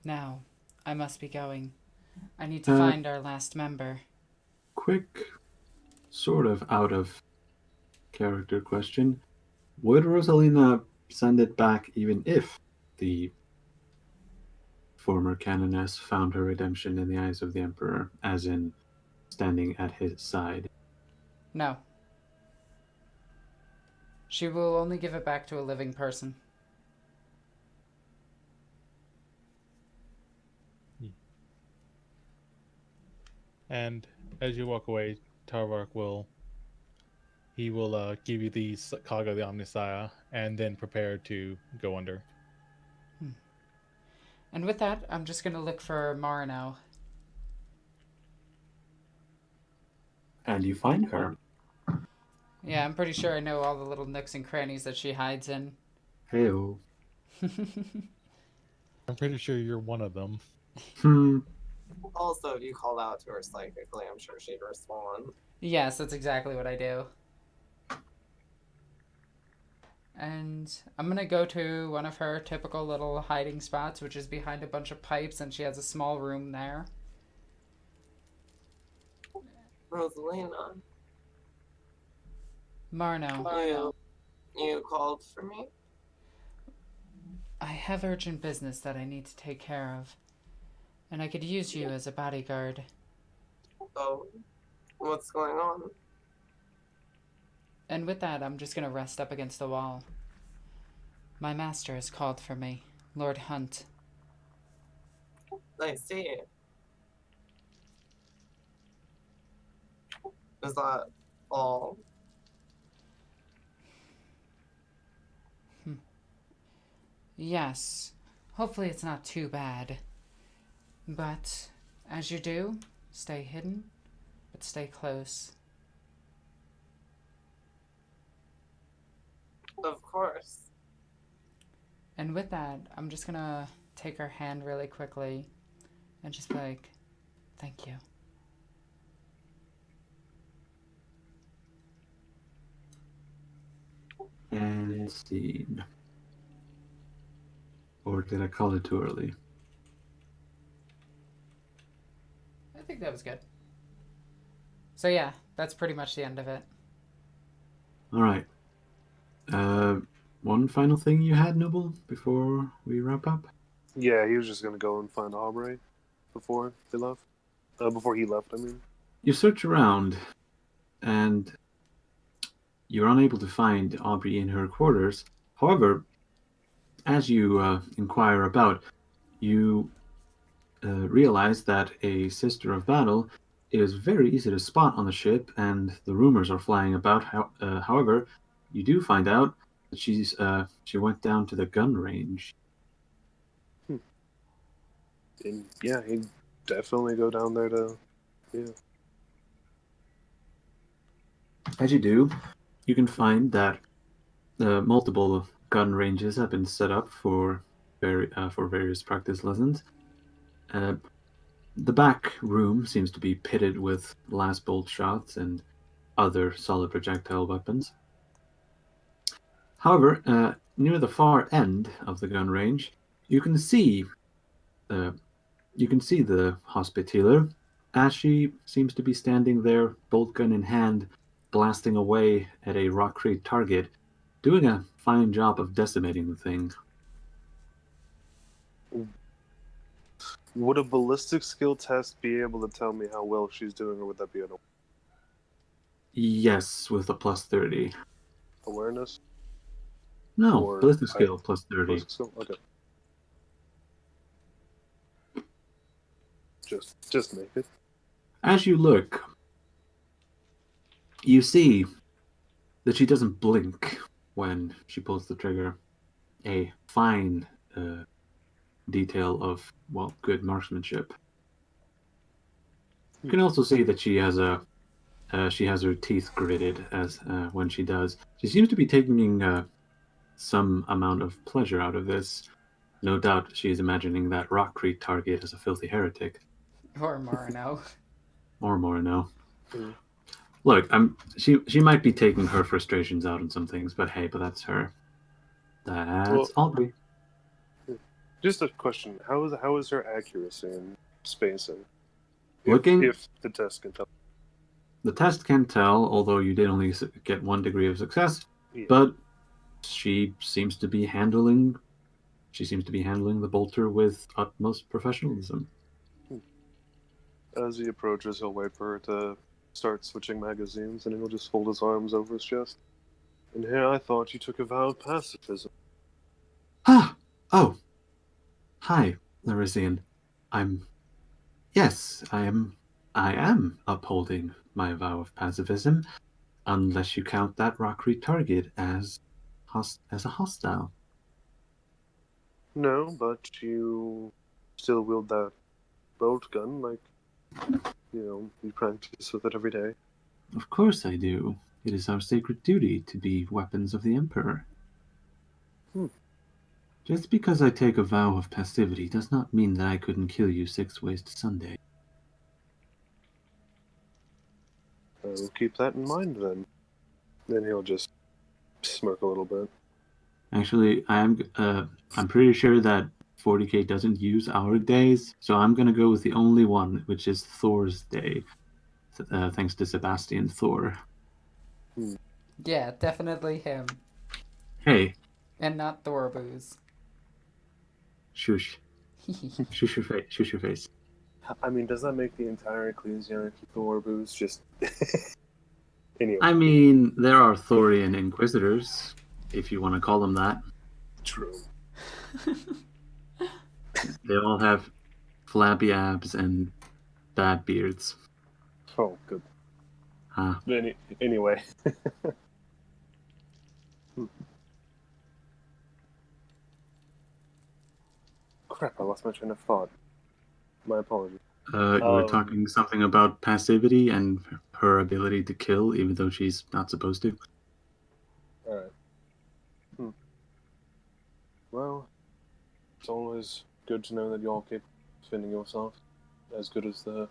Now, I must be going. I need to find our last member. Quick, sort of out of character question. Would Rosalina send it back even if the former canoness found her redemption in the eyes of the Emperor, as in standing at his side? No. She will only give it back to a living person. And as you walk away, Tarvark will give you the cog of the Omnissiah and then prepare to go under. And with that, I'm just going to look for Mara now. And you find her. Yeah, I'm pretty sure I know all the little nooks and crannies that she hides in. Heyo. I'm pretty sure you're one of them. Also, if you called out to her psychically, I'm sure she'd respond. Yes, that's exactly what I do. And I'm going to go to one of her typical little hiding spots, which is behind a bunch of pipes, and she has a small room there. Rosalina, Marno, you called for me? I have urgent business that I need to take care of, and I could use you as a bodyguard. Oh, what's going on? And with that, I'm just going to rest up against the wall. My master has called for me, Lord Hunt. I see. Is that all? Yes. Hopefully it's not too bad. But, as you do, stay hidden, but stay close. Of course. And with that, I'm just gonna take her hand really quickly and just be like, thank you. And scene. Or did I call it too early? I think that was good. So yeah, that's pretty much the end of it. Alright. One final thing you had, Noble, before we wrap up? Yeah, he was just gonna go and find Aubrey before they left. Before he left, I mean. You search around, and you're unable to find Aubrey in her quarters. However, as you inquire about, you realize that a Sister of Battle is very easy to spot on the ship, and the rumors are flying about. However, you do find out that she went down to the gun range. And yeah, he'd definitely go down there to, yeah. As you do, you can find that multiple gun ranges have been set up for various practice lessons. The back room seems to be pitted with last bolt shots and other solid projectile weapons. However, near the far end of the gun range, you can see the Hospitaller, as she seems to be standing there, bolt gun in hand, blasting away at a rockcrete target, doing a fine job of decimating the thing. Would a ballistic skill test be able to tell me how well she's doing, or would that be an Yes, with a plus 30. awareness? No, Or ballistic skill plus 30. Ballistic skill? Okay. Just make it. As you look, you see that she doesn't blink when she pulls the trigger. a fine detail of, well, good marksmanship. You can also see that she has her teeth gritted as when she does. She seems to be taking some amount of pleasure out of this. No doubt she is imagining that Rockcrete target as a filthy heretic. Or Marino. Or Moreno. Mm. Look, she might be taking her frustrations out on some things, but hey, that's her. That's Aubrey. Just a question: how is her accuracy in spacing? Looking, if the test can tell. the test can tell, although you did only get 1 degree of success, Yeah. but she seems to be handling the bolter with utmost professionalism. As he approaches, he'll wait for her to start switching magazines, and he'll just fold his arms over his chest. And here I thought you took a vow of pacifism. Ah! Oh! Hi, Larisian. Yes, I am upholding my vow of pacifism, unless you count that Rockcrete target as a hostile. No, but you still wield that bolt gun, like, you practice with it every day. Of course I do. It is our sacred duty to be weapons of the Emperor. Just because I take a vow of passivity does not mean that I couldn't kill you 6 ways to Sunday. I'll keep that in mind then. Then he'll just smirk a little bit. Actually, I'm pretty sure that 40k doesn't use our days, so I'm gonna go with the only one, which is Thor's day, thanks to Sebastian Thor. Yeah, definitely him. Hey, And not Thorabooze. shush, shush your face, shush your face. I mean, does that make the entire Ecclesiarchy Thorabooze just... Anyway. I mean, there are Thorian Inquisitors, if you want to call them that. True. They all have flabby abs and bad beards. Oh, good. Huh. Anyway. Crap, I lost my train of thought. My apologies. You were talking something about passivity and her ability to kill, even though she's not supposed to. Alright. Well, it's always good to know that y'all keep defending yourself as good as the,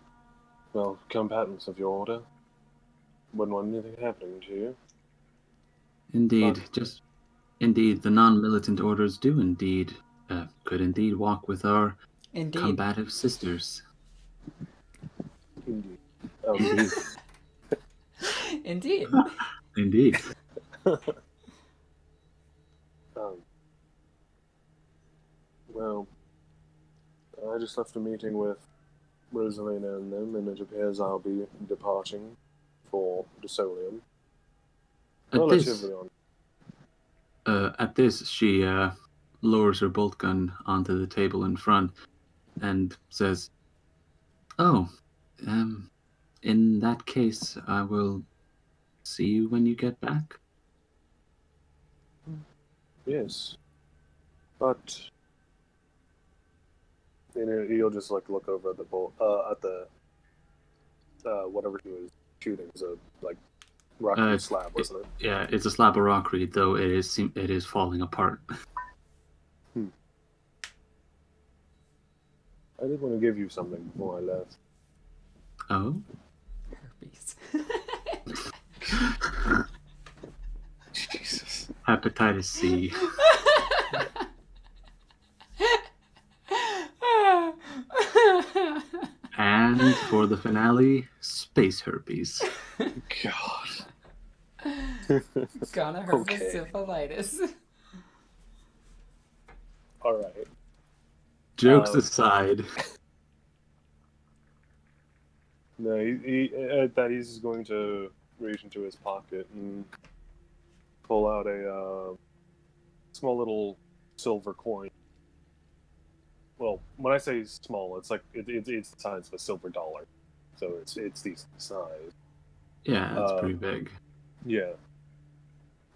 combatants of your order. Wouldn't want anything happening to you. Indeed, the non-militant orders do could indeed walk with our combative sisters. Indeed. Indeed. Indeed. Well, I just left a meeting with Rosalina and them, and it appears I'll be departing for Desolium. Relatively on. At this, she lowers her bolt gun onto the table in front and says, "Oh, in that case, I will see you when you get back." Yes. But you'll just look over at the whatever he was shooting. It was a rocket slab, wasn't it? Yeah, it's a slab of rockcrete, though it is falling apart. I did want to give you something before I left. Oh? Herpes. Jesus. Hepatitis C. And for the finale, space herpes. God. Gonna hurt with syphilitis. All right. Jokes aside. No, he's going to reach into his pocket and pull out a small little silver coin. Well, when I say small, it's like it's the size of a silver dollar, so it's decent size. Yeah, it's pretty big. Yeah,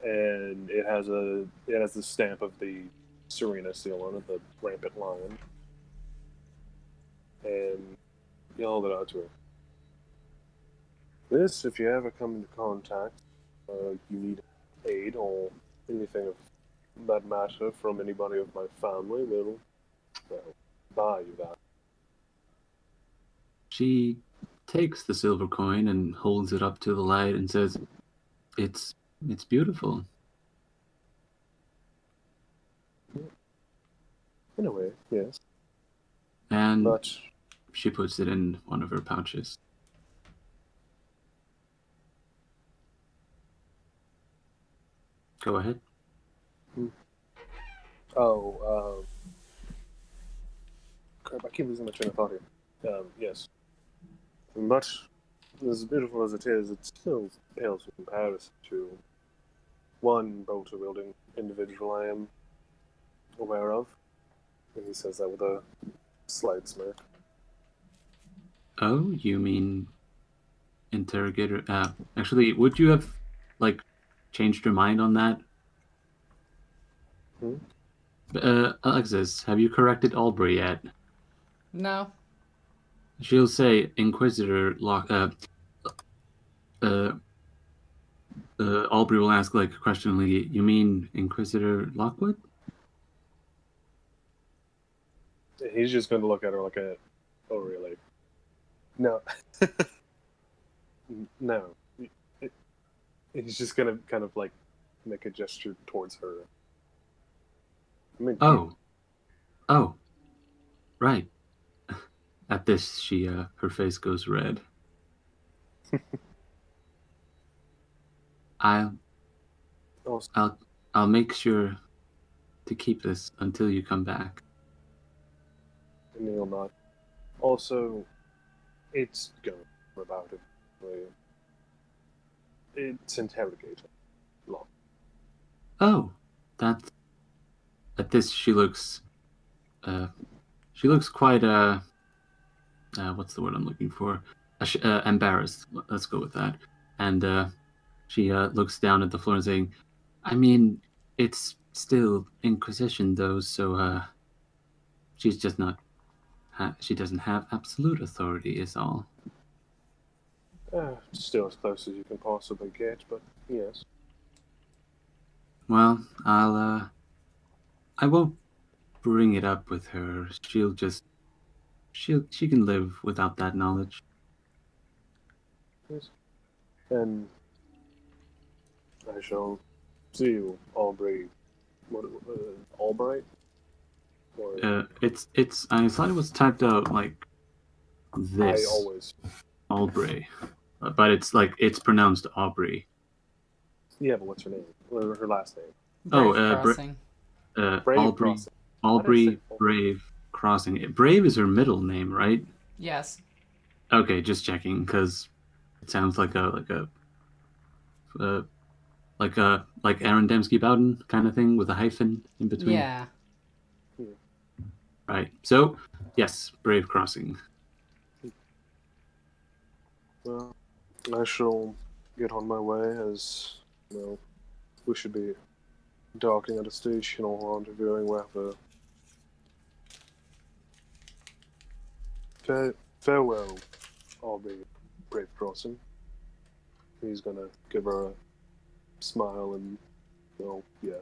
and it has the stamp of the Serena seal on it, the rampant lion, and yelled it out to her. This, if you ever come into contact, you need aid or anything of that matter from anybody of my family, will buy you that. She takes the silver coin and holds it up to the light and says, It's beautiful. In a way, yes. And But she puts it in one of her pouches. Go ahead. Crap, I keep losing my train of thought here. Yes. But as beautiful as it is, it still pales in comparison to one bolter-wielding individual I am aware of. And he says that with a slight smirk. Oh, you mean interrogator? Actually, would you have, changed your mind on that? Alexis, have you corrected Aubrey yet? No. She'll say Inquisitor Aubrey will ask, questioningly, you mean Inquisitor Lockwood? He's just going to look at her like oh, really? No. No. He's just going to kind of, make a gesture towards her. I mean, Oh. Right. At this, her face goes red. I'll make sure to keep this until you come back. And he'll not. Also, it's going about it. It's interrogator. Long. Oh, that's... At this, she looks quite, what's the word I'm looking for? Embarrassed. Let's go with that. And she looks down at the floor and saying, I mean, it's still Inquisition, though, so she's just not... she doesn't have absolute authority, is all. Still as close as you can possibly get, but yes. Well, I won't bring it up with her. She can live without that knowledge. Yes. And I shall see you, Aubrey. Albright? Or I thought it was typed out like this. I always. Aubrey. But it's pronounced Aubrey. Yeah, but what's her name? Her last name? Brave Crossing. Brave Aubrey. Crossing. Aubrey Brave Crossing. Brave is her middle name, right? Yes. Okay, just checking because it sounds like Aaron Dembski Bowden kind of thing with a hyphen in between. Yeah. Right. So, yes, Brave Crossing. Well, I shall get on my way, as we should be docking at a station or rendezvousing wherever. Farewell, Aubrey Brave Crossing. He's gonna give her a smile and, yeah.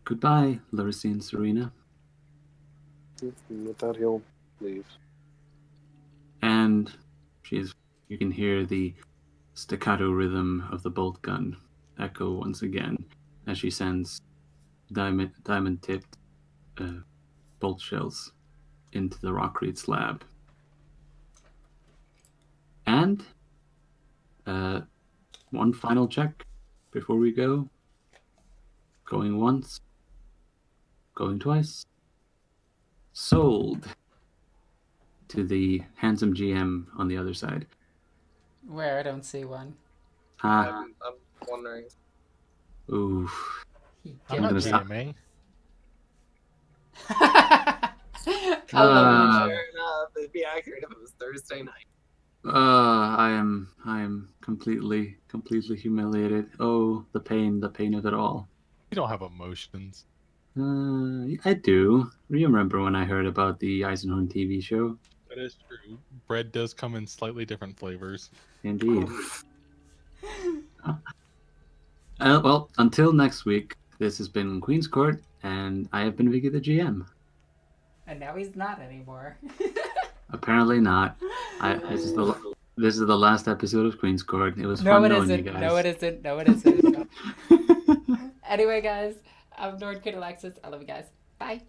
Goodbye, Larissa and Serena. And with that, he'll leave. And you can hear the staccato rhythm of the bolt gun echo once again as she sends diamond-tipped bolt shells into the rockreed slab. And one final check before we go. Going once. Going twice. Sold to the handsome GM on the other side. Where? I don't see one. I'm wondering. Oof. I'm gonna a stop. GMA. I love it. Fair enough. It'd be accurate if it was Thursday night. I am completely completely humiliated. Oh, the pain of it all. You don't have emotions. I do. You remember when I heard about the Eisenhorn TV show? That is true. Bread does come in slightly different flavors. Indeed. Well, until next week, this has been Queen's Court, and I have been Vicky the GM. And now he's not anymore. Apparently not. This is the last episode of Queen's Court. It was No, fun it knowing you isn't. guys. No, it isn't. No, it isn't. Anyway, guys, I'm Nord Kid Alexis. I love you guys. Bye.